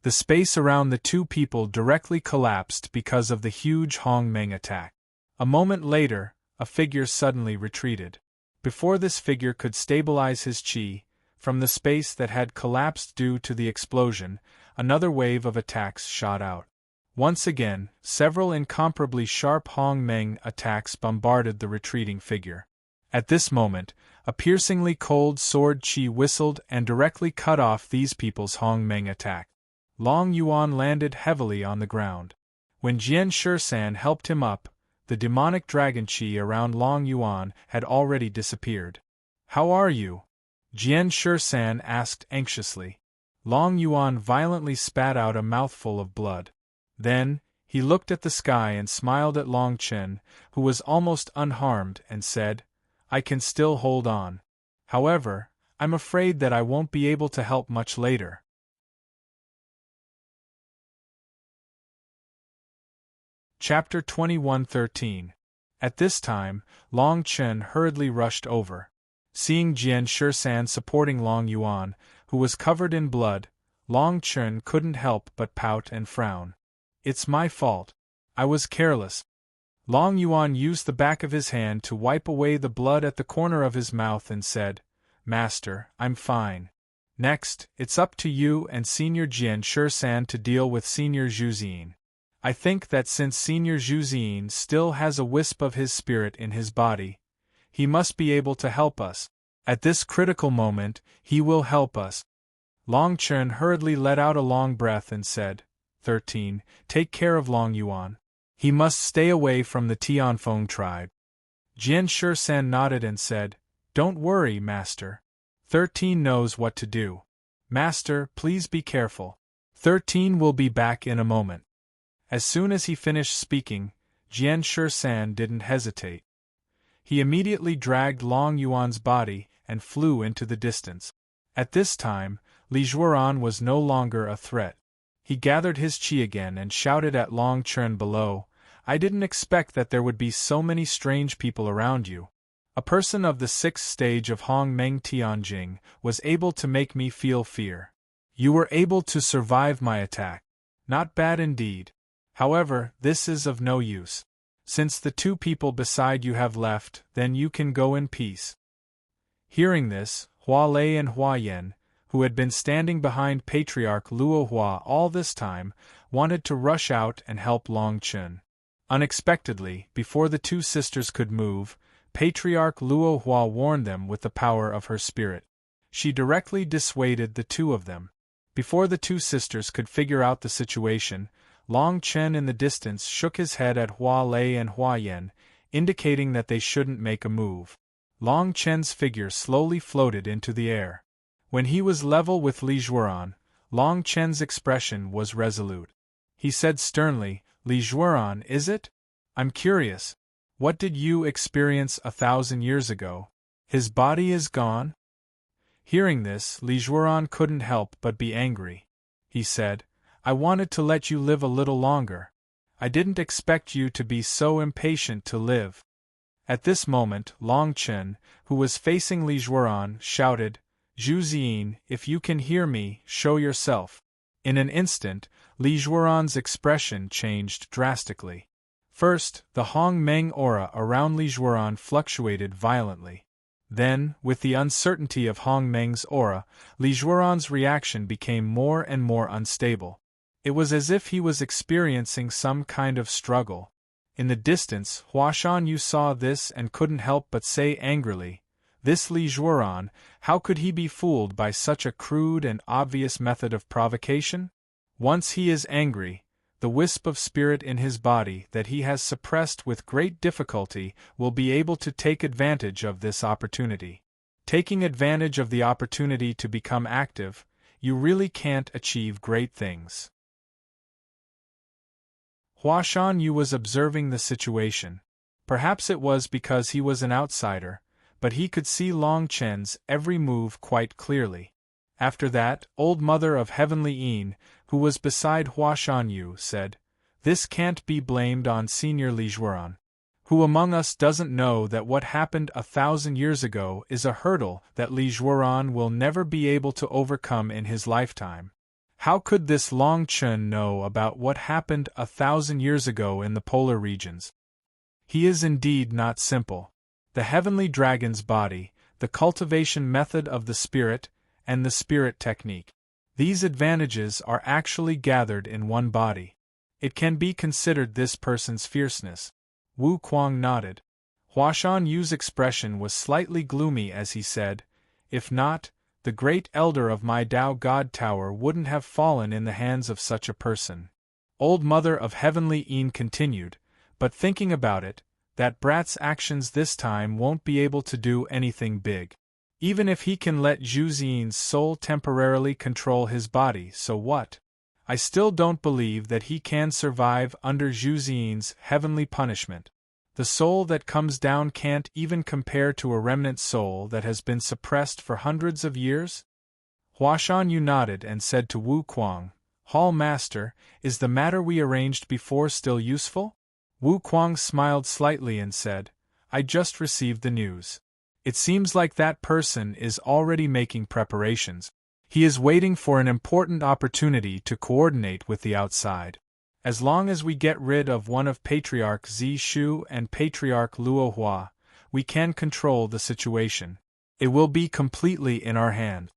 The space around the two people directly collapsed because of the huge Hong Meng attack. A moment later, a figure suddenly retreated. Before this figure could stabilize his qi, from the space that had collapsed due to the explosion, another wave of attacks shot out. Once again, several incomparably sharp Hong Meng attacks bombarded the retreating figure. At this moment, a piercingly cold sword qi whistled and directly cut off these people's Hong Meng attack. Long Yuan landed heavily on the ground. When Jian Shisan helped him up, the demonic dragon qi around Long Yuan had already disappeared. "How are you?" Jian Shisan asked anxiously. Long Yuan violently spat out a mouthful of blood. Then, he looked at the sky and smiled at Long Chen, who was almost unharmed, and said, "I can still hold on. However, I'm afraid that I won't be able to help much later." Chapter 21:13. At this time, Long Chen hurriedly rushed over. Seeing Jian Shisan supporting Long Yuan, who was covered in blood, Long Chen couldn't help but pout and frown. "It's my fault. I was careless." Long Yuan used the back of his hand to wipe away the blood at the corner of his mouth and said, "Master, I'm fine. Next, it's up to you and Senior Jian Shisan to deal with Senior Zhu Ziyin. I think that since Senior Zhu Ziyin still has a wisp of his spirit in his body, he must be able to help us. At this critical moment, he will help us." Long Chen hurriedly let out a long breath and said, 13. Take care of Long Yuan. He must stay away from the Tianfeng tribe." Jian Shisan nodded and said, "Don't worry, Master. 13 knows what to do. Master, please be careful. 13 will be back in a moment." As soon as he finished speaking, Jian Shisan didn't hesitate. He immediately dragged Long Yuan's body and flew into the distance. At this time, Li Zhuoran was no longer a threat. He gathered his qi again and shouted at Long Chen below, I didn't expect that there would be so many strange people around you. A person of the 6th stage of Hong Meng Tianjing was able to make me feel fear. You were able to survive my attack. Not bad indeed. However, this is of no use. Since the 2 people beside you have left, then you can go in peace." Hearing this, Hua Lei and Hua Yan, who had been standing behind Patriarch Luo Hua all this time, wanted to rush out and help Long Chun. Unexpectedly, before the 2 sisters could move, Patriarch Luo Hua warned them with the power of her spirit. She directly dissuaded the 2 of them. Before the 2 sisters could figure out the situation, Long Chen in the distance shook his head at Hua Lei and Hua Yan, indicating that they shouldn't make a move. Long Chen's figure slowly floated into the air. When he was level with Li Jueran, Long Chen's expression was resolute. He said sternly, "Li Jueran, is it? I'm curious. What did you experience 1,000 years ago? His body is gone?" Hearing this, Li Jueran couldn't help but be angry. He said, "I wanted to let you live a little longer. I didn't expect you to be so impatient to live." At this moment, Long Chen, who was facing Li Jueran, shouted, "Zhu Ziyin, if you can hear me, show yourself." In an instant, Li Jueran's expression changed drastically. First, the Hong Meng aura around Li Jueran fluctuated violently. Then, with the uncertainty of Hong Meng's aura, Li Jueran's reaction became more and more unstable. It was as if he was experiencing some kind of struggle. In the distance, Hua Shanyu saw this and couldn't help but say angrily, "This Li Jueran, how could he be fooled by such a crude and obvious method of provocation? Once he is angry, the wisp of spirit in his body that he has suppressed with great difficulty will be able to take advantage of this opportunity. Taking advantage of the opportunity to become active, you really can't achieve great things." Hua Shanyu was observing the situation. Perhaps it was because he was an outsider, but he could see Long Chen's every move quite clearly. After that, Old Mother of Heavenly Yin, who was beside Hua Shanyu, said, "This can't be blamed on Senior Li Jueran. Who among us doesn't know that what happened 1,000 years ago is a hurdle that Li Jueran will never be able to overcome in his lifetime? How could this Long Chun know about what happened 1,000 years ago in the polar regions? He is indeed not simple. The heavenly dragon's body, the cultivation method of the spirit, and the spirit technique. These advantages are actually gathered in one body. It can be considered this person's fierceness." Wu Kuang nodded. Hua Shanyu's expression was slightly gloomy as he said, "If not, the great elder of my Tao God Tower wouldn't have fallen in the hands of such a person." Old Mother of Heavenly Yin continued, "But thinking about it, that brat's actions this time won't be able to do anything big. Even if he can let Zhu Ziyin's soul temporarily control his body, so what? I still don't believe that he can survive under Zhu Ziyin's heavenly punishment. The soul that comes down can't even compare to a remnant soul that has been suppressed for hundreds of years?" Hua Shanyu nodded and said to Wu Kuang, "Hall Master, is the matter we arranged before still useful?" Wu Kuang smiled slightly and said, "I just received the news. It seems like that person is already making preparations. He is waiting for an important opportunity to coordinate with the outside. As long as we get rid of one of Patriarch Zi Shu and Patriarch Luo Hua, we can control the situation. It will be completely in our hand."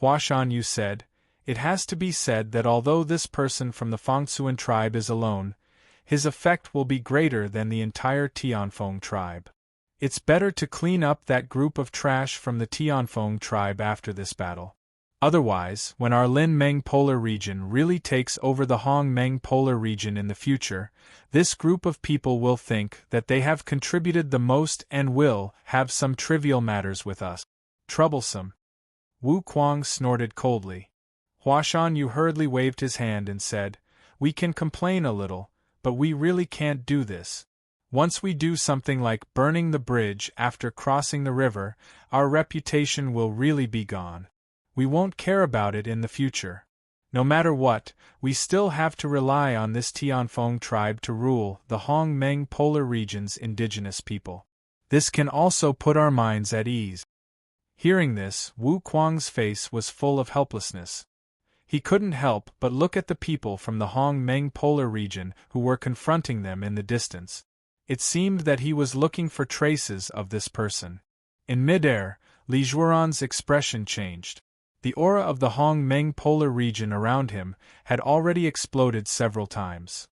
Hua Shanyu said, "It has to be said that although this person from the Fangsuan tribe is alone, his effect will be greater than the entire Tianfeng tribe. It's better to clean up that group of trash from the Tianfeng tribe after this battle. Otherwise, when our Lin Meng polar region really takes over the Hong Meng polar region in the future, this group of people will think that they have contributed the most and will have some trivial matters with us. Troublesome." Wu Kuang snorted coldly. Hua Shanyu hurriedly waved his hand and said, "We can complain a little, but we really can't do this. Once we do something like burning the bridge after crossing the river, our reputation will really be gone. We won't care about it in the future. No matter what, we still have to rely on this Tianfeng tribe to rule the Hong-Meng polar region's indigenous people. This can also put our minds at ease. Hearing this, Wu Kuang's face was full of helplessness. He couldn't help but look at the people from the Hong-Meng polar region who were confronting them in the distance. It seemed that he was looking for traces of this person. In midair, Li Zhuoran's expression changed. The aura of the Hong-Meng polar region around him had already exploded several times.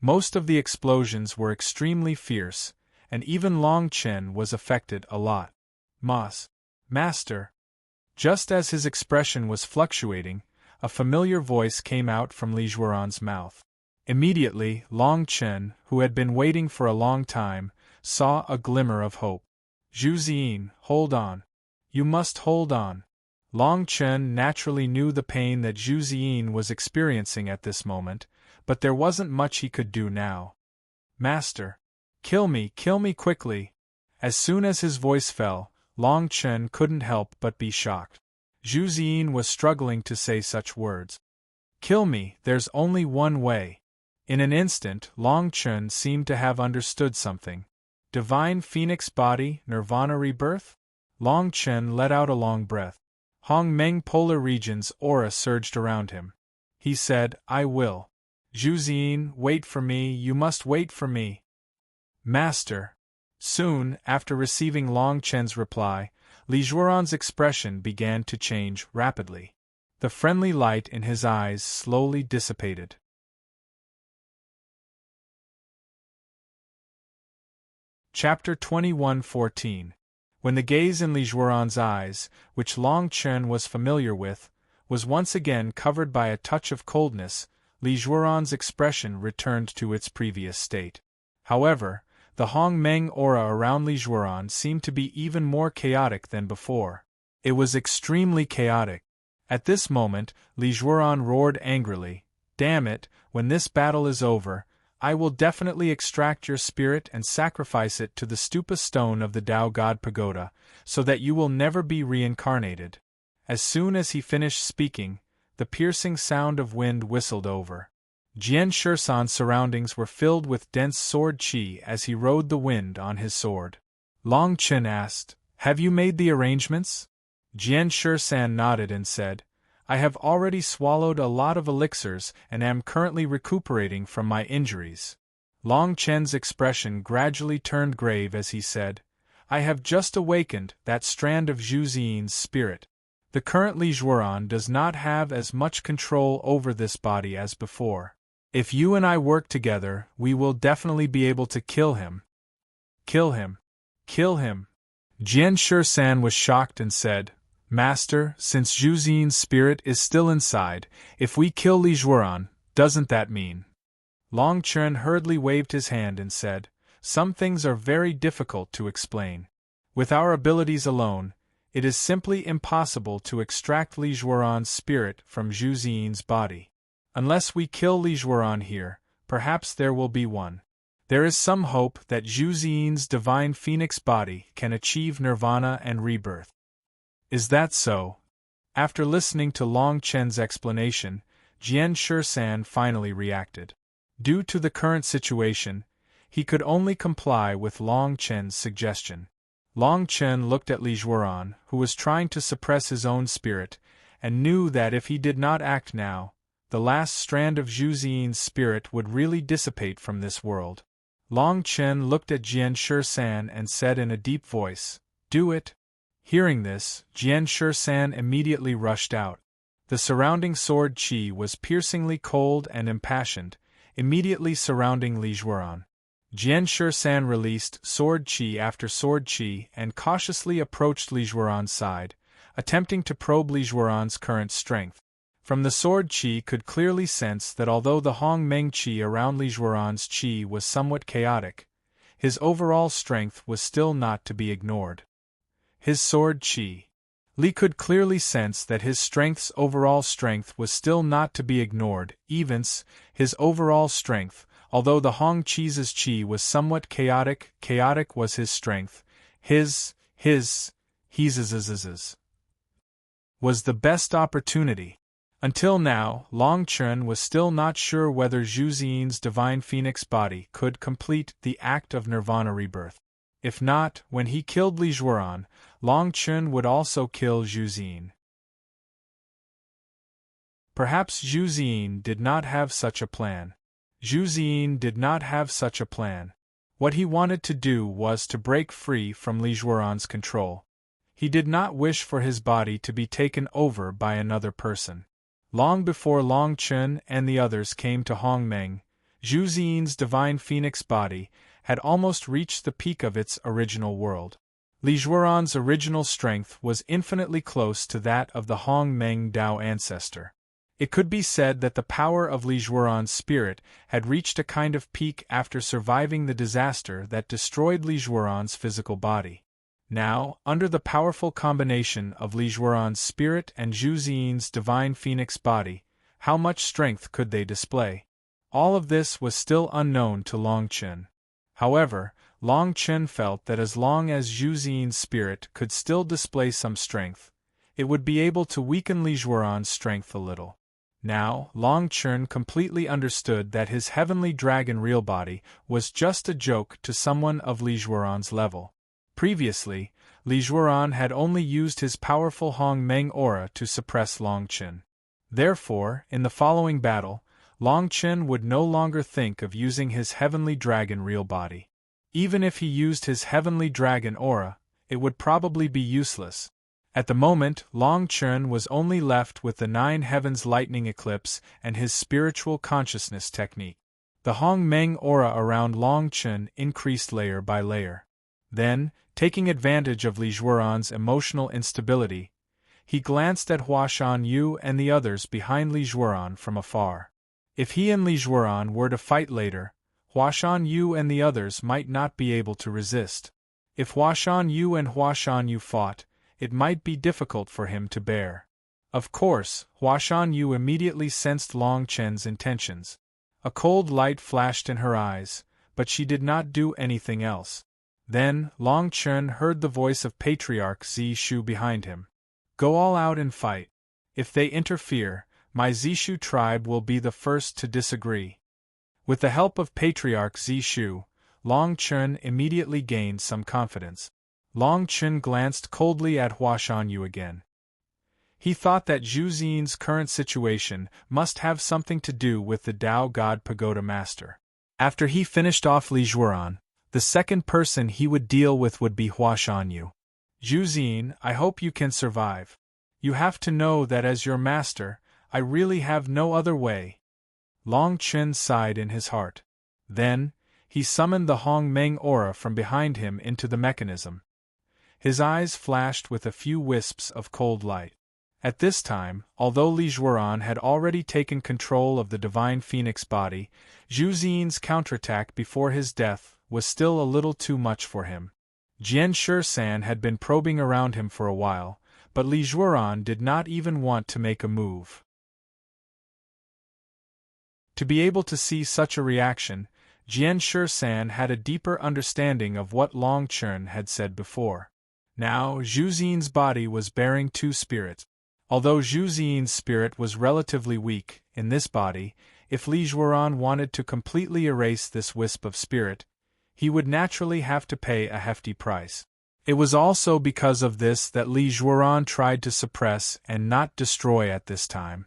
Most of the explosions were extremely fierce, and even Long Chen was affected a lot. Master. Just as his expression was fluctuating, a familiar voice came out from Li Zhuoran's mouth. Immediately, Long Chen, who had been waiting for a long time, saw a glimmer of hope. Zhu Ziyin, hold on. You must hold on. Long Chen naturally knew the pain that Zhu Ziyin was experiencing at this moment, but there wasn't much he could do now. Master. Kill me quickly. As soon as his voice fell, Long Chen couldn't help but be shocked. Zhu Ziyin was struggling to say such words. Kill me, there's only one way. In an instant, Long Chen seemed to have understood something. Divine Phoenix Body, Nirvana Rebirth? Long Chen let out a long breath. Hong-Meng polar region's aura surged around him. He said, I will. Zhu Ziyin, wait for me, you must wait for me. Master. Soon, after receiving Long Chen's reply, Li Zhuoran's expression began to change rapidly. The friendly light in his eyes slowly dissipated. Chapter 21:14. When the gaze in Li Zhuoran's eyes, which Long Chen was familiar with, was once again covered by a touch of coldness, Li Zhuoran's expression returned to its previous state. However, the Hong-Meng aura around Li Zhuoran seemed to be even more chaotic than before. It was extremely chaotic. At this moment, Li Zhuoran roared angrily, Damn it, when this battle is over, I will definitely extract your spirit and sacrifice it to the stupa stone of the Tao God Pagoda, so that you will never be reincarnated. As soon as he finished speaking, the piercing sound of wind whistled over. Jian Shisan's surroundings were filled with dense sword qi as he rode the wind on his sword. Long Chen asked, Have you made the arrangements? Jian Shisan nodded and said, I have already swallowed a lot of elixirs and am currently recuperating from my injuries. Long Chen's expression gradually turned grave as he said, I have just awakened that strand of Zhu Ziyin's spirit. The current Li Zhuoran does not have as much control over this body as before. If you and I work together, we will definitely be able to kill him. Kill him. Kill him. Jian Shisan was shocked and said, Master, since Zhu Ziyin's spirit is still inside, if we kill Li Zhuoran, doesn't that mean? Long Chen hurriedly waved his hand and said, Some things are very difficult to explain. With our abilities alone, it is simply impossible to extract Li Zhuoran's spirit from Zhu Ziyin's body. Unless we kill Li Zhuoran here, perhaps there will be one. There is some hope that Zhu Ziyin's divine phoenix body can achieve nirvana and rebirth. Is that so? After listening to Long Chen's explanation, Jian Shisan finally reacted. Due to the current situation, he could only comply with Long Chen's suggestion. Long Chen looked at Li Zhuoran, who was trying to suppress his own spirit, and knew that if he did not act now, the last strand of Zhu Ziyin's spirit would really dissipate from this world. Long Chen looked at Jian Shisan and said in a deep voice, Do it. Hearing this, Jian Shisan immediately rushed out. The surrounding sword qi was piercingly cold and impassioned, immediately surrounding Li Zhuoran. Jian Shisan released sword qi after sword qi and cautiously approached Li Zhuoran's side, attempting to probe Li Zhuoran's current strength. From the sword qi could clearly sense that although the Hong-Meng qi around Li Zhuoran's qi was somewhat chaotic, his overall strength was still not to be ignored. His sword qi. Li could clearly sense that his strength's overall strength was still not to be ignored, evens, his overall strength, although the Hong Qi's qi was somewhat chaotic was his strength, his. was the best opportunity. Until now, Long Chen was still not sure whether Zhu Ziyi's divine phoenix body could complete the act of nirvana rebirth. If not, when he killed Li Zhuoran, Long Chen would also kill Zhu Ziyin. Perhaps Zhu Ziyin did not have such a plan. Zhu Ziyin did not have such a plan. What he wanted to do was to break free from Li Zhuoran's control. He did not wish for his body to be taken over by another person. Long before Long Chen and the others came to Hongmeng, Zhu Ziyin's divine phoenix body had almost reached the peak of its original world. Li Zhuoran's original strength was infinitely close to that of the Hongmeng Dao ancestor. It could be said that the power of Li Zhuoran's spirit had reached a kind of peak after surviving the disaster that destroyed Li Zhuoran's physical body. Now, under the powerful combination of Li Zhuoran's spirit and Zhu Ziyin's divine phoenix body, how much strength could they display? All of this was still unknown to Long Chen. However, Long Chen felt that as long as Zhu Ziyin's spirit could still display some strength, it would be able to weaken Li Zhuoran's strength a little. Now, Long Chen completely understood that his heavenly dragon real body was just a joke to someone of Li Zhuoran's level. Previously, Li Zhuoran had only used his powerful Hongmeng aura to suppress Long Chen. Therefore, in the following battle, Long Chen would no longer think of using his heavenly dragon real body. Even if he used his heavenly dragon aura, it would probably be useless. At the moment, Long Chen was only left with the 9 heavens lightning eclipse and his spiritual consciousness technique. The Hongmeng aura around Long Chen increased layer by layer. Then, taking advantage of Li Zhuoran's emotional instability, he glanced at Hua Shanyu and the others behind Li Zhuoran from afar. If he and Li Zhuoran were to fight later, Hua Shanyu and the others might not be able to resist. If Hua Shanyu and Hua Shanyu fought, it might be difficult for him to bear. Of course, Hua Shanyu immediately sensed Long Chen's intentions. A cold light flashed in her eyes, but she did not do anything else. Then, Long Chen heard the voice of Patriarch Zishu behind him. Go all out and fight. If they interfere, my Zishu tribe will be the first to disagree. With the help of Patriarch Zishu, Long Chen immediately gained some confidence. Long Chen glanced coldly at Hua Shanyu again. He thought that Zhu Ziyin's current situation must have something to do with the Dao God Pagoda Master. After he finished off Li Zhuoran, the second person he would deal with would be Hua Shanyu. Zhu Ziyin, I hope you can survive. You have to know that as your master, I really have no other way. Long Chen sighed in his heart. Then, he summoned the Hongmeng aura from behind him into the mechanism. His eyes flashed with a few wisps of cold light. At this time, although Li Zhuoran had already taken control of the divine phoenix body, Zhu Ziyin's counterattack before his death was still a little too much for him. Jian Shisan had been probing around him for a while, but Li Zhuoran did not even want to make a move. To be able to see such a reaction, Jian Shisan had a deeper understanding of what Long Chen had said before. Now, Zhu Ziyin's body was bearing 2 spirits. Although Zhu Ziyin's spirit was relatively weak in this body, if Li Zhuoran wanted to completely erase this wisp of spirit, he would naturally have to pay a hefty price. It was also because of this that Li Zhuoran tried to suppress and not destroy at this time.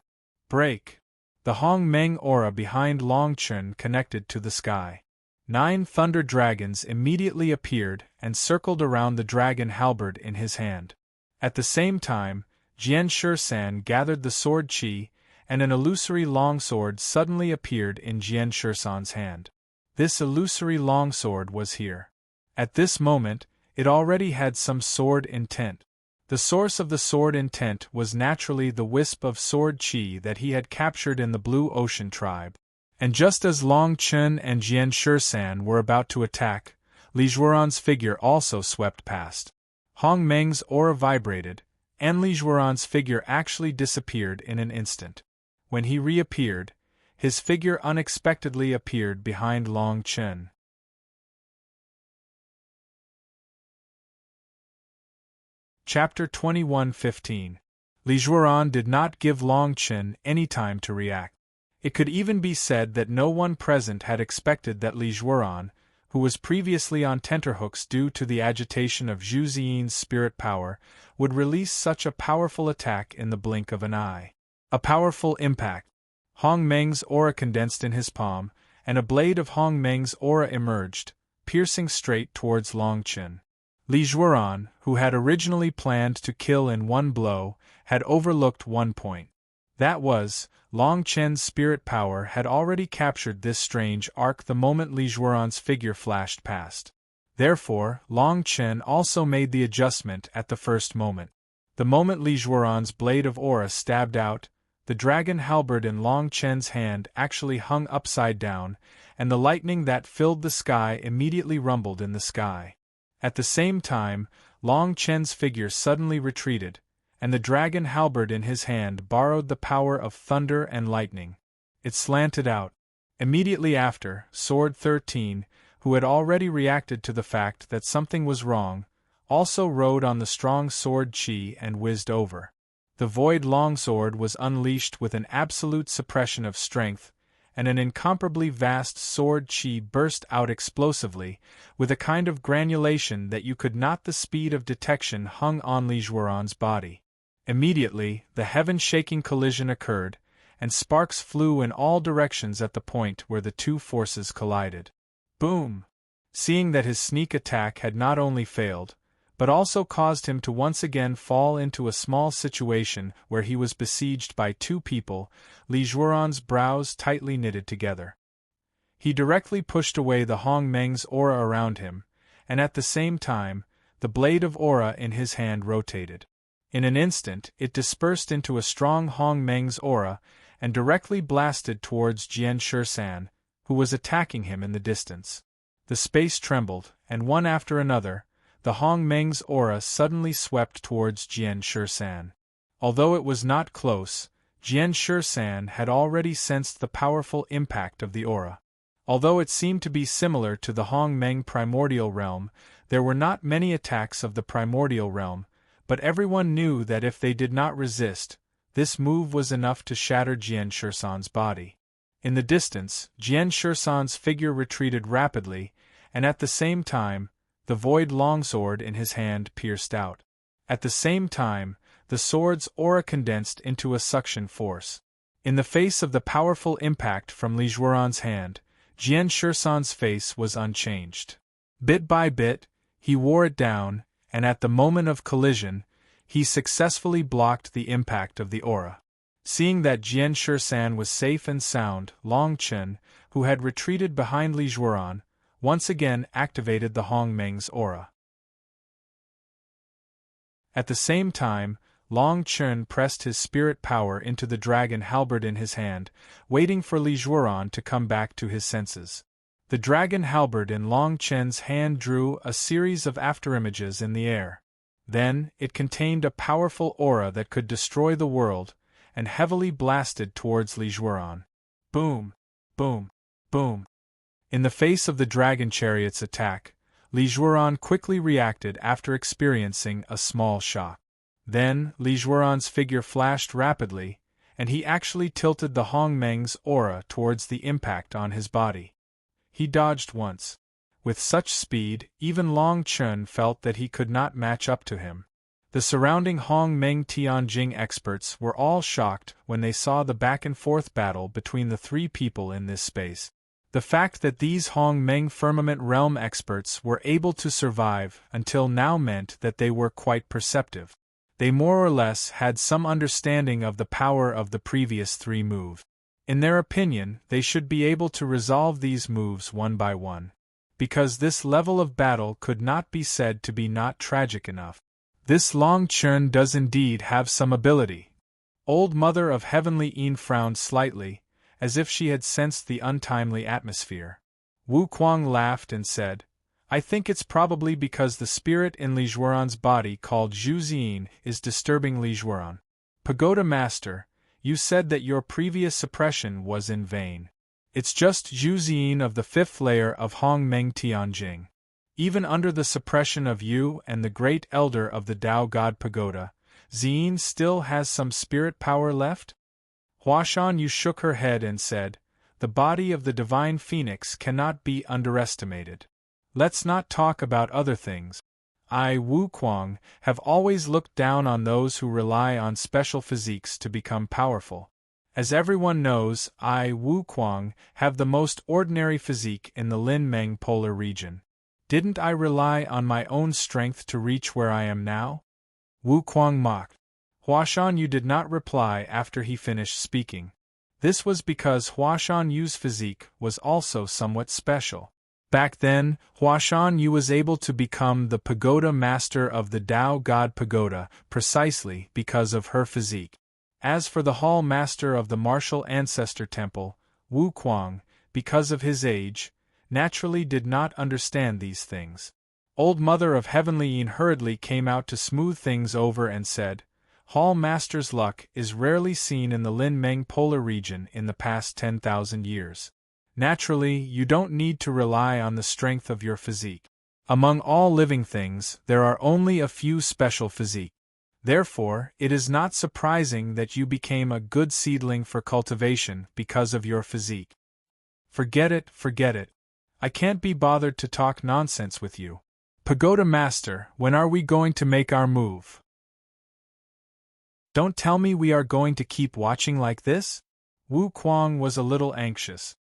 Break. The Hongmeng aura behind Long Chen connected to the sky. 9 thunder dragons immediately appeared and circled around the dragon halberd in his hand. At the same time, Jian Shisan gathered the sword qi, and an illusory longsword suddenly appeared in Jian Shisan's hand. This illusory longsword was here. At this moment, it already had some sword intent. The source of the sword intent was naturally the wisp of sword qi that he had captured in the Blue Ocean tribe. And just as Long Chen and Jian Shisan were about to attack, Li Zhuoran's figure also swept past. Hongmeng's aura vibrated, and Li Zhuoran's figure actually disappeared in an instant. When he reappeared, his figure unexpectedly appeared behind Long Chen. Chapter 21:15. Li Jueran did not give Long Chen any time to react. It could even be said that no one present had expected that Li Jueran, who was previously on tenterhooks due to the agitation of Zhu Ziyin's spirit power, would release such a powerful attack in the blink of an eye. A powerful impact. Hong Meng's aura condensed in his palm, and a blade of Hong Meng's aura emerged, piercing straight towards Long Chen. Li Jueran, who had originally planned to kill in one blow, had overlooked one point. That was, Long Chen's spirit power had already captured this strange arc the moment Li Jueran's figure flashed past. Therefore, Long Chen also made the adjustment at the first moment. The moment Li Jueran's blade of aura stabbed out, the dragon halberd in Long Chen's hand actually hung upside down, and the lightning that filled the sky immediately rumbled in the sky. At the same time, Long Chen's figure suddenly retreated, and the dragon halberd in his hand borrowed the power of thunder and lightning. It slanted out. Immediately after, Sword 13, who had already reacted to the fact that something was wrong, also rode on the strong sword Qi and whizzed over. The void longsword was unleashed with an absolute suppression of strength, and an incomparably vast sword Qi burst out explosively, with a kind of granulation that you could not the speed of detection hung on Li Jueran's body. Immediately, the heaven-shaking collision occurred, and sparks flew in all directions at the point where the two forces collided. Boom! Seeing that his sneak attack had not only failed, but also caused him to once again fall into a small situation where he was besieged by two people, Li Jueran's brows tightly knitted together. He directly pushed away the Hong Meng's aura around him, and at the same time, the blade of aura in his hand rotated. In an instant, it dispersed into a strong Hong Meng's aura, and directly blasted towards Jian Shisan, who was attacking him in the distance. The space trembled, and one after another, the Hong Meng's aura suddenly swept towards Jian Shisan. Although it was not close, Jian Shisan had already sensed the powerful impact of the aura. Although it seemed to be similar to the Hong Meng primordial realm, there were not many attacks of the primordial realm, but everyone knew that if they did not resist, this move was enough to shatter Jian Shisan's body. In the distance, Jian Shisan's figure retreated rapidly, and at the same time, the void longsword in his hand pierced out. At the same time, the sword's aura condensed into a suction force. In the face of the powerful impact from Li Jueran's hand, Jian Shisan's face was unchanged. Bit by bit, he wore it down, and at the moment of collision, he successfully blocked the impact of the aura. Seeing that Jian Shisan was safe and sound, Long Chen, who had retreated behind Li Jueran, once again activated the Hong Meng's aura. At the same time, Long Chen pressed his spirit power into the dragon halberd in his hand, waiting for Li Jueran to come back to his senses. The dragon halberd in Long Chen's hand drew a series of afterimages in the air. Then, it contained a powerful aura that could destroy the world, and heavily blasted towards Li Jueran. Boom! Boom! Boom! In the face of the dragon chariot's attack, Li Jueran quickly reacted after experiencing a small shock. Then, Li Jueran's figure flashed rapidly, and he actually tilted the Hong Meng's aura towards the impact on his body. He dodged once. With such speed, even Long Chen felt that he could not match up to him. The surrounding Hong Meng Tianjing experts were all shocked when they saw the back-and-forth battle between the three people in this space. The fact that these Hong Meng firmament realm experts were able to survive until now meant that they were quite perceptive. They more or less had some understanding of the power of the previous three moves. In their opinion, they should be able to resolve these moves one by one. Because this level of battle could not be said to be not tragic enough. This Long Chen does indeed have some ability. Old Mother of Heavenly Yin frowned slightly, as if she had sensed the untimely atmosphere. Wu Kuang laughed and said, I think it's probably because the spirit in Li Jueran's body called Zhu Ziyin is disturbing Li Jueran. Pagoda Master, you said that your previous suppression was in vain. It's just Zhu Ziyin of the fifth layer of Hong Meng Tianjing. Even under the suppression of you and the great elder of the Tao God Pagoda, Zien still has some spirit power left? Huashan Yu shook her head and said, the body of the divine phoenix cannot be underestimated. Let's not talk about other things. I, Wu Kuang, have always looked down on those who rely on special physiques to become powerful. As everyone knows, I, Wu Kuang, have the most ordinary physique in the Lin Meng polar region. Didn't I rely on my own strength to reach where I am now? Wu Kuang mocked. Huashan Yu did not reply after he finished speaking. This was because Huashan Yu's physique was also somewhat special. Back then, Huashan Yu was able to become the pagoda master of the Dao God Pagoda precisely because of her physique. As for the hall master of the martial ancestor temple, Wu Kuang, because of his age, naturally did not understand these things. Old Mother of Heavenly Yin hurriedly came out to smooth things over and said, Hall Master's luck is rarely seen in the Lin Meng polar region in the past 10,000 years. Naturally, you don't need to rely on the strength of your physique. Among all living things, there are only a few special physique. Therefore, it is not surprising that you became a good seedling for cultivation because of your physique. Forget it, forget it. I can't be bothered to talk nonsense with you. Pagoda Master, when are we going to make our move? Don't tell me we are going to keep watching like this? Wu Kuang was a little anxious.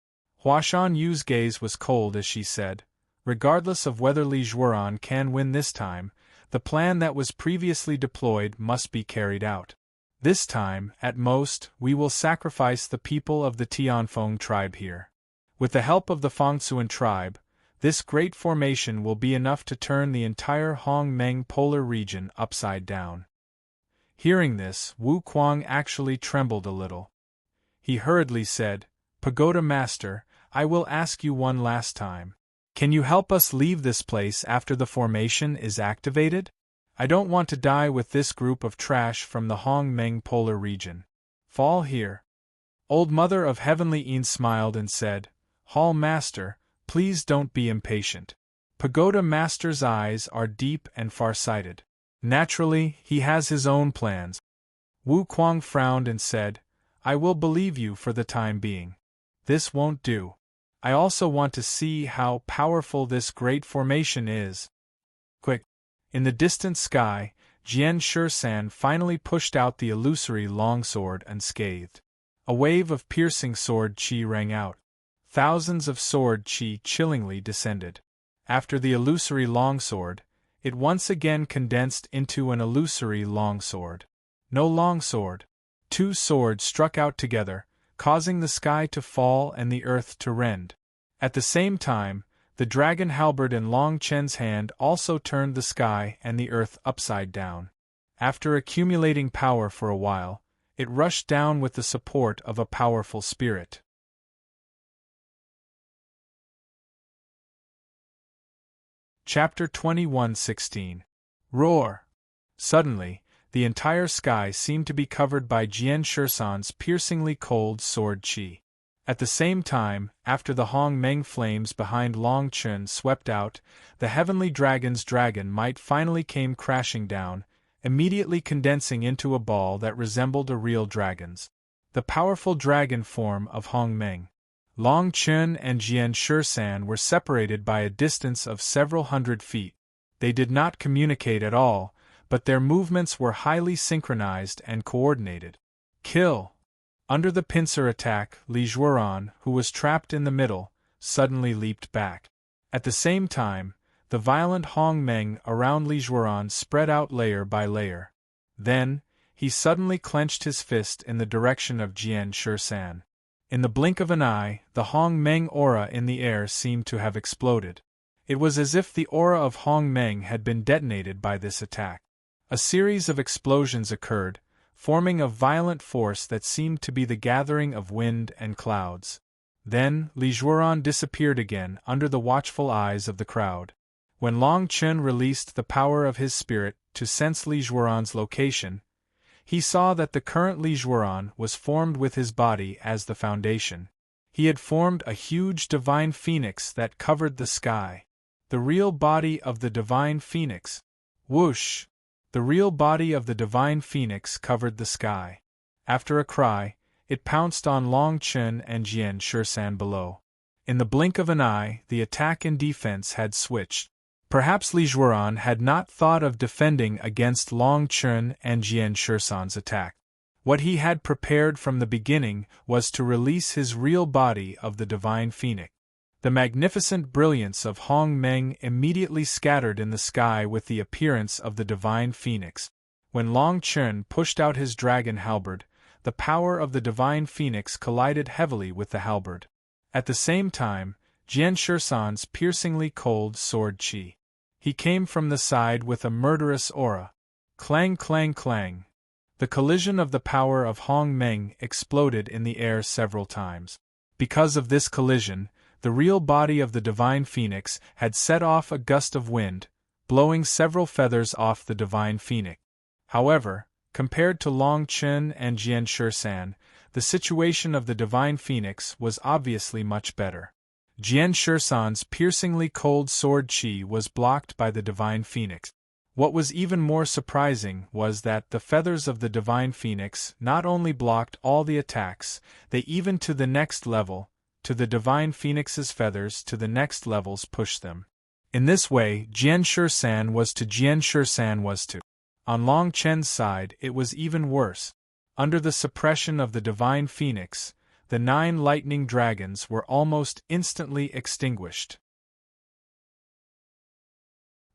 Huashan Yu's gaze was cold as she said, regardless of whether Li Zhuoran can win this time, the plan that was previously deployed must be carried out. This time, at most, we will sacrifice the people of the Tianfeng tribe here. With the help of the Fangsuan tribe, this great formation will be enough to turn the entire Hongmeng polar region upside down. Hearing this, Wu Kuang actually trembled a little. He hurriedly said, Pagoda Master, I will ask you one last time. Can you help us leave this place after the formation is activated? I don't want to die with this group of trash from the Hongmeng polar region. Fall here. Old Mother of Heavenly Yin smiled and said, Hall Master, please don't be impatient. Pagoda Master's eyes are deep and far-sighted. Naturally, he has his own plans. Wu Kuang frowned and said, I will believe you for the time being. This won't do. I also want to see how powerful this great formation is. Quick! In the distant sky, Jian Shusan finally pushed out the illusory longsword unscathed. A wave of piercing sword qi rang out. Thousands of sword qi chillingly descended. After the illusory longsword, it once again condensed into an illusory longsword. No longsword. Two swords struck out together, causing the sky to fall and the earth to rend. At the same time, the dragon halberd in Long Chen's hand also turned the sky and the earth upside down. After accumulating power for a while, it rushed down with the support of a powerful spirit. Chapter 21:16. Roar! Suddenly, the entire sky seemed to be covered by Jian Shusan's piercingly cold sword qi. At the same time, after the Hongmeng flames behind Long Chen swept out, the heavenly dragon's dragon might finally came crashing down, immediately condensing into a ball that resembled a real dragon's. The powerful dragon form of Hongmeng. Long Chen and Jian Shusan were separated by a distance of several hundred feet. They did not communicate at all, but their movements were highly synchronized and coordinated. Kill! Under the pincer attack, Li Zhuoran, who was trapped in the middle, suddenly leaped back. At the same time, the violent Hongmeng around Li Zhuoran spread out layer by layer. Then, he suddenly clenched his fist in the direction of Jian Shusan. In the blink of an eye, the Hongmeng aura in the air seemed to have exploded. It was as if the aura of Hongmeng had been detonated by this attack. A series of explosions occurred, forming a violent force that seemed to be the gathering of wind and clouds. Then, Li Zhuoran disappeared again under the watchful eyes of the crowd. When Long Chen released the power of his spirit to sense Li Zhuoran's location, he saw that the current Li Zhuoran was formed with his body as the foundation. He had formed a huge divine phoenix that covered the sky. The real body of the divine phoenix. Whoosh! The real body of the divine phoenix covered the sky. After a cry, it pounced on Long Chen and Jian Shisan below. In the blink of an eye, the attack and defense had switched. Perhaps Li Zhuoran had not thought of defending against Long Chen and Jian Shisan's attack. What he had prepared from the beginning was to release his real body of the divine phoenix. The magnificent brilliance of Hong Meng immediately scattered in the sky with the appearance of the divine phoenix. When Long Chen pushed out his dragon halberd, the power of the divine phoenix collided heavily with the halberd. At the same time, Jian Shisan's piercingly cold sword qi. He came from the side with a murderous aura. Clang, clang, clang. The collision of the power of Hong Meng exploded in the air several times. Because of this collision, the real body of the divine phoenix had set off a gust of wind, blowing several feathers off the divine phoenix. However, compared to Long Chen and Jian Shisan, the situation of the divine phoenix was obviously much better. Jian Shisan's piercingly cold sword qi was blocked by the divine phoenix. What was even more surprising was that the feathers of the divine phoenix not only blocked all the attacks, they even to the next level, to the divine phoenix's feathers to the next levels pushed them. In this way, Jian Shisan was to Jian Shisan was to. On Long Chen's side it was even worse. Under the suppression of the divine phoenix, the 9 lightning dragons were almost instantly extinguished.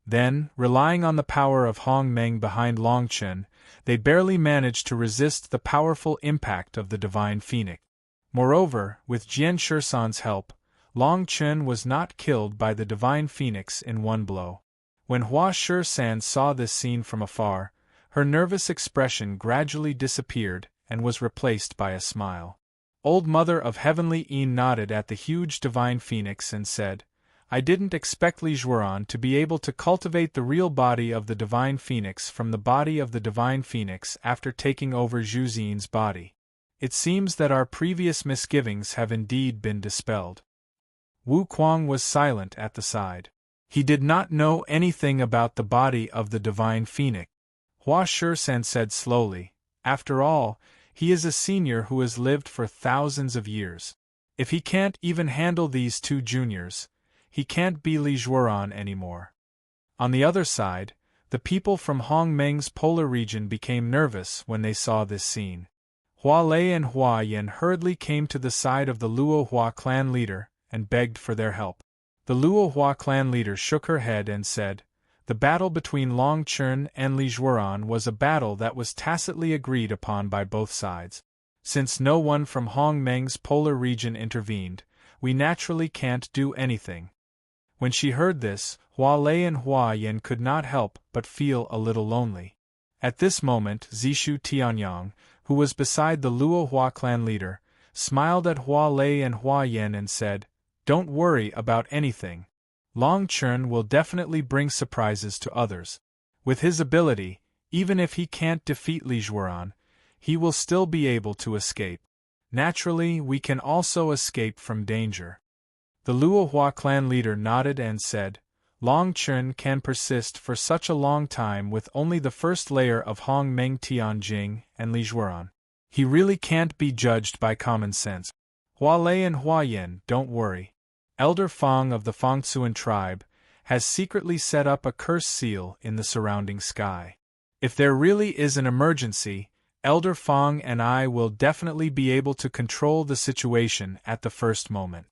Then, relying on the power of Hong Meng behind Long Chen, they barely managed to resist the powerful impact of the divine phoenix. Moreover, with Jian Shisan's help, Long Chen was not killed by the divine phoenix in one blow. When Hua Shisan saw this scene from afar, her nervous expression gradually disappeared and was replaced by a smile. Old Mother of Heavenly Yin nodded at the huge divine phoenix and said, "I didn't expect Li Zhuoran to be able to cultivate the real body of the divine phoenix from the body of the divine phoenix after taking over Zhu Xin's body. It seems that our previous misgivings have indeed been dispelled." Wu Kuang was silent at the side. He did not know anything about the body of the divine phoenix. Hua Shisan said slowly, "After all, he is a senior who has lived for thousands of years. If he can't even handle these 2 juniors, he can't be Li Zhuoran anymore." On the other side, the people from Hong Meng's polar region became nervous when they saw this scene. Hua Lei and Hua Yan hurriedly came to the side of the Luo Hua clan leader and begged for their help. The Luo Hua clan leader shook her head and said, "The battle between Long Chen and Li Zhuoran was a battle that was tacitly agreed upon by both sides. Since no one from Hong Meng's polar region intervened, we naturally can't do anything." When she heard this, Hua Lei and Hua Yan could not help but feel a little lonely. At this moment, Zishu Tianyang, who was beside the Luo Hua clan leader, smiled at Hua Lei and Hua Yan and said, "Don't worry about anything. Long Chen will definitely bring surprises to others. With his ability, even if he can't defeat Li Zhuoran, he will still be able to escape. Naturally, we can also escape from danger." The Luo Hua clan leader nodded and said, "Long Chen can persist for such a long time with only the first layer of Hong Meng Tianjing and Li Zhuoran. He really can't be judged by common sense. Hua Lei and Hua Yan, don't worry. Elder Fang of the Fangtsuan tribe has secretly set up a curse seal in the surrounding sky. If there really is an emergency, Elder Fang and I will definitely be able to control the situation at the first moment."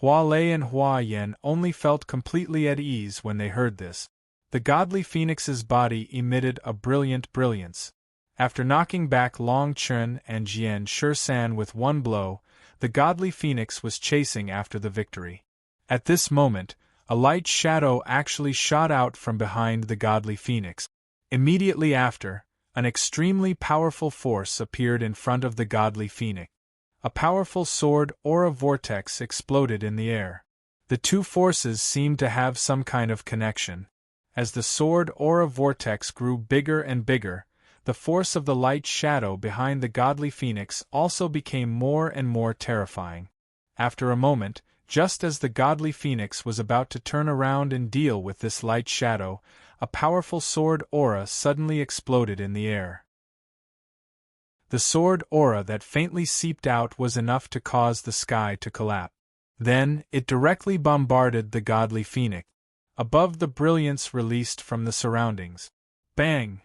Hua Lei and Hua Yan only felt completely at ease when they heard this. The godly phoenix's body emitted a brilliant brilliance. After knocking back Long Chen and Jian Shisan with one blow, the godly phoenix was chasing after the victory. At this moment, a light shadow actually shot out from behind the godly phoenix. Immediately after, an extremely powerful force appeared in front of the godly phoenix. A powerful sword aura vortex exploded in the air. The 2 forces seemed to have some kind of connection. As the sword aura vortex grew bigger and bigger, the force of the light shadow behind the godly phoenix also became more and more terrifying. After a moment, Just as the godly phoenix was about to turn around and deal with this light shadow, a powerful sword aura suddenly exploded in the air. The sword aura that faintly seeped out was enough to cause the sky to collapse. Then, it directly bombarded the godly phoenix, above the brilliance released from the surroundings. Bang!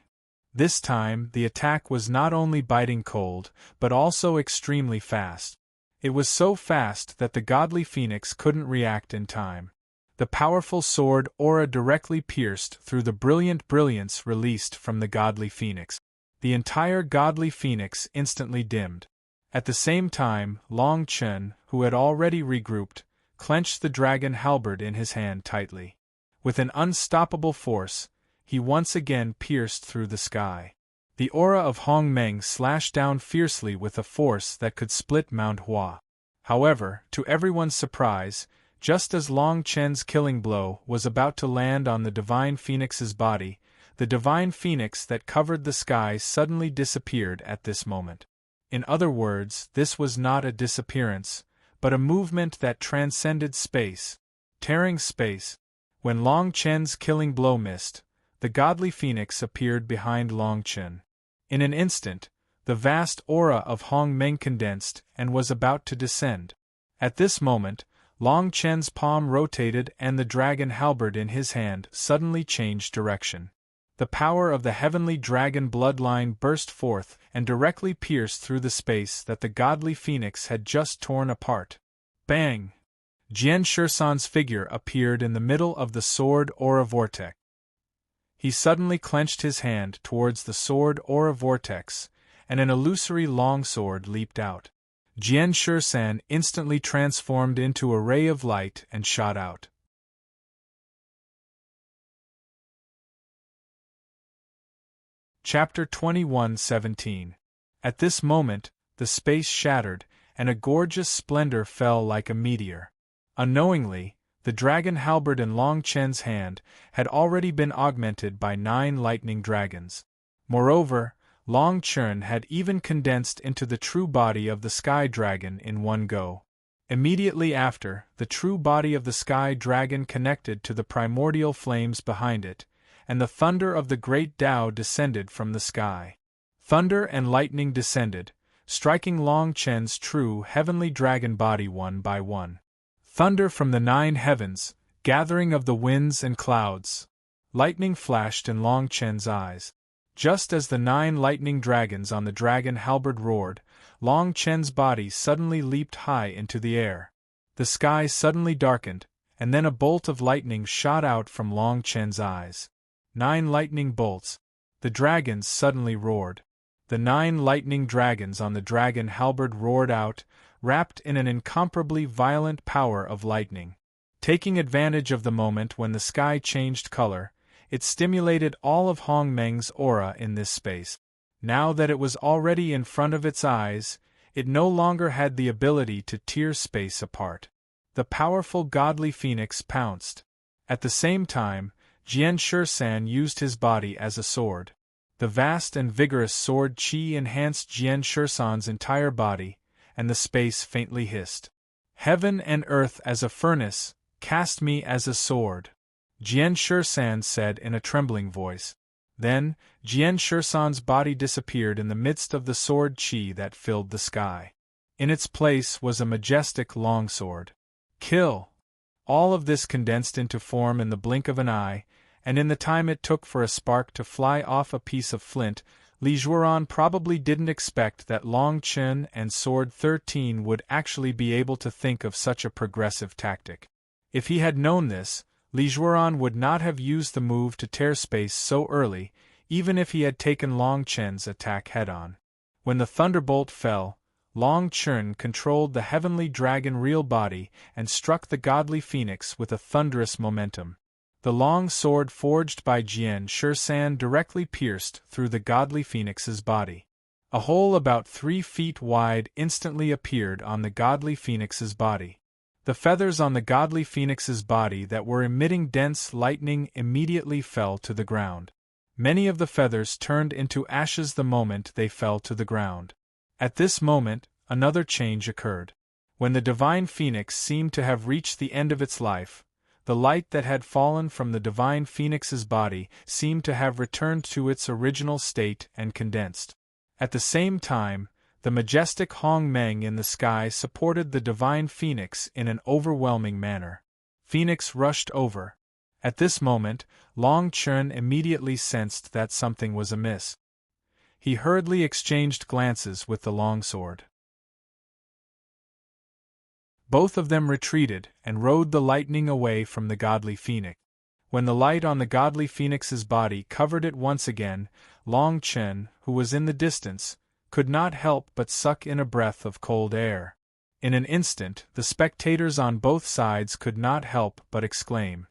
This time, the attack was not only biting cold, but also extremely fast. It was so fast that the godly phoenix couldn't react in time. The powerful sword aura directly pierced through the brilliant brilliance released from the godly phoenix. The entire godly phoenix instantly dimmed. At the same time, Long Chen, who had already regrouped, clenched the dragon halberd in his hand tightly. With an unstoppable force, he once again pierced through the sky. The aura of Hong Meng slashed down fiercely with a force that could split Mount Hua. However, to everyone's surprise, just as Long Chen's killing blow was about to land on the divine phoenix's body, the divine phoenix that covered the sky suddenly disappeared at this moment. In other words, this was not a disappearance, but a movement that transcended space, tearing space. When Long Chen's killing blow missed, the godly phoenix appeared behind Long Chen. In an instant, the vast aura of Hong Meng condensed and was about to descend. At this moment, Long Chen's palm rotated and the dragon halberd in his hand suddenly changed direction. The power of the heavenly dragon bloodline burst forth and directly pierced through the space that the godly phoenix had just torn apart. Bang! Jian Shisan's figure appeared in the middle of the sword aura vortex. He suddenly clenched his hand towards the sword aura vortex, and an illusory longsword leaped out. Jian Shisan instantly transformed into a ray of light and shot out. Chapter 21:17. At this moment, the space shattered, and a gorgeous splendor fell like a meteor. Unknowingly, the dragon halberd in Long Chen's hand had already been augmented by 9 lightning dragons. Moreover, Long Chen had even condensed into the true body of the sky dragon in one go. Immediately after, the true body of the sky dragon connected to the primordial flames behind it, and the thunder of the great Tao descended from the sky. Thunder and lightning descended, striking Long Chen's true heavenly dragon body one by one. Thunder from the 9 heavens, gathering of the winds and clouds. Lightning flashed in Long Chen's eyes. Just as the 9 lightning dragons on the dragon halberd roared, Long Chen's body suddenly leaped high into the air. The sky suddenly darkened, and then a bolt of lightning shot out from Long Chen's eyes. 9 lightning bolts. The dragons suddenly roared. The 9 lightning dragons on the dragon halberd roared out, wrapped in an incomparably violent power of lightning. Taking advantage of the moment when the sky changed color, it stimulated all of Hong Meng's aura in this space. Now that it was already in front of its eyes, it no longer had the ability to tear space apart. The powerful godly phoenix pounced. At the same time, Jian Shisan used his body as a sword. The vast and vigorous sword qi enhanced Jian Shisan's entire body, and the space faintly hissed. "Heaven and earth as a furnace, cast me as a sword," Jian Shisan said in a trembling voice. Then, Jian Shisan's body disappeared in the midst of the sword qi that filled the sky. In its place was a majestic longsword. Kill! All of this condensed into form in the blink of an eye, and in the time it took for a spark to fly off a piece of flint, Li Jueran probably didn't expect that Long Chen and Sword 13 would actually be able to think of such a progressive tactic. If he had known this, Li Jueran would not have used the move to tear space so early, even if he had taken Long Chen's attack head-on. When the thunderbolt fell, Long Chen controlled the heavenly dragon real body and struck the godly phoenix with a thunderous momentum. The long sword forged by Jian Shisan directly pierced through the godly phoenix's body. A hole about 3 feet wide instantly appeared on the godly phoenix's body. The feathers on the godly phoenix's body that were emitting dense lightning immediately fell to the ground. Many of the feathers turned into ashes the moment they fell to the ground. At this moment, another change occurred. When the divine phoenix seemed to have reached the end of its life, the light that had fallen from the divine phoenix's body seemed to have returned to its original state and condensed. At the same time, the majestic Hong Meng in the sky supported the divine phoenix in an overwhelming manner. Phoenix rushed over. At this moment, Long Chun immediately sensed that something was amiss. He hurriedly exchanged glances with the longsword. Both of them retreated and rode the lightning away from the godly phoenix. When the light on the godly phoenix's body covered it once again, Long Chen, who was in the distance, could not help but suck in a breath of cold air. In an instant, the spectators on both sides could not help but exclaim,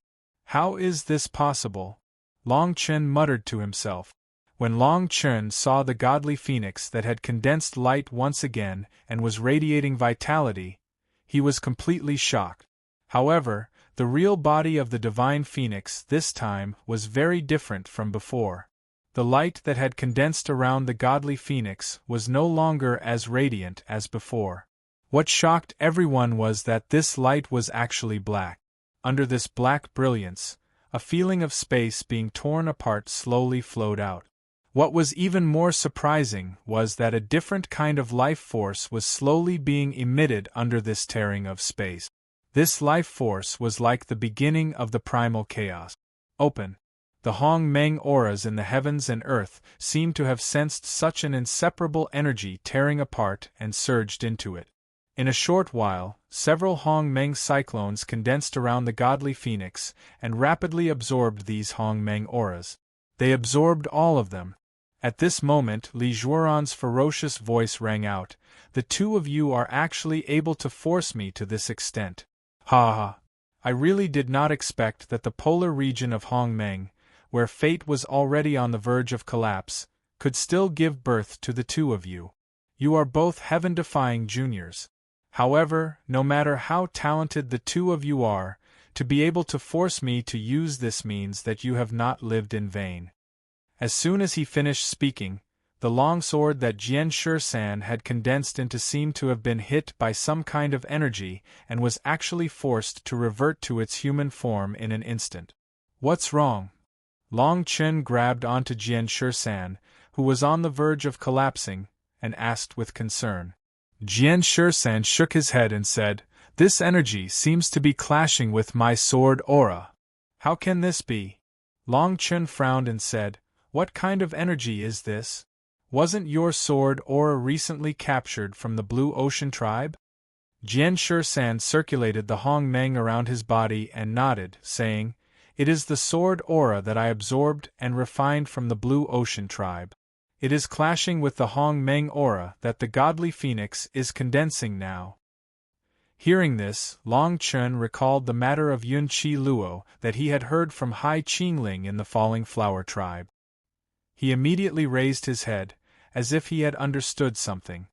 "How is this possible?" Long Chen muttered to himself. When Long Chen saw the godly phoenix that had condensed light once again and was radiating vitality, he was completely shocked. However, the real body of the divine phoenix this time was very different from before. The light that had condensed around the godly phoenix was no longer as radiant as before. What shocked everyone was that this light was actually black. Under this black brilliance, a feeling of space being torn apart slowly flowed out. What was even more surprising was that a different kind of life force was slowly being emitted under this tearing of space. This life force was like the beginning of the primal chaos. Open. The Hong Meng auras in the heavens and earth seemed to have sensed such an inseparable energy tearing apart and surged into it. In a short while, several Hong Meng cyclones condensed around the godly phoenix and rapidly absorbed these Hong Meng auras. They absorbed all of them. At this moment, Li Zhuoran's ferocious voice rang out, "The two of you are actually able to force me to this extent. Ha ha! I really did not expect that the polar region of Hong Meng, where fate was already on the verge of collapse, could still give birth to the two of you. You are both heaven-defying juniors. However, no matter how talented the two of you are, to be able to force me to use this means that you have not lived in vain." As soon as he finished speaking, the longsword that Jian Shisan had condensed into seemed to have been hit by some kind of energy and was actually forced to revert to its human form in an instant. "What's wrong?" Long Chen grabbed onto Jian Shisan, who was on the verge of collapsing, and asked with concern. Jian Shisan shook his head and said, "This energy seems to be clashing with my sword aura. How can this be?" Long Chen frowned and said, "What kind of energy is this? Wasn't your sword aura recently captured from the Blue Ocean tribe?" Jian Shisan circulated the Hong Meng around his body and nodded, saying, "It is the sword aura that I absorbed and refined from the Blue Ocean tribe. It is clashing with the Hong Meng aura that the godly phoenix is condensing now." Hearing this, Long Chen recalled the matter of Yun Qi Luo that he had heard from Hai Qingling in the Falling Flower tribe. He immediately raised his head, as if he had understood something.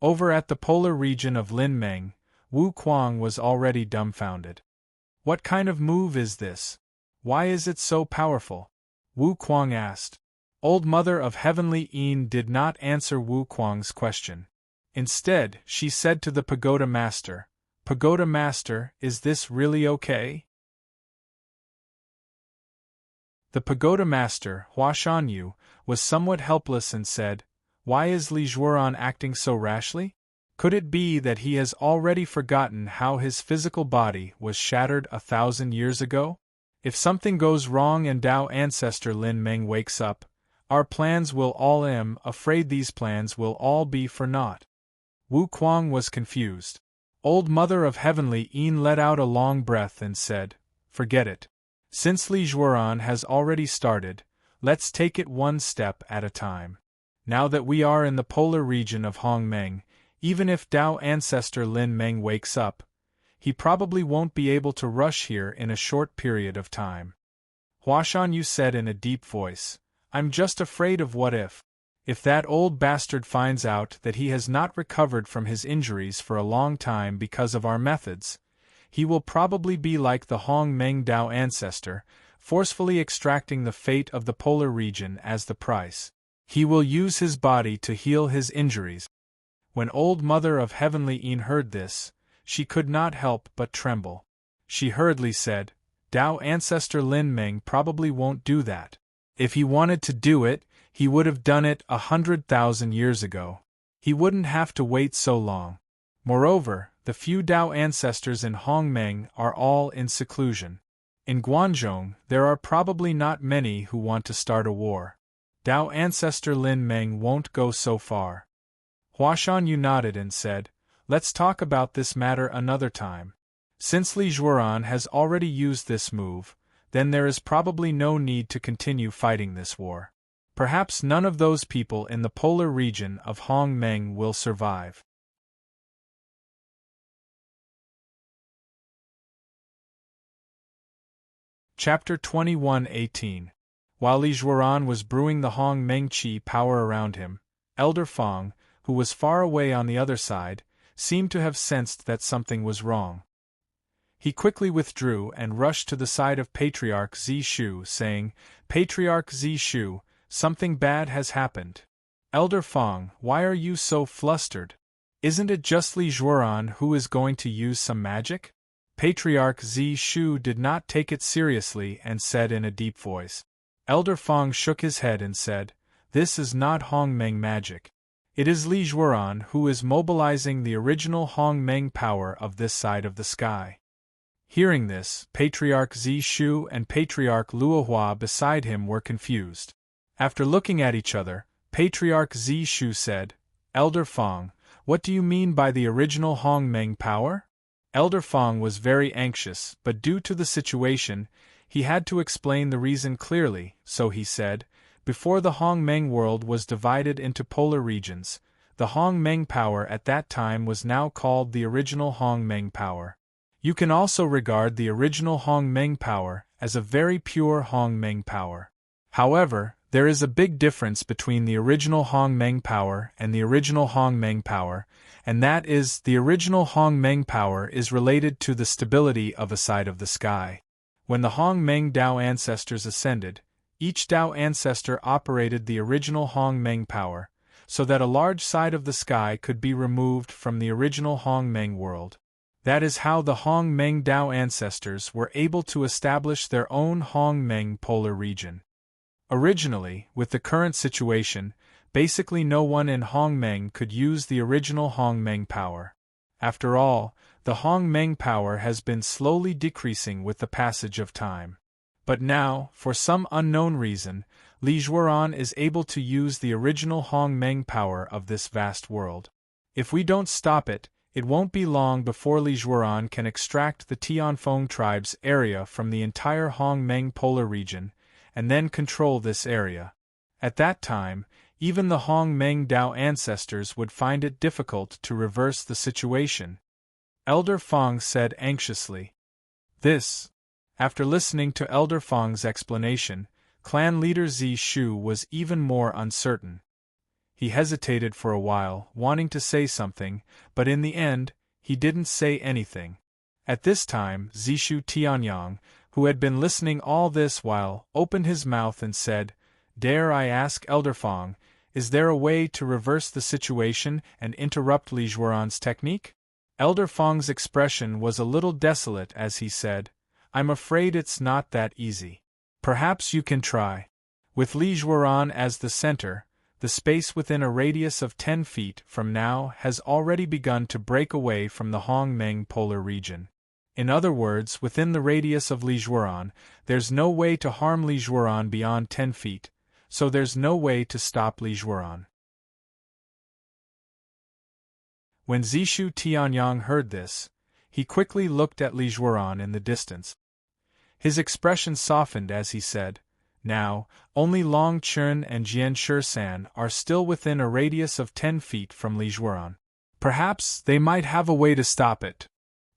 Over at the polar region of Lin Meng, Wu Kuang was already dumbfounded. "What kind of move is this? Why is it so powerful?" Wu Kuang asked. Old Mother of Heavenly Yin did not answer Wu Kuang's question. Instead, she said to the Pagoda Master, "Pagoda Master, is this really okay?" The Pagoda Master, Hua Shanyu, was somewhat helpless and said, "Why is Li Zhuoran acting so rashly? Could it be that he has already forgotten how his physical body was shattered 1,000 years ago? If something goes wrong and Tao Ancestor Lin Meng wakes up, our plans will all afraid these plans will all be for naught." Wu Kuang was confused. Old Mother of Heavenly Yin let out a long breath and said, "Forget it. Since Li Zhuoran has already started, let's take it one step at a time. Now that we are in the polar region of Hong Meng, even if Tao Ancestor Lin Meng wakes up, he probably won't be able to rush here in a short period of time." Hua Shanyu said in a deep voice, "I'm just afraid of what if. If that old bastard finds out that he has not recovered from his injuries for a long time because of our methods, he will probably be like the Hong Meng Tao Ancestor, forcefully extracting the fate of the polar region as the price. He will use his body to heal his injuries." When Old Mother of Heavenly Yin heard this, she could not help but tremble. She hurriedly said, Tao Ancestor Lin Meng probably won't do that. If he wanted to do it, he would have done it 100,000 years ago. He wouldn't have to wait so long. Moreover, the few Tao ancestors in Hongmeng are all in seclusion. In Guangzhong, there are probably not many who want to start a war. Tao Ancestor Lin Meng won't go so far. Huashan Yu nodded and said, Let's talk about this matter another time. Since Li Zhuoran has already used this move, then there is probably no need to continue fighting this war. Perhaps none of those people in the polar region of Hongmeng will survive. Chapter 21:18. While Li Zhuoran was brewing the Hongmeng Qi power around him, Elder Fong, who was far away on the other side, seemed to have sensed that something was wrong. He quickly withdrew and rushed to the side of Patriarch Zishu, saying, Patriarch Zishu, something bad has happened. Elder Fong, why are you so flustered? Isn't it just Li Zhuoran who is going to use some magic? Patriarch Zishu did not take it seriously and said in a deep voice. Elder Fong shook his head and said, This is not Hongmeng magic. It is Li Zhuoran who is mobilizing the original Hongmeng power of this side of the sky. Hearing this, Patriarch Zishu and Patriarch Luohua beside him were confused. After looking at each other, Patriarch Zishu said, Elder Fong, what do you mean by the original Hongmeng power? Elder Fong was very anxious, but due to the situation, he had to explain the reason clearly, so he said, Before the Hongmeng world was divided into polar regions, the Hongmeng power at that time was now called the original Hongmeng power. You can also regard the original Hongmeng power as a very pure Hongmeng power. However, there is a big difference between the original Hongmeng power and the original Hongmeng power, and that is, the original Hongmeng power is related to the stability of a side of the sky. When the Hongmeng Tao ancestors ascended, each Tao ancestor operated the original Hongmeng power, so that a large side of the sky could be removed from the original Hongmeng world. That is how the Hongmeng Tao ancestors were able to establish their own Hongmeng polar region. Originally, with the current situation, basically no one in Hongmeng could use the original Hongmeng power. After all, the Hongmeng power has been slowly decreasing with the passage of time. But now, for some unknown reason, Li Zhuoran is able to use the original Hongmeng power of this vast world. If we don't stop it, it won't be long before Li Zhuoran can extract the Tianfeng tribe's area from the entire Hongmeng polar region, and then control this area. At that time, even the Hongmeng Tao ancestors would find it difficult to reverse the situation. Elder Fong said anxiously. This. After listening to Elder Fong's explanation, clan leader Zishu was even more uncertain. He hesitated for a while, wanting to say something, but in the end, he didn't say anything. At this time, Zishu Tianyang, who had been listening all this while, opened his mouth and said, Dare I ask Elder Fong, is there a way to reverse the situation and interrupt Li Zhuoran's technique? Elder Fong's expression was a little desolate as he said, I'm afraid it's not that easy. Perhaps you can try. With Li Zhuoran as the center, the space within a radius of 10 feet from now has already begun to break away from the Hongmeng polar region. In other words, within the radius of Li Zhuoran, there's no way to harm Li Zhuoran beyond 10 feet, so there's no way to stop Li Zhuoran. When Zishu Tianyang heard this, he quickly looked at Li Zhuoran in the distance. His expression softened as he said, Now, only Long Chun and Jian Shusan are still within a radius of 10 feet from Li Zhuoran. Perhaps they might have a way to stop it.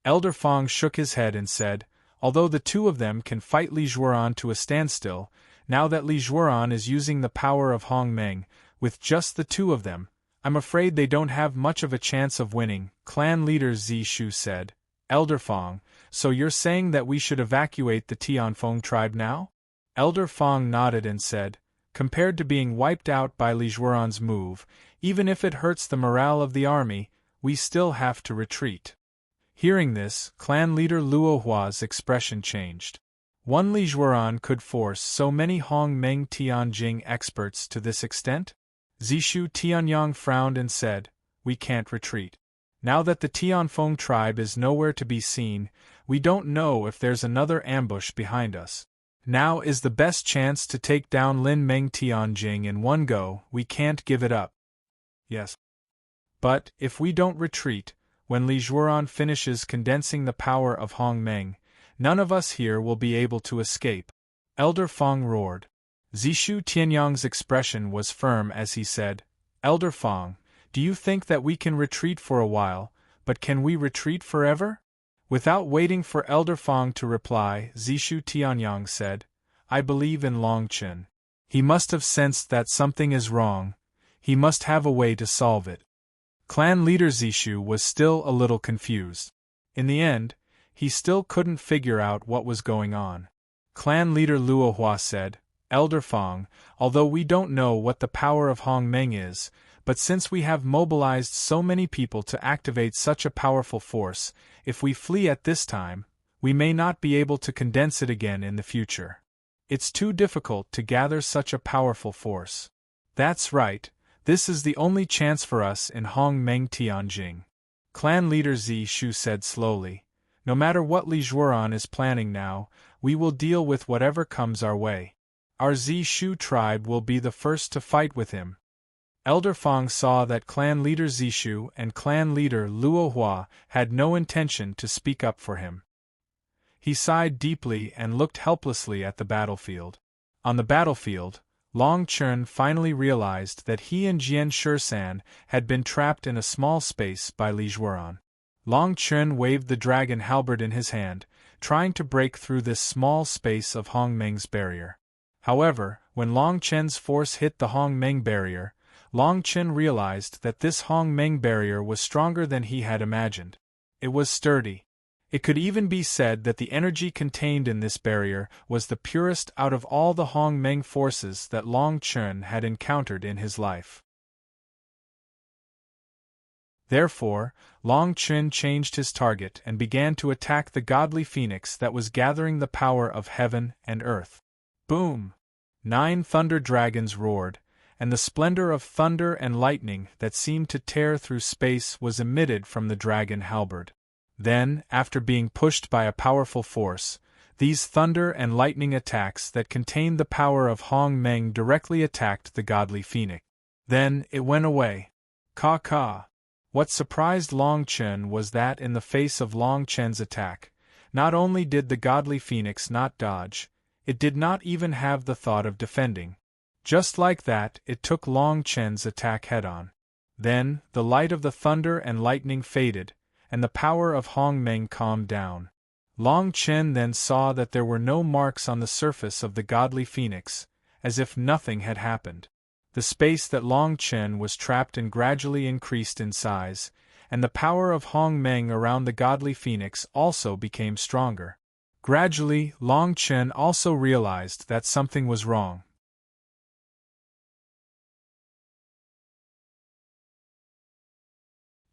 Elder Fong shook his head and said, Although the two of them can fight Li Zhuoran to a standstill, now that Li Zhuoran is using the power of Hongmeng, with just the two of them, I'm afraid they don't have much of a chance of winning, clan leader Zishu said. Elder Fong, so you're saying that we should evacuate the Tianfeng tribe now? Elder Fong nodded and said, Compared to being wiped out by Li Zhuoran's move, even if it hurts the morale of the army, we still have to retreat. Hearing this, clan leader Luohua's expression changed. One Li Zhuoran could force so many Hong Meng Tianjing experts to this extent? Zishu Tianyang frowned and said, "We can't retreat. Now that the Tianfeng tribe is nowhere to be seen, we don't know if there's another ambush behind us. Now is the best chance to take down Lin Meng Tianjing in one go, we can't give it up." Yes. But, if we don't retreat, when Li Zhuoran finishes condensing the power of Hong Meng, none of us here will be able to escape. Elder Fong roared. Zishu Tianyang's expression was firm as he said, "Elder Fong, do you think that we can retreat for a while, but can we retreat forever?" Without waiting for Elder Fong to reply, Zishu Tianyang said, "I believe in Long Chen. He must have sensed that something is wrong. He must have a way to solve it." Clan leader Zishu was still a little confused. In the end, he still couldn't figure out what was going on. Clan leader Luohua said, "Elder Fong, although we don't know what the power of Hong Meng is, but since we have mobilized so many people to activate such a powerful force, if we flee at this time, we may not be able to condense it again in the future. It's too difficult to gather such a powerful force. That's right, this is the only chance for us in Hong Meng Tianjing." Clan leader Zishu said slowly, "No matter what Li Zhuoran is planning now, we will deal with whatever comes our way. Our Zishu tribe will be the first to fight with him." Elder Fong saw that clan leader Zishu and clan leader Luohua had no intention to speak up for him. He sighed deeply and looked helplessly at the battlefield. On the battlefield, Long Chen finally realized that he and Jian Shisan had been trapped in a small space by Li Zhuoran. Long Chen waved the dragon halberd in his hand, trying to break through this small space of Hong Meng's barrier. However, when Long Chen's force hit the Hong Meng barrier, Long Chen realized that this Hong Meng barrier was stronger than he had imagined. It was sturdy. It could even be said that the energy contained in this barrier was the purest out of all the Hong Meng forces that Long Chen had encountered in his life. Therefore, Long Chen changed his target and began to attack the godly phoenix that was gathering the power of heaven and earth. Boom! 9 thunder dragons roared, and the splendor of thunder and lightning that seemed to tear through space was emitted from the dragon halberd. Then, after being pushed by a powerful force, these thunder and lightning attacks that contained the power of Hong Meng directly attacked the godly phoenix. Then, it went away. Ka. What surprised Long Chen was that in the face of Long Chen's attack, not only did the godly phoenix not dodge, it did not even have the thought of defending. Just like that, it took Long Chen's attack head-on. Then, the light of the thunder and lightning faded, and the power of Hong Meng calmed down. Long Chen then saw that there were no marks on the surface of the godly phoenix, as if nothing had happened. The space that Long Chen was trapped in gradually increased in size, and the power of Hong Meng around the godly phoenix also became stronger. Gradually, Long Chen also realized that something was wrong.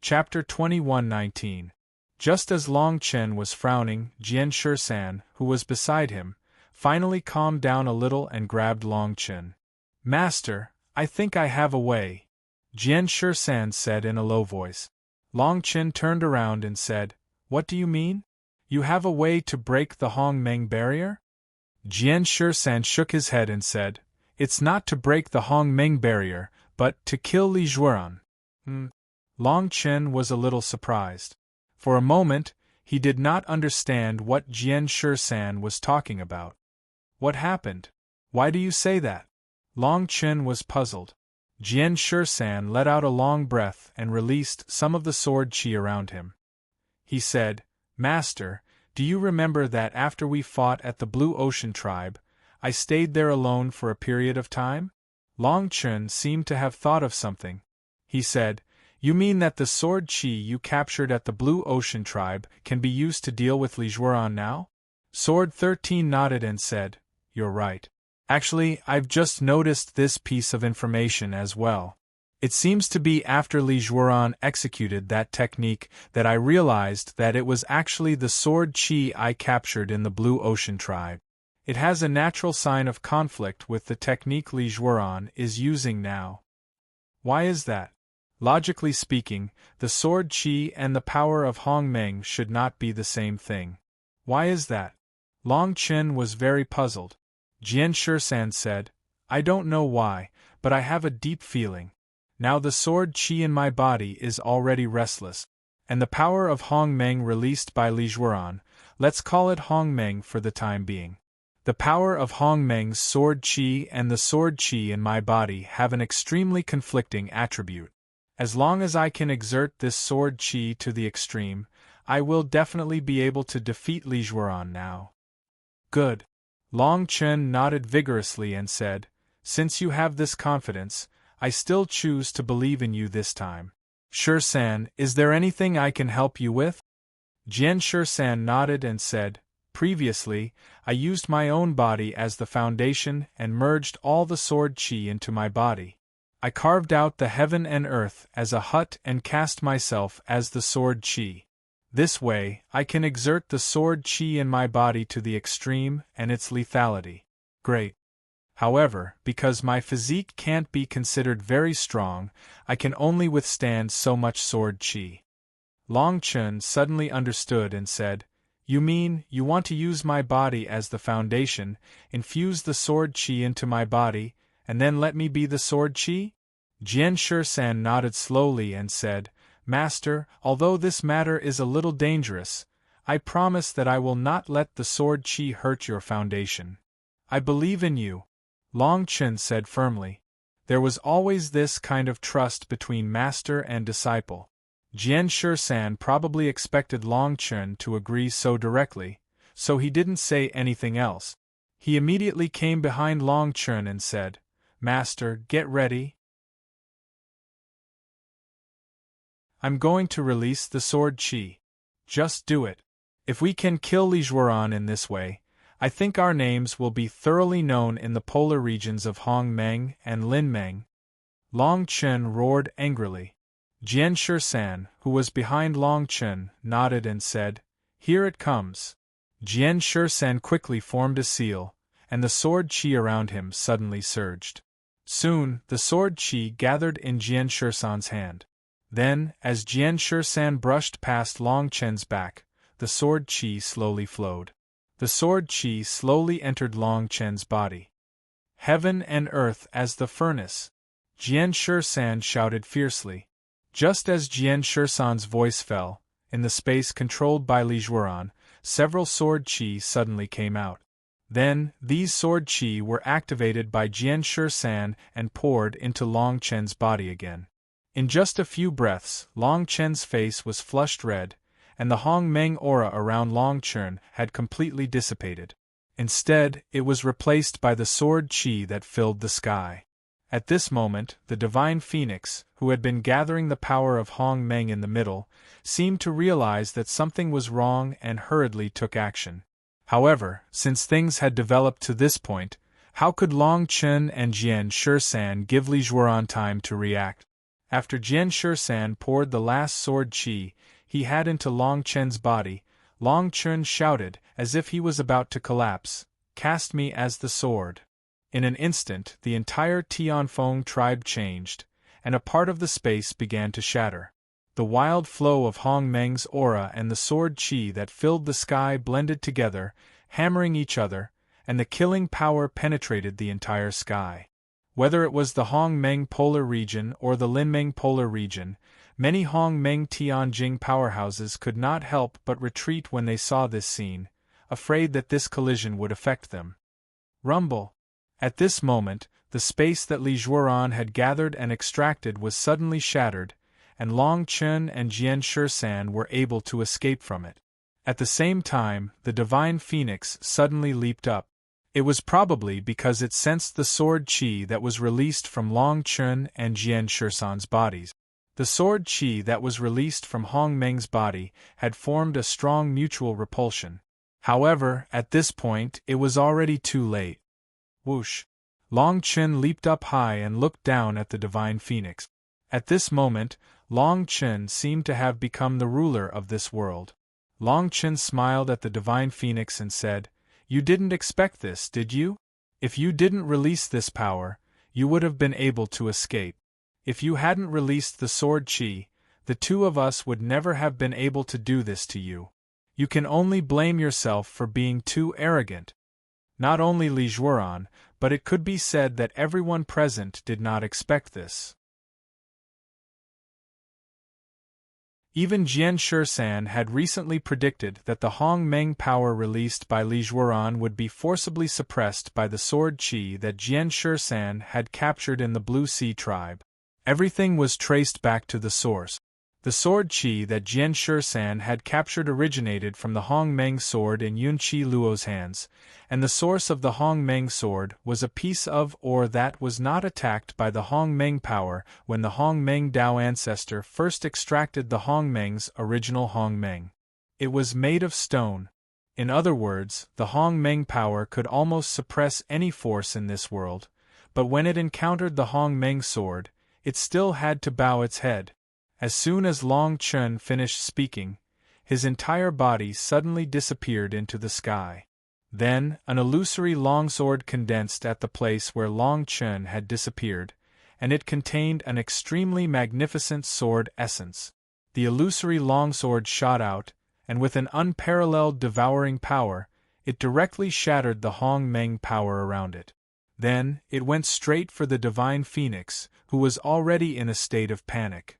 Chapter 21:19. Just as Long Chen was frowning, Jian Shisan, who was beside him, finally calmed down a little and grabbed Long Chen. "Master, I think I have a way," Jian Shisan said in a low voice. Long Chen turned around and said, "What do you mean? You have a way to break the Hong Meng barrier?" Jian Shisan shook his head and said, "It's not to break the Hong Meng barrier, but to kill Li Zhuoran." Long Chen was a little surprised. For a moment, he did not understand what Jian Shisan was talking about. "What happened? Why do you say that?" Long Chen was puzzled. Jian Shisan let out a long breath and released some of the sword qi around him. He said, "Master, do you remember that after we fought at the Blue Ocean tribe, I stayed there alone for a period of time?" Long Chen seemed to have thought of something. He said, "You mean that the sword qi you captured at the Blue Ocean tribe can be used to deal with Li Zhuoran now?" Sword 13 nodded and said, "You're right. Actually, I've just noticed this piece of information as well." It seems to be after Li Jueran executed that technique that I realized that it was actually the sword qi I captured in the Blue Ocean tribe. It has a natural sign of conflict with the technique Li Jueran is using now. Why is that? Logically speaking, the sword qi and the power of Hong Meng should not be the same thing. Why is that? Long Chen was very puzzled. Jian Shisan said, I don't know why, but I have a deep feeling. Now the sword qi in my body is already restless. And the power of Hong Meng released by Li Jueran, let's call it Hong Meng for the time being. The power of Hong Meng's sword qi and the sword qi in my body have an extremely conflicting attribute. As long as I can exert this sword qi to the extreme, I will definitely be able to defeat Li Jueran now. Good. Long Chen nodded vigorously and said, Since you have this confidence, I still choose to believe in you this time. Shisan, is there anything I can help you with? Jian Shisan nodded and said, Previously, I used my own body as the foundation and merged all the sword qi into my body. I carved out the heaven and earth as a hut and cast myself as the sword qi. This way, I can exert the sword qi in my body to the extreme and its lethality. Great. However, because my physique can't be considered very strong, I can only withstand so much sword qi. Long Chen suddenly understood and said, You mean, you want to use my body as the foundation, infuse the sword qi into my body, and then let me be the sword qi? Jian Shisan nodded slowly and said, Master, although this matter is a little dangerous, I promise that I will not let the sword qi hurt your foundation. I believe in you. Long Chen said firmly. There was always this kind of trust between master and disciple. Jian Shisan probably expected Long Chen to agree so directly, so he didn't say anything else. He immediately came behind Long Chen and said, Master, get ready. I'm going to release the sword qi. Just do it. If we can kill Li Jueran in this way, I think our names will be thoroughly known in the polar regions of Hong Meng and Lin Meng. Long Chen roared angrily. Jian Shisan, who was behind Long Chen, nodded and said, Here it comes. Jian Shisan quickly formed a seal, and the sword qi around him suddenly surged. Soon, the sword qi gathered in Jian Shisan's hand. Then, as Jian Shisan brushed past Long Chen's back, the sword qi slowly flowed. The sword qi slowly entered Long Chen's body. Heaven and earth as the furnace! Jian Shisan shouted fiercely. Just as Jian Shisan's voice fell, in the space controlled by Li Jueran, several sword qi suddenly came out. Then, these sword qi were activated by Jian Shisan and poured into Long Chen's body again. In just a few breaths, Long Chen's face was flushed red, and the Hong Meng aura around Long Chen had completely dissipated. Instead, it was replaced by the sword qi that filled the sky. At this moment, the divine phoenix, who had been gathering the power of Hong Meng in the middle, seemed to realize that something was wrong and hurriedly took action. However, since things had developed to this point, how could Long Chen and Jian Shisan give Li Jueran time to react? After Jian Shisan poured the last sword qi he had into Long Chen's body, Long Chen shouted, as if he was about to collapse, Cast me as the sword. In an instant, the entire Tianfeng tribe changed, and a part of the space began to shatter. The wild flow of Hong Meng's aura and the sword qi that filled the sky blended together, hammering each other, and the killing power penetrated the entire sky. Whether it was the Hong Meng polar region or the Lin Meng polar region, many Hong Meng Tianjing powerhouses could not help but retreat when they saw this scene, afraid that this collision would affect them. Rumble! At this moment, the space that Li Jueran had gathered and extracted was suddenly shattered, and Long Chen and Jian Shisan were able to escape from it. At the same time, the divine phoenix suddenly leaped up. It was probably because it sensed the sword qi that was released from Long Chen and Jian Shisan's bodies. The sword qi that was released from Hong Meng's body had formed a strong mutual repulsion. However, at this point, it was already too late. Whoosh! Long Chen leaped up high and looked down at the divine phoenix. At this moment, Long Chen seemed to have become the ruler of this world. Long Chen smiled at the divine phoenix and said, "You didn't expect this, did you? If you didn't release this power, you would have been able to escape. If you hadn't released the sword Qi, the two of us would never have been able to do this to you. You can only blame yourself for being too arrogant." Not only Li Zhuoran, but it could be said that everyone present did not expect this. Even Jian Shisan had recently predicted that the Hong Meng power released by Li Zhuoran would be forcibly suppressed by the sword Qi that Jian Shisan had captured in the Blue Sea tribe. Everything was traced back to the source. The sword Qi that Jian Shisan had captured originated from the Hong Meng sword in Yun Qi Luo's hands, and the source of the Hong Meng sword was a piece of ore that was not attacked by the Hong Meng power when the Hong Meng Dao ancestor first extracted the Hong Meng's original Hong Meng. It was made of stone. In other words, the Hong Meng power could almost suppress any force in this world, but when it encountered the Hong Meng sword, it still had to bow its head. As soon as Long Chen finished speaking, his entire body suddenly disappeared into the sky. Then, an illusory longsword condensed at the place where Long Chen had disappeared, and it contained an extremely magnificent sword essence. The illusory longsword shot out, and with an unparalleled devouring power, it directly shattered the Hong Meng power around it. Then, it went straight for the divine phoenix, who was already in a state of panic.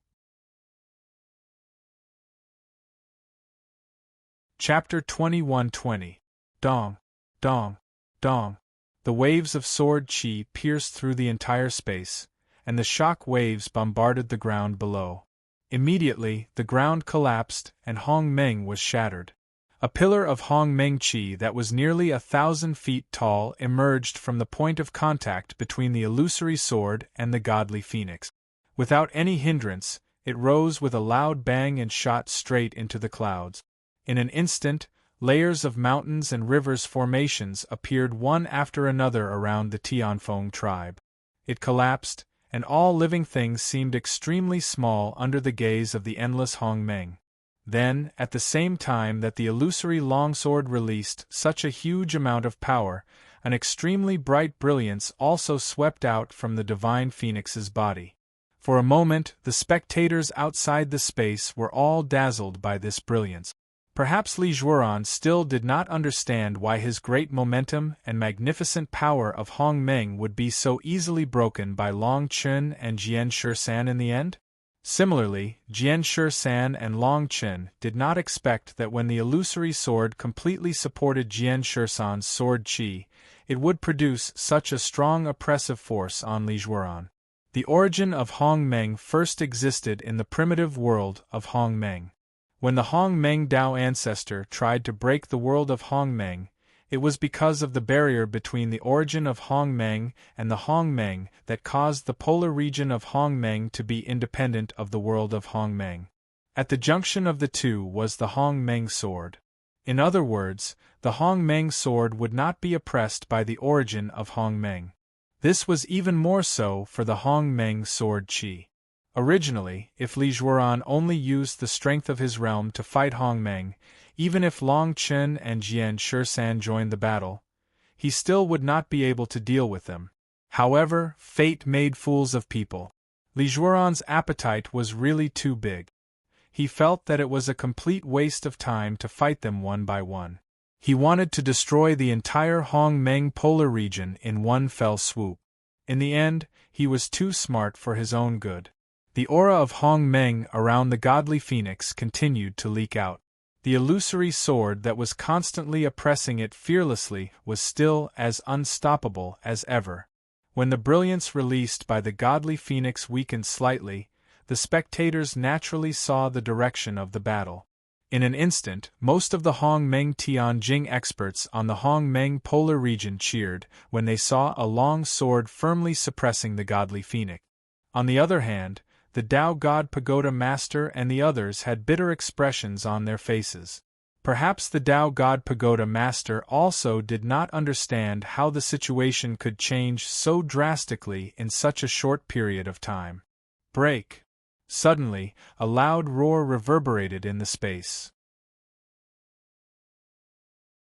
Chapter 21:20. Dong, dong, dong. The waves of sword Qi pierced through the entire space, and the shock waves bombarded the ground below. Immediately, the ground collapsed and Hong Meng was shattered. A pillar of Hong Meng Qi that was nearly 1,000 feet tall emerged from the point of contact between the illusory sword and the godly phoenix. Without any hindrance, it rose with a loud bang and shot straight into the clouds. In an instant, layers of mountains and rivers formations appeared one after another around the Tianfeng tribe. It collapsed, and all living things seemed extremely small under the gaze of the endless Hong Meng. Then, at the same time that the illusory longsword released such a huge amount of power, an extremely bright brilliance also swept out from the divine phoenix's body. For a moment, the spectators outside the space were all dazzled by this brilliance. Perhaps Li Zhuoran still did not understand why his great momentum and magnificent power of Hong Meng would be so easily broken by Long Chen and Jian Shisan in the end. Similarly, Jian Shisan and Long Chen did not expect that when the illusory sword completely supported Jian Shisan's sword Qi, it would produce such a strong oppressive force on Li Zhuoran. The origin of Hong Meng first existed in the primitive world of Hong Meng. When the Hong Meng Dao ancestor tried to break the world of Hong Meng, it was because of the barrier between the origin of Hong Meng and the Hong Meng that caused the polar region of Hong Meng to be independent of the world of Hong Meng. At the junction of the two was the Hong Meng sword. In other words, the Hong Meng sword would not be oppressed by the origin of Hong Meng. This was even more so for the Hong Meng sword Qi. Originally, if Li Zhuoran only used the strength of his realm to fight Hong Meng, even if Long Chen and Jian Shisan joined the battle, he still would not be able to deal with them. However, fate made fools of people. Li Zhuoran's appetite was really too big. He felt that it was a complete waste of time to fight them one by one. He wanted to destroy the entire Hong Meng polar region in one fell swoop. In the end, he was too smart for his own good. The aura of Hong Meng around the godly phoenix continued to leak out. The illusory sword that was constantly oppressing it fearlessly was still as unstoppable as ever. When the brilliance released by the godly phoenix weakened slightly, the spectators naturally saw the direction of the battle. In an instant, most of the Hong Meng Tianjing experts on the Hong Meng polar region cheered when they saw a long sword firmly suppressing the godly phoenix. On the other hand, the Tao God Pagoda Master and the others had bitter expressions on their faces. Perhaps the Tao God Pagoda Master also did not understand how the situation could change so drastically in such a short period of time. Break! Suddenly, a loud roar reverberated in the space.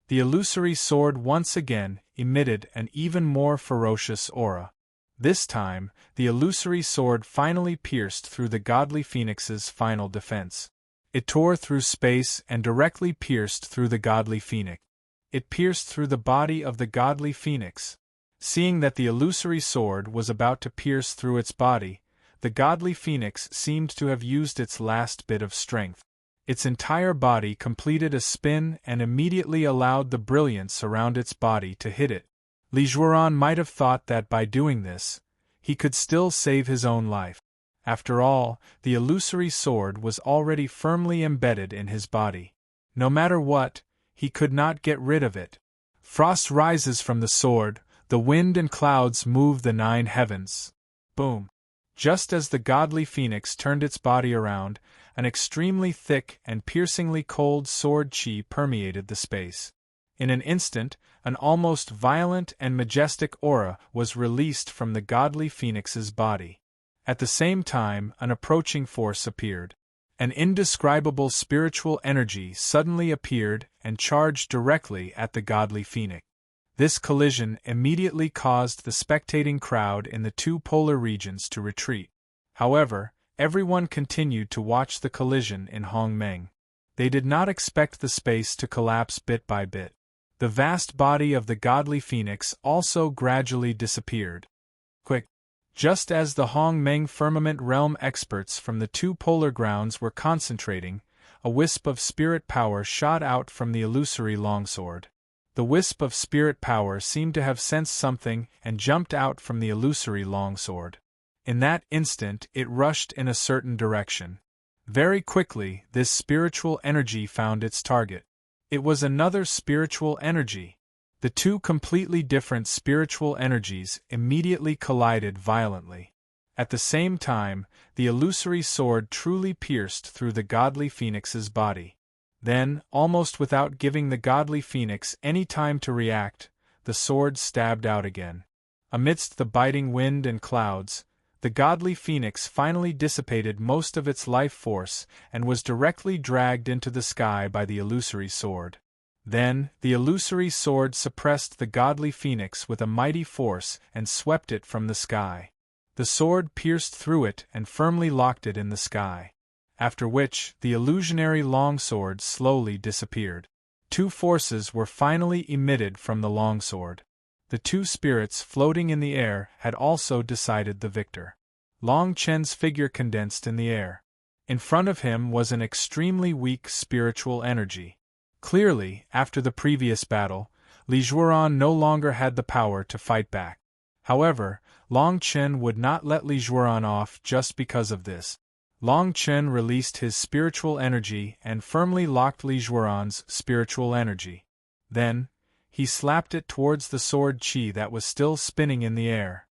The illusory sword once again emitted an even more ferocious aura. This time, the illusory sword finally pierced through the godly phoenix's final defense. It tore through space and directly pierced through the godly phoenix. It pierced through the body of the godly phoenix. Seeing that the illusory sword was about to pierce through its body, the godly phoenix seemed to have used its last bit of strength. Its entire body completed a spin and immediately allowed the brilliance around its body to hit it. Lijueran might have thought that by doing this, he could still save his own life. After all, the illusory sword was already firmly embedded in his body. No matter what, he could not get rid of it. Frost rises from the sword, the wind and clouds move the 9 heavens. Boom! Just as the godly phoenix turned its body around, an extremely thick and piercingly cold sword chi permeated the space. In an instant, an almost violent and majestic aura was released from the godly phoenix's body. At the same time, an approaching force appeared. An indescribable spiritual energy suddenly appeared and charged directly at the godly phoenix. This collision immediately caused the spectating crowd in the 2 polar regions to retreat. However, everyone continued to watch the collision in Hongmeng. They did not expect the space to collapse bit by bit. The vast body of the godly phoenix also gradually disappeared. Quick! Just as the Hongmeng firmament realm experts from the 2 polar grounds were concentrating, a wisp of spirit power shot out from the illusory longsword. The wisp of spirit power seemed to have sensed something and jumped out from the illusory longsword. In that instant it rushed in a certain direction. Very quickly, this spiritual energy found its target. It was another spiritual energy. The 2 completely different spiritual energies immediately collided violently. At the same time, the illusory sword truly pierced through the godly phoenix's body. Then, almost without giving the godly phoenix any time to react, the sword stabbed out again. Amidst the biting wind and clouds, the godly phoenix finally dissipated most of its life force and was directly dragged into the sky by the illusory sword. Then, the illusory sword suppressed the godly phoenix with a mighty force and swept it from the sky. The sword pierced through it and firmly locked it in the sky. After which, the illusionary longsword slowly disappeared. 2 forces were finally emitted from the longsword. The 2 spirits floating in the air had also decided the victor. Long Chen's figure condensed in the air. In front of him was an extremely weak spiritual energy. Clearly, after the previous battle, Lijueran no longer had the power to fight back. However, Long Chen would not let Lijueran off just because of this. Long Chen released his spiritual energy and firmly locked Lijueran's spiritual energy. Then, he slapped it towards the sword chi that was still spinning in the air.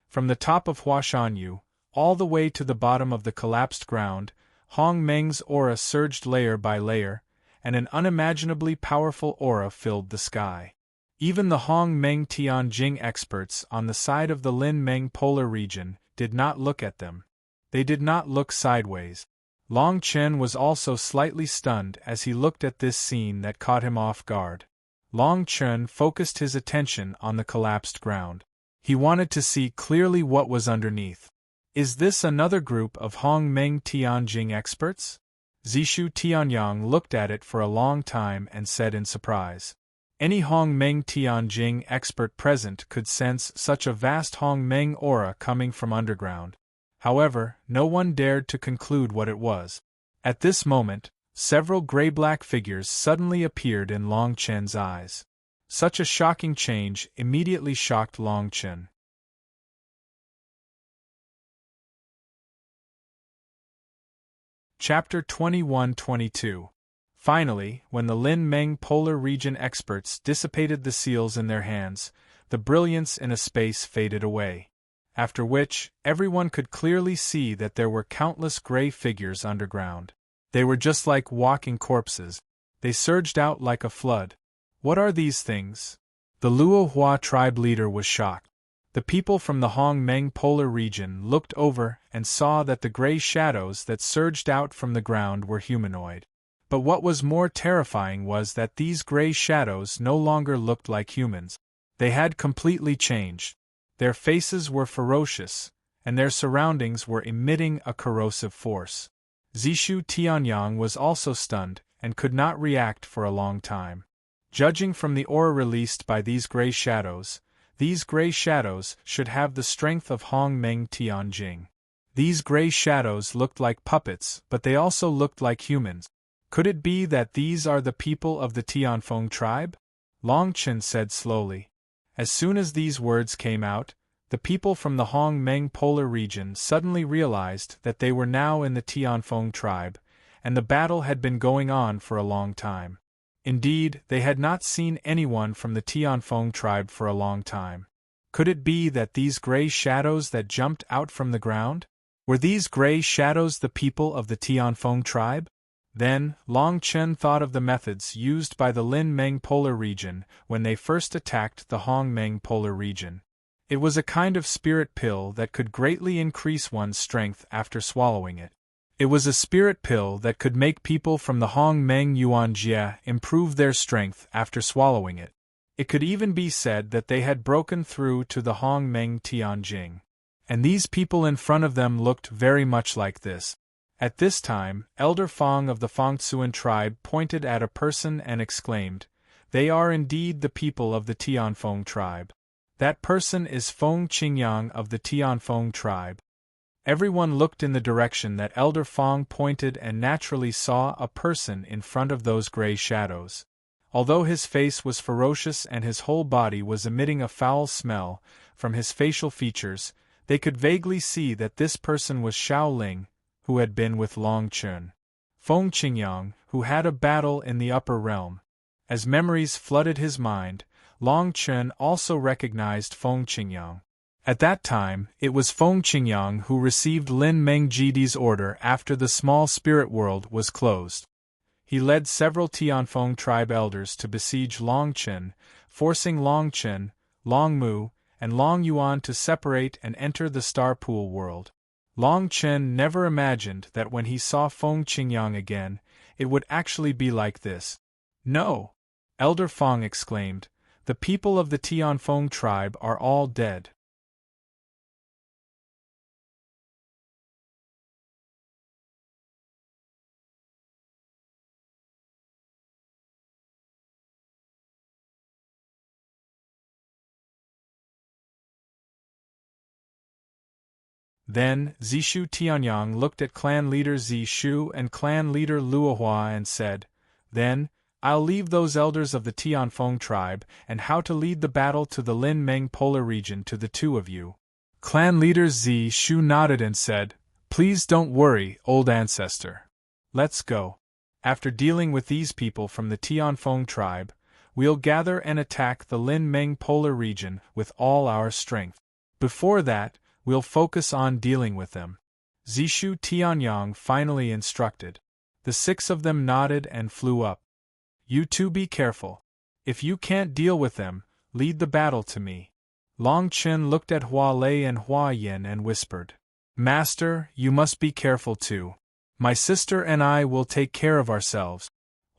From the top of Huashanyu, all the way to the bottom of the collapsed ground, Hongmeng's aura surged layer by layer, and an unimaginably powerful aura filled the sky. Even the Hongmeng Tianjing experts on the side of the Linmeng polar region did not look at them. They did not look sideways. Long Chen was also slightly stunned as he looked at this scene that caught him off guard. Long Chen focused his attention on the collapsed ground. He wanted to see clearly what was underneath. Is this another group of Hongmeng Tianjing experts? Zishu Tianyang looked at it for a long time and said in surprise. Any Hongmeng Tianjing expert present could sense such a vast Hongmeng aura coming from underground. However, no one dared to conclude what it was. At this moment, several gray-black figures suddenly appeared in Long Chen's eyes. Such a shocking change immediately shocked Long Chen. Chapter 21-22. Finally, when the Linmeng polar region experts dissipated the seals in their hands, the brilliance in a space faded away. after which, everyone could clearly see that there were countless gray figures underground. They were just like walking corpses. They surged out like a flood. What are these things? The Luo Hua tribe leader was shocked. The people from the Hong Meng polar region looked over and saw that the gray shadows that surged out from the ground were humanoid. But what was more terrifying was that these gray shadows no longer looked like humans. They had completely changed. Their faces were ferocious, and their surroundings were emitting a corrosive force. Zishu Tianyang was also stunned and could not react for a long time. Judging from the aura released by these gray shadows should have the strength of Hong Meng Tianjing. These gray shadows looked like puppets, but they also looked like humans. Could it be that these are the people of the Tianfeng tribe? Long Chen said slowly. As soon as these words came out, the people from the Hong Meng polar region suddenly realized that they were now in the Tianfeng tribe, and the battle had been going on for a long time. Indeed, they had not seen anyone from the Tianfeng tribe for a long time. Could it be that these gray shadows that jumped out from the ground? Were these gray shadows the people of the Tianfeng tribe? Then, Long Chen thought of the methods used by the Lin Meng polar region when they first attacked the Hong Meng polar region. It was a kind of spirit pill that could greatly increase one's strength after swallowing it. It was a spirit pill that could make people from the Hong Meng Yuanjie improve their strength after swallowing it. It could even be said that they had broken through to the Hong Meng Tianjing. And these people in front of them looked very much like this. At this time, Elder Fong of the Fangtsuan tribe pointed at a person and exclaimed, "They are indeed the people of the Tianfeng tribe. That person is Feng Qingyang of the Tianfeng tribe." Everyone looked in the direction that Elder Fong pointed and naturally saw a person in front of those gray shadows. Although his face was ferocious and his whole body was emitting a foul smell from his facial features, they could vaguely see that this person was Xiao Ling, who had been with Long Chen. Feng Qingyang, who had a battle in the upper realm. As memories flooded his mind, Long Chen also recognized Feng Qingyang. At that time, it was Feng Qingyang who received Lin Mengjidi's order after the small spirit world was closed. He led several Tianfeng tribe elders to besiege Long Chen, forcing Long Chen, Long Mu, and Long Yuan to separate and enter the Star Pool world. Long Chen never imagined that when he saw Feng Qingyang again, it would actually be like this. "No!" Elder Fong exclaimed. "The people of the Tianfeng tribe are all dead." Then, Zishu Tianyang looked at clan leader Zishu and clan leader Luohua and said, "Then, I'll leave those elders of the Tianfeng tribe and how to lead the battle to the Lin Meng polar region to the two of you." Clan leader Zishu nodded and said, "Please don't worry, old ancestor. Let's go. After dealing with these people from the Tianfeng tribe, we'll gather and attack the Lin Meng polar region with all our strength. Before that, we'll focus on dealing with them." Zishu Tianyang finally instructed. The 6 of them nodded and flew up. "You two be careful. If you can't deal with them, lead the battle to me." Long Chen looked at Hua Lei and Hua Yin and whispered, "Master, you must be careful too. My sister and I will take care of ourselves."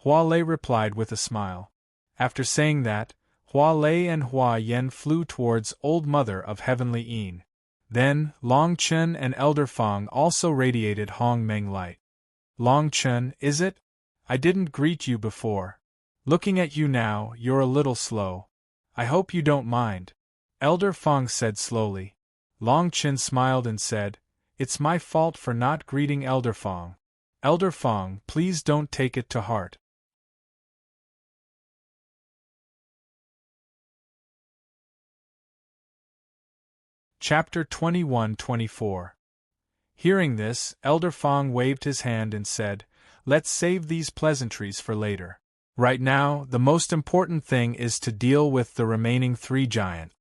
Hua Lei replied with a smile. After saying that, Hua Lei and Hua Yin flew towards Old Mother of Heavenly Yin. Then, Long Chen and Elder Fong also radiated Hong Meng light. "Long Chen, is it? I didn't greet you before. Looking at you now, you're a little slow. I hope you don't mind," Elder Fong said slowly. Long Chen smiled and said, "It's my fault for not greeting Elder Fong. Elder Fong, please don't take it to heart." Chapter 21-24. Hearing this, Elder Fong waved his hand and said, "Let's save these pleasantries for later. Right now, the most important thing is to deal with the remaining 3 giants."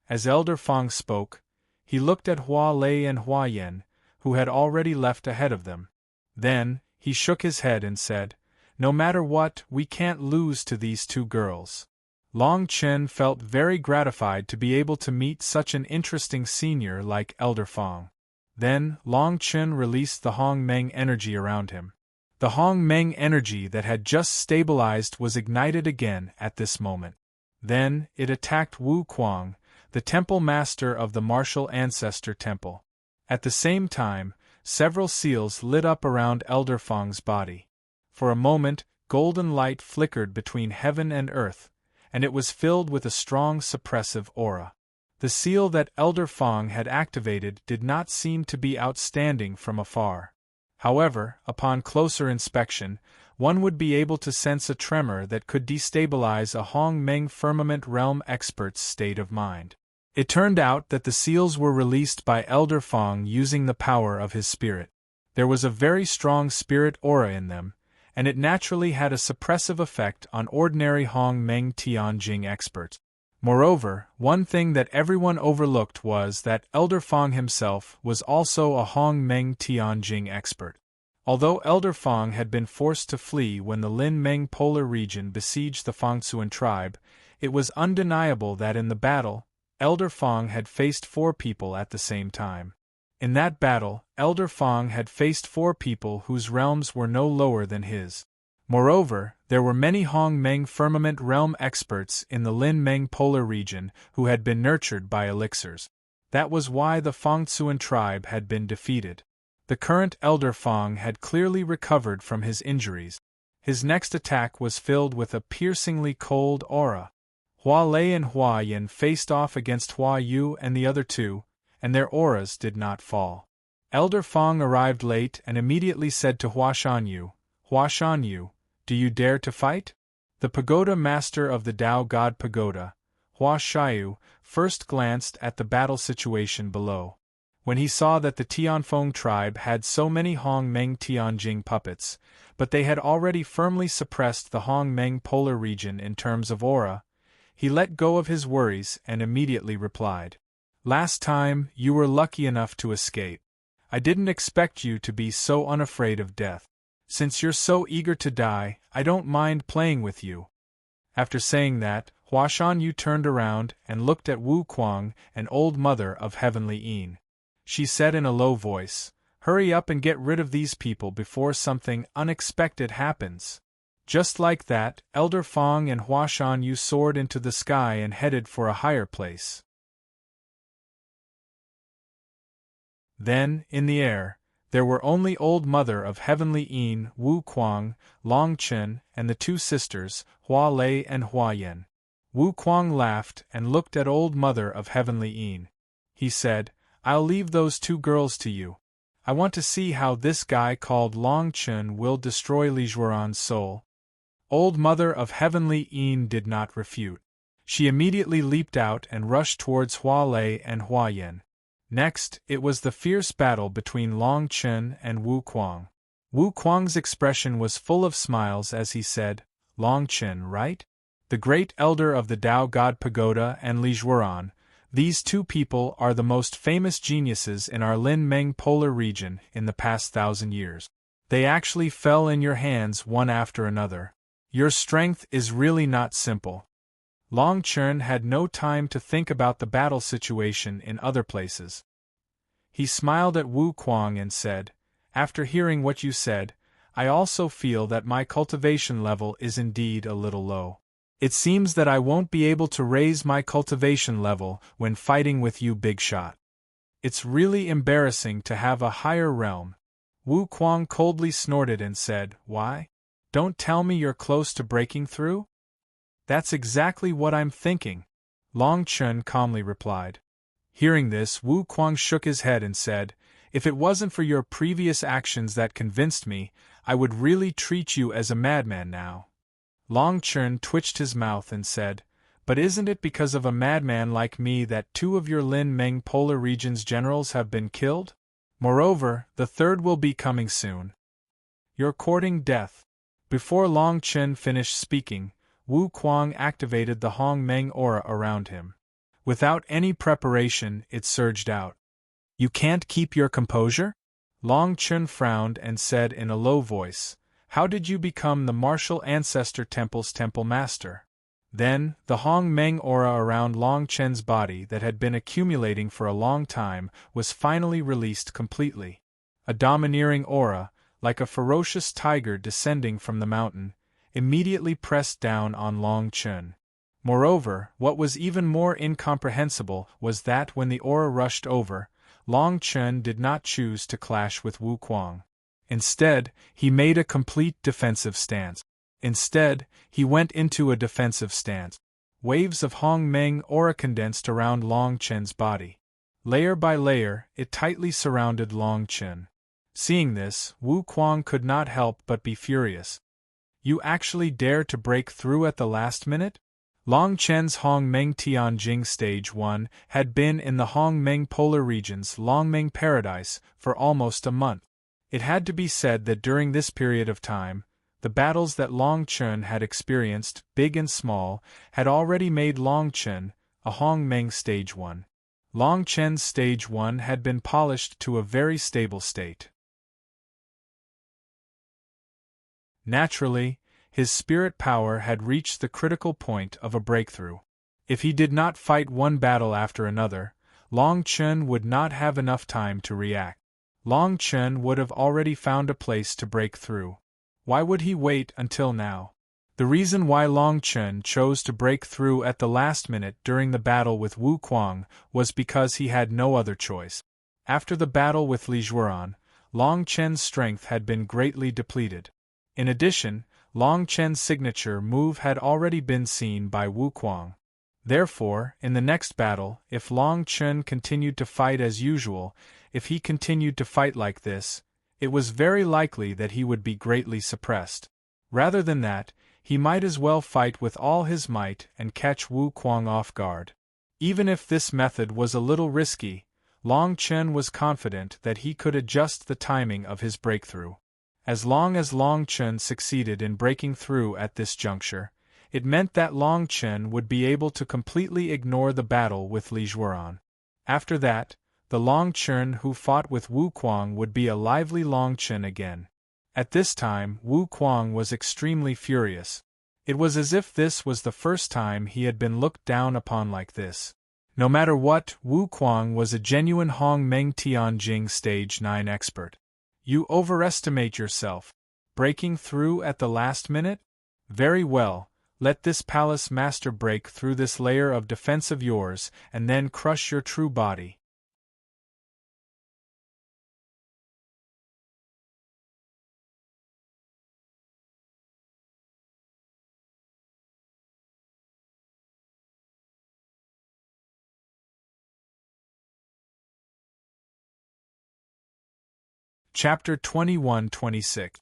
As Elder Fong spoke, He looked at Hua Lei and Hua Yen, who had already left ahead of them. Then, he shook his head and said, "No matter what, we can't lose to these two girls." Long Chen felt very gratified to be able to meet such an interesting senior like Elder Fong. Then, Long Chen released the Hong Meng energy around him. The Hong Meng energy that had just stabilized was ignited again at this moment. Then, it attacked Wu Kuang, the temple master of the martial ancestor temple. At the same time, several seals lit up around Elder Fong's body. For a moment, golden light flickered between heaven and earth, and it was filled with a strong suppressive aura. The seal that Elder Fong had activated did not seem to be outstanding from afar. However, upon closer inspection, one would be able to sense a tremor that could destabilize a Hong Meng firmament realm expert's state of mind. It turned out that the seals were released by Elder Fong using the power of his spirit. There was a very strong spirit aura in them, and it naturally had a suppressive effect on ordinary Hong Meng Tianjing experts. Moreover, one thing that everyone overlooked was that Elder Fong himself was also a Hong Meng Tianjing expert. Although Elder Fong had been forced to flee when the Lin Meng polar region besieged the Fangtsuan tribe, it was undeniable that in the battle, Elder Fong had faced 4 people at the same time. In that battle, Elder Fong had faced 4 people whose realms were no lower than his. Moreover, there were many Hong Meng firmament realm experts in the Lin Meng polar region who had been nurtured by elixirs. That was why the Fangtsuan tribe had been defeated. The current Elder Fong had clearly recovered from his injuries. His next attack was filled with a piercingly cold aura. Hua Lei and Hua Yin faced off against Hua Yu and the other 2, and their auras did not fall. Elder Fong arrived late and immediately said to Hua Shanyu, "Hua Shanyu, do you dare to fight?" The pagoda master of the Tao God Pagoda, Hua Shiyu, first glanced at the battle situation below. When he saw that the Tianfeng tribe had so many Hong Meng Tianjing puppets, but they had already firmly suppressed the Hong Meng polar region in terms of aura, he let go of his worries and immediately replied, "Last time, you were lucky enough to escape. I didn't expect you to be so unafraid of death. Since you're so eager to die, I don't mind playing with you." After saying that, Hua Shanyu turned around and looked at Wu Kuang, an old mother of Heavenly Yin. She said in a low voice, "Hurry up and get rid of these people before something unexpected happens." Just like that, Elder Fong and Hua Shanyu soared into the sky and headed for a higher place. Then, in the air, there were only Old Mother of Heavenly Yin, Wu Kuang, Long Chen, and the 2 sisters, Hua Lei and Hua Yen. Wu Kuang laughed and looked at Old Mother of Heavenly Yin. He said, "I'll leave those 2 girls to you. I want to see how this guy called Long Chen will destroy Li Zhuaran's soul." Old Mother of Heavenly Yin did not refute. She immediately leaped out and rushed towards Hua Lei and Hua Yen. Next, it was the fierce battle between Long Chen and Wu Kuang. Wu Kuang's expression was full of smiles as he said, "Long Chen, right? The great elder of the Tao God Pagoda and Li Zhuaran. These 2 people are the most famous geniuses in our Lin Meng polar region in the past 1,000 years. They actually fell in your hands one after another. Your strength is really not simple." Long Chen had no time to think about the battle situation in other places. He smiled at Wu Kuang and said, "After hearing what you said, I also feel that my cultivation level is indeed a little low. It seems that I won't be able to raise my cultivation level when fighting with you, Big Shot. It's really embarrassing to have a higher realm." Wu Kuang coldly snorted and said, "Why? Don't tell me you're close to breaking through?" "That's exactly what I'm thinking," Long Chen calmly replied. Hearing this, Wu Kuang shook his head and said, "If it wasn't for your previous actions that convinced me, I would really treat you as a madman now." Long Chen twitched his mouth and said, "But isn't it because of a madman like me that 2 of your Lin Meng polar region's generals have been killed? Moreover, the 3rd will be coming soon. You're courting death." Before Long Chen finished speaking, Wu Kuang activated the Hong Meng aura around him. Without any preparation, it surged out. You can't keep your composure? Long Chun frowned and said in a low voice, How did you become the martial ancestor temple's temple master? Then, the Hong Meng aura around Long Chen's body that had been accumulating for a long time was finally released completely. A domineering aura, like a ferocious tiger descending from the mountain, immediately pressed down on Long Chun. Moreover, what was even more incomprehensible was that when the aura rushed over, Long Chun did not choose to clash with Wu Kuang. Instead, he made a complete defensive stance. Waves of Hong Meng aura condensed around Long Chen's body. Layer by layer, it tightly surrounded Long Chen. Seeing this, Wu Kuang could not help but be furious. You actually dare to break through at the last minute? Long Chen's Hong Meng Tianjing Stage 1 had been in the Hong Meng Polar Region's Longmeng Paradise for almost a month. It had to be said that during this period of time, the battles that Long Chun had experienced, big and small, had already made Long Chun a Hong Meng Stage 1. Long Chen's Stage 1 had been polished to a very stable state. Naturally, his spirit power had reached the critical point of a breakthrough. If he did not fight one battle after another, Long Chun would not have enough time to react. Long Chun would have already found a place to break through. Why would he wait until now? The reason why Long Chun chose to break through at the last minute during the battle with Wu Kuang was because he had no other choice. After the battle with Li Zhuoran, Long Chen's strength had been greatly depleted. In addition, Long Chen's signature move had already been seen by Wu Kuang. Therefore, in the next battle, if Long Chun continued to fight as usual, if he continued to fight like this, it was very likely that he would be greatly suppressed. Rather than that, he might as well fight with all his might and catch Wu Kuang off guard. Even if this method was a little risky, Long Chun was confident that he could adjust the timing of his breakthrough. As long as Long Chun succeeded in breaking through at this juncture, it meant that Long Chun would be able to completely ignore the battle with Li Zhuoran. After that, the Long Chun who fought with Wu Kuang would be a lively Long Chun again. At this time, Wu Kuang was extremely furious. It was as if this was the first time he had been looked down upon like this. No matter what, Wu Kuang was a genuine Hong Meng Tianjing Stage 9 expert. You overestimate yourself. Breaking through at the last minute? Very well, let this palace master break through this layer of defense of yours and then crush your true body. Chapter 21-26.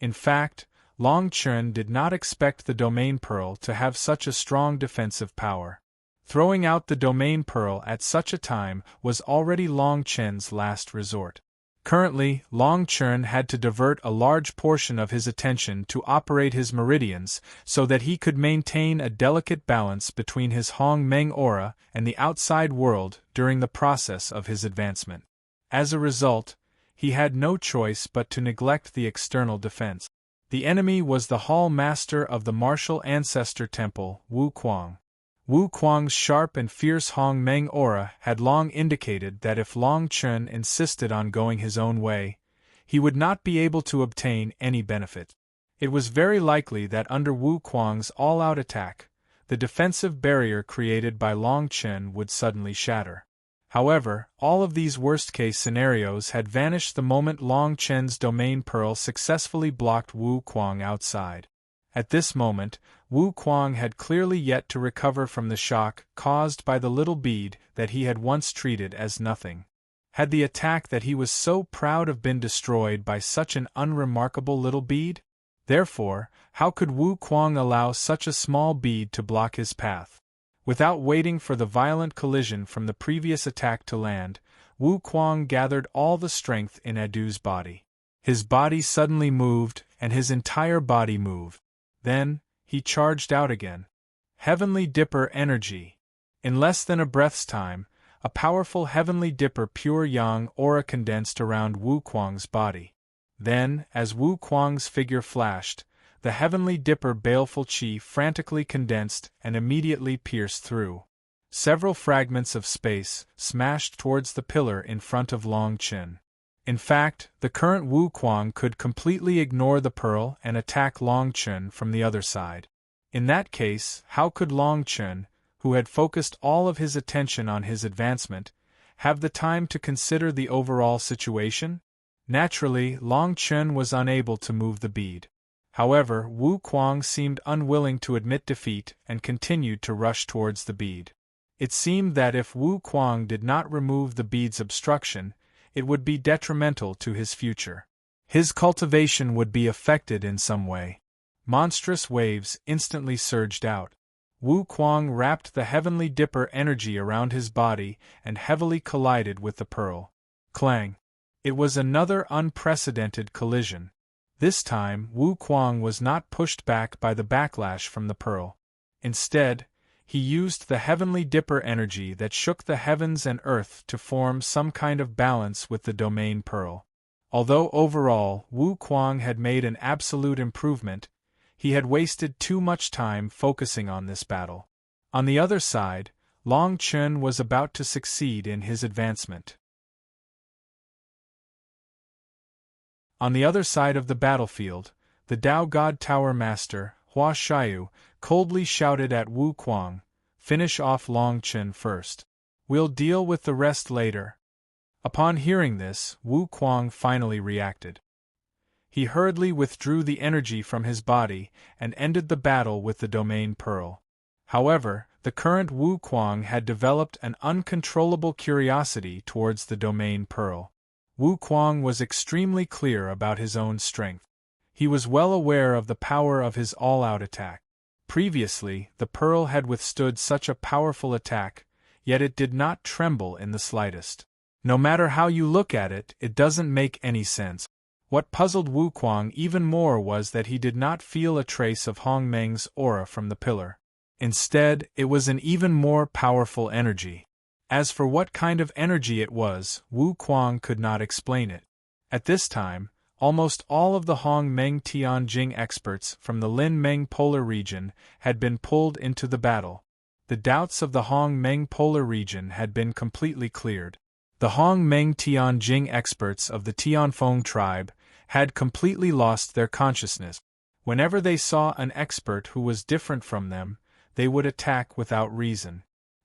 In fact, Long Chun did not expect the Domain Pearl to have such a strong defensive power. Throwing out the Domain Pearl at such a time was already Long Chun's last resort. Currently, Long Chun had to divert a large portion of his attention to operate his meridians so that he could maintain a delicate balance between his Hong Meng aura and the outside world during the process of his advancement. As a result, he had no choice but to neglect the external defense. The enemy was the Hall Master of the Martial Ancestor Temple, Wu Kuang. Wu Kuang's sharp and fierce Hong Meng aura had long indicated that if Long Chun insisted on going his own way, he would not be able to obtain any benefit. It was very likely that under Wu Kuang's all-out attack, the defensive barrier created by Long Chun would suddenly shatter. However, all of these worst-case scenarios had vanished the moment Long Chen's Domain Pearl successfully blocked Wu Kuang outside. At this moment, Wu Kuang had clearly yet to recover from the shock caused by the little bead that he had once treated as nothing. Had the attack that he was so proud of been destroyed by such an unremarkable little bead? Therefore, how could Wu Kuang allow such a small bead to block his path? Without waiting for the violent collision from the previous attack to land, Wu Kuang gathered all the strength in Adu's body. His body suddenly moved, and his entire body moved. Then, he charged out again. Heavenly Dipper energy. In less than a breath's time, a powerful heavenly dipper pure yang aura condensed around Wu Kuang's body. Then, as Wu Kuang's figure flashed, the heavenly dipper baleful qi frantically condensed and immediately pierced through. Several fragments of space smashed towards the pillar in front of Long Chen. In fact, the current Wu Kuang could completely ignore the pearl and attack Long Chen from the other side. In that case, how could Long Chen, who had focused all of his attention on his advancement, have the time to consider the overall situation? Naturally, Long Chen was unable to move the bead. However, Wu Kuang seemed unwilling to admit defeat and continued to rush towards the bead. It seemed that if Wu Kuang did not remove the bead's obstruction, it would be detrimental to his future. His cultivation would be affected in some way. Monstrous waves instantly surged out. Wu Kuang wrapped the heavenly dipper energy around his body and heavily collided with the pearl. Clang! It was another unprecedented collision. This time, Wu Kuang was not pushed back by the backlash from the pearl. Instead, he used the heavenly dipper energy that shook the heavens and earth to form some kind of balance with the domain pearl. Although overall, Wu Kuang had made an absolute improvement, he had wasted too much time focusing on this battle. On the other side, Long Chen was about to succeed in his advancement. On the other side of the battlefield, the Dao God Tower Master, Hua Shiyu, coldly shouted at Wu Kuang, "Finish off Long Chen first. We'll deal with the rest later." Upon hearing this, Wu Kuang finally reacted. He hurriedly withdrew the energy from his body and ended the battle with the domain pearl. However, the current Wu Kuang had developed an uncontrollable curiosity towards the domain pearl. Wu Kuang was extremely clear about his own strength. He was well aware of the power of his all-out attack. Previously, the pearl had withstood such a powerful attack, yet it did not tremble in the slightest. No matter how you look at it, it doesn't make any sense. What puzzled Wu Kuang even more was that he did not feel a trace of Hong Meng's aura from the pillar. Instead, it was an even more powerful energy. As for what kind of energy it was, Wu Kuang could not explain it. At this time, almost all of the Hong Meng Tianjing experts from the Lin Meng Polar region had been pulled into the battle. The doubts of the Hong Meng Polar region had been completely cleared. The Hong Meng Tianjing experts of the Tianfeng tribe had completely lost their consciousness. Whenever they saw an expert who was different from them, they would attack without reason.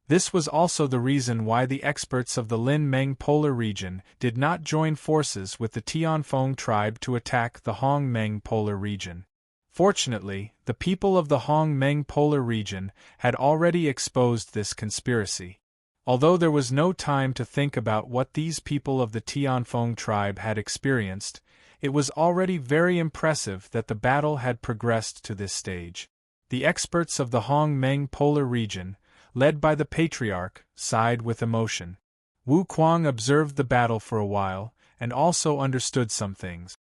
This was also the reason why the experts of the Lin Meng Polar region did not join forces with the Tianfeng tribe to attack the Hong Meng Polar region. Fortunately, the people of the Hong Meng Polar region had already exposed this conspiracy. Although there was no time to think about what these people of the Tianfeng tribe had experienced, it was already very impressive that the battle had progressed to this stage. The experts of the Hong Meng Polar region, led by the Patriarch, sighed with emotion. Wu Kuang observed the battle for a while, and also understood some things.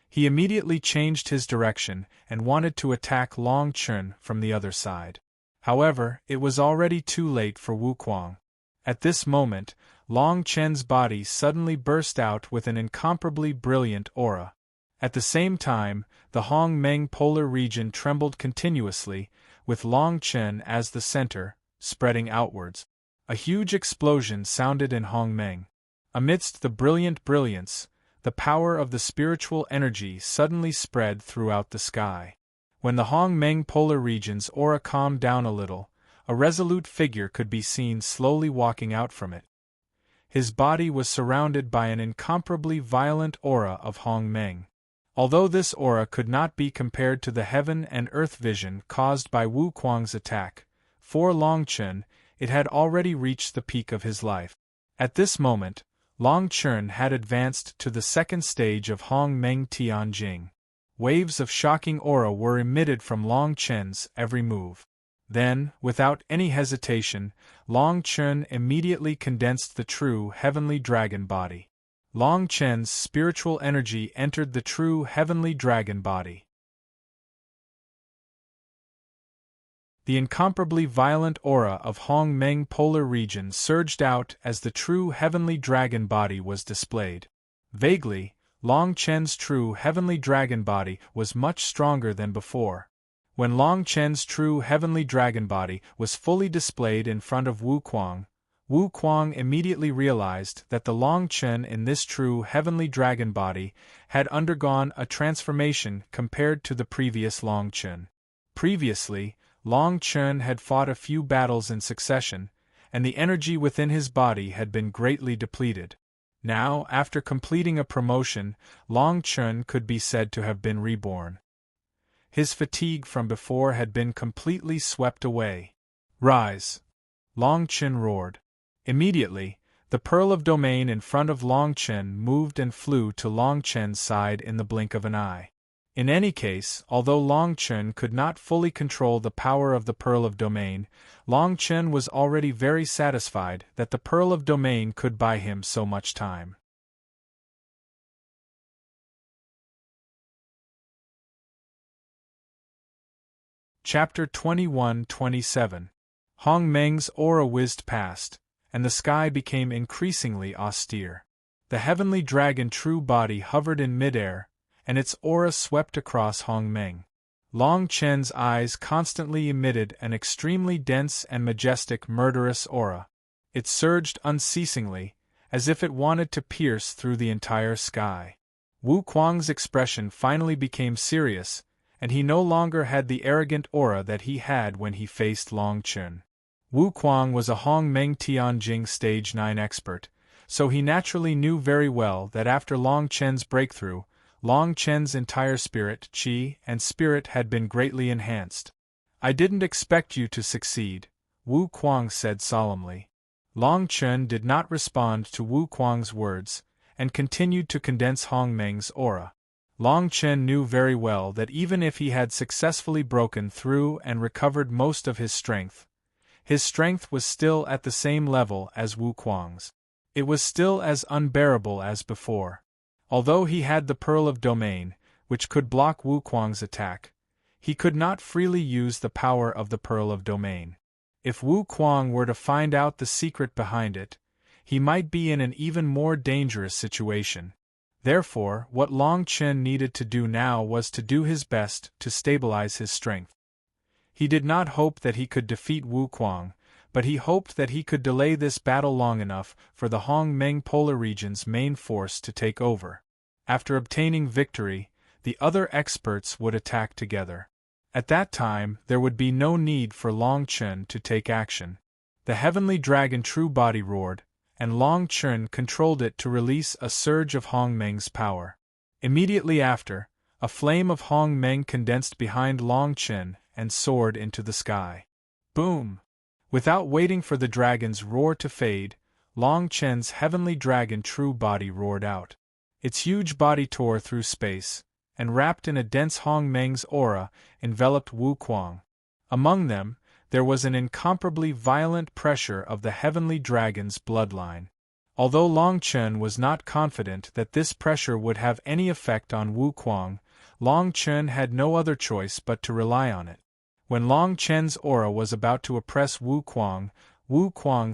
He immediately changed his direction and wanted to attack Long Chen from the other side. However, it was already too late for Wu Kuang. At this moment, Long Chen's body suddenly burst out with an incomparably brilliant aura. At the same time, the Hong Meng Polar region trembled continuously, with Long Chen as the center, spreading outwards. A huge explosion sounded in Hong Meng. Amidst the brilliant brilliance, the power of the spiritual energy suddenly spread throughout the sky. When the Hong Meng Polar region's aura calmed down a little, a resolute figure could be seen slowly walking out from it. His body was surrounded by an incomparably violent aura of Hong Meng. Although this aura could not be compared to the heaven and earth vision caused by Wu Kuang's attack, for Long Chen, it had already reached the peak of his life. At this moment, Long Chen had advanced to the second stage of Hong Meng Tianjing. Waves of shocking aura were emitted from Long Chen's every move. Then, without any hesitation, Long Chen immediately condensed the true heavenly dragon body. Long Chen's spiritual energy entered the true heavenly dragon body. The incomparably violent aura of Hong Meng Polar region surged out as the true heavenly dragon body was displayed. Vaguely, Long Chen's true heavenly dragon body was much stronger than before. When Long Chen's true heavenly dragon body was fully displayed in front of Wu Kuang immediately realized that the Long Chen in this true heavenly dragon body had undergone a transformation compared to the previous Long Chen. Previously, Long Chen had fought a few battles in succession, and the energy within his body had been greatly depleted. Now, after completing a promotion, Long Chen could be said to have been reborn. His fatigue from before had been completely swept away. "Rise!" Long Chen roared. Immediately, the pearl of domain in front of Long Chen moved and flew to Long Chen's side in the blink of an eye. In any case, although Long Chen could not fully control the power of the pearl of domain, Long Chen was already very satisfied that the pearl of domain could buy him so much time. Chapter 21-27. Hong Meng's aura whizzed past, and the sky became increasingly austere. The heavenly dragon true body hovered in midair, and its aura swept across Hong Meng. Long Chen's eyes constantly emitted an extremely dense and majestic murderous aura. It surged unceasingly, as if it wanted to pierce through the entire sky. Wu Kuang's expression finally became serious, and he no longer had the arrogant aura that he had when he faced Long Chen. Wu Kuang was a Hong Meng Tianjing Stage 9 expert, so he naturally knew very well that after Long Chen's breakthrough, Long Chen's entire spirit, qi, and spirit had been greatly enhanced. "I didn't expect you to succeed," Wu Kuang said solemnly. Long Chen did not respond to Wu Kuang's words, and continued to condense Hong Meng's aura. Long Chen knew very well that even if he had successfully broken through and recovered most of his strength was still at the same level as Wu Kuang's. It was still as unbearable as before. Although he had the Pearl of Domain, which could block Wu Kuang's attack, he could not freely use the power of the Pearl of Domain. If Wu Kuang were to find out the secret behind it, he might be in an even more dangerous situation. Therefore, what Long Chen needed to do now was to do his best to stabilize his strength. He did not hope that he could defeat Wu Kuang, but he hoped that he could delay this battle long enough for the Hong Meng Polar region's main force to take over. After obtaining victory, the other experts would attack together. At that time, there would be no need for Long Chen to take action. The heavenly dragon true body roared, and Long Chen controlled it to release a surge of Hong Meng's power. Immediately after, a flame of Hong Meng condensed behind Long Chen and soared into the sky. Boom! Without waiting for the dragon's roar to fade, Long Chen's heavenly dragon true body roared out. Its huge body tore through space, and wrapped in a dense Hong Meng's aura, enveloped Wu Kuang. Among them, there was an incomparably violent pressure of the heavenly dragon's bloodline. Although Long Chen was not confident that this pressure would have any effect on Wu Kuang, Long Chen had no other choice but to rely on it. When Long Chen's aura was about to oppress Wu Kuang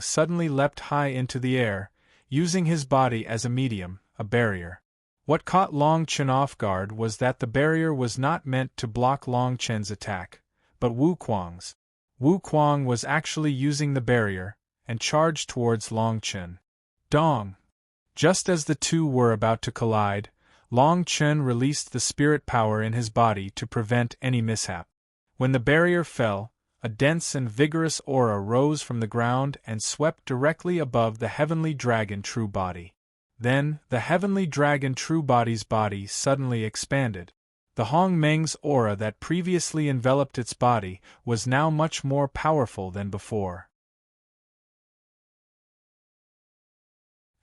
suddenly leapt high into the air, using his body as a medium, a barrier. What caught Long Chen off guard was that the barrier was not meant to block Long Chen's attack, but Wu Kuang's. Wu Kuang was actually using the barrier, and charged towards Long Chen. Dong! Just as the two were about to collide, Long Chen released the spirit power in his body to prevent any mishap. When the barrier fell, a dense and vigorous aura rose from the ground and swept directly above the heavenly dragon true body. Then, the heavenly dragon true body's body suddenly expanded. The Hong Meng's aura that previously enveloped its body was now much more powerful than before.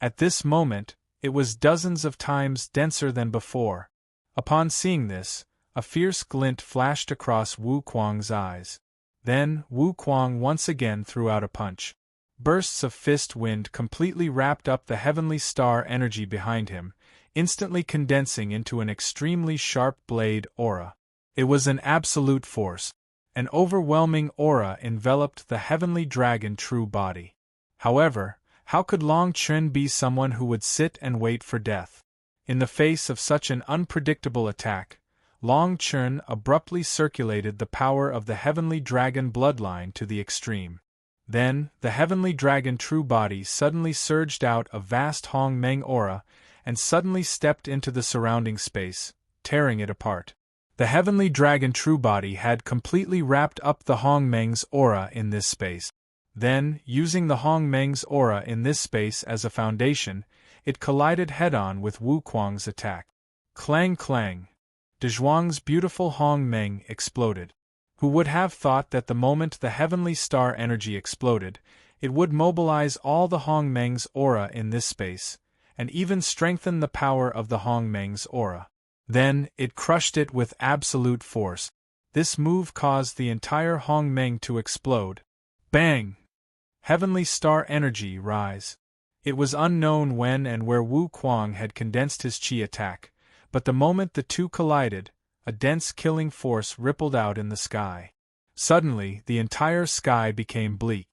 At this moment, it was dozens of times denser than before. Upon seeing this, a fierce glint flashed across Wu Kuang's eyes. Then, Wu Kuang once again threw out a punch. Bursts of fist wind completely wrapped up the heavenly star energy behind him, instantly condensing into an extremely sharp blade aura. It was an absolute force. An overwhelming aura enveloped the heavenly dragon true body. However, how could Long Chen be someone who would sit and wait for death? In the face of such an unpredictable attack, Long Chen abruptly circulated the power of the heavenly dragon bloodline to the extreme. Then, the heavenly dragon true body suddenly surged out a vast Hong Meng aura and suddenly stepped into the surrounding space, tearing it apart. The heavenly dragon true body had completely wrapped up the Hong Meng's aura in this space. Then, using the Hong Meng's aura in this space as a foundation, it collided head-on with Wu Kuang's attack. Clang clang! Dezhuang's beautiful Hong Meng exploded. Who would have thought that the moment the heavenly star energy exploded, it would mobilize all the Hong Meng's aura in this space, and even strengthen the power of the Hong Meng's aura. Then, it crushed it with absolute force. This move caused the entire Hong Meng to explode. Bang! Heavenly star energy rise. It was unknown when and where Wu Kuang had condensed his qi attack, but the moment the two collided, a dense killing force rippled out in the sky. Suddenly, the entire sky became bleak.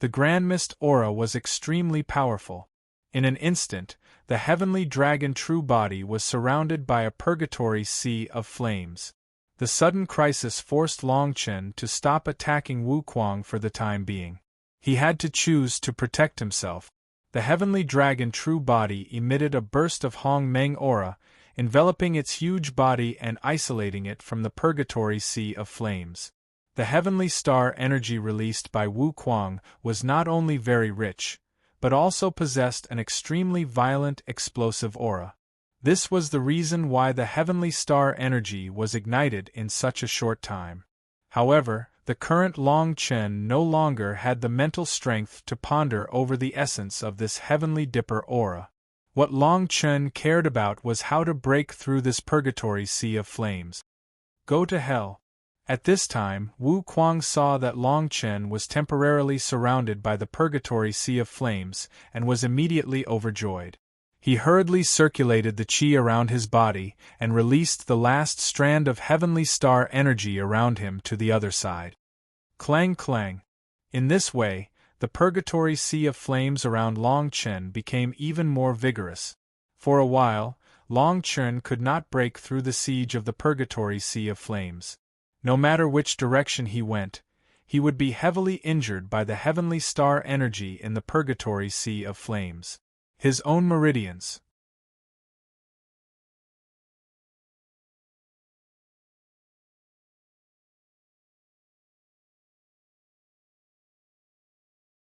The Grand Mist aura was extremely powerful. In an instant, the heavenly dragon true body was surrounded by a purgatory sea of flames. The sudden crisis forced Long Chen to stop attacking Wu Kuang for the time being. He had to choose to protect himself. The heavenly dragon true body emitted a burst of Hong Meng aura, enveloping its huge body and isolating it from the purgatory sea of flames. The heavenly star energy released by Wu Kuang was not only very rich, but also possessed an extremely violent, explosive aura. This was the reason why the heavenly star energy was ignited in such a short time. However, the current Long Chen no longer had the mental strength to ponder over the essence of this heavenly dipper aura. What Long Chen cared about was how to break through this purgatory sea of flames. Go to hell. At this time, Wu Kuang saw that Long Chen was temporarily surrounded by the purgatory sea of flames and was immediately overjoyed. He hurriedly circulated the qi around his body and released the last strand of heavenly star energy around him to the other side. Clang clang. In this way, the purgatory sea of flames around Long Chen became even more vigorous. For a while, Long Chen could not break through the siege of the purgatory sea of flames. No matter which direction he went, he would be heavily injured by the heavenly star energy in the purgatory sea of flames. His own meridians,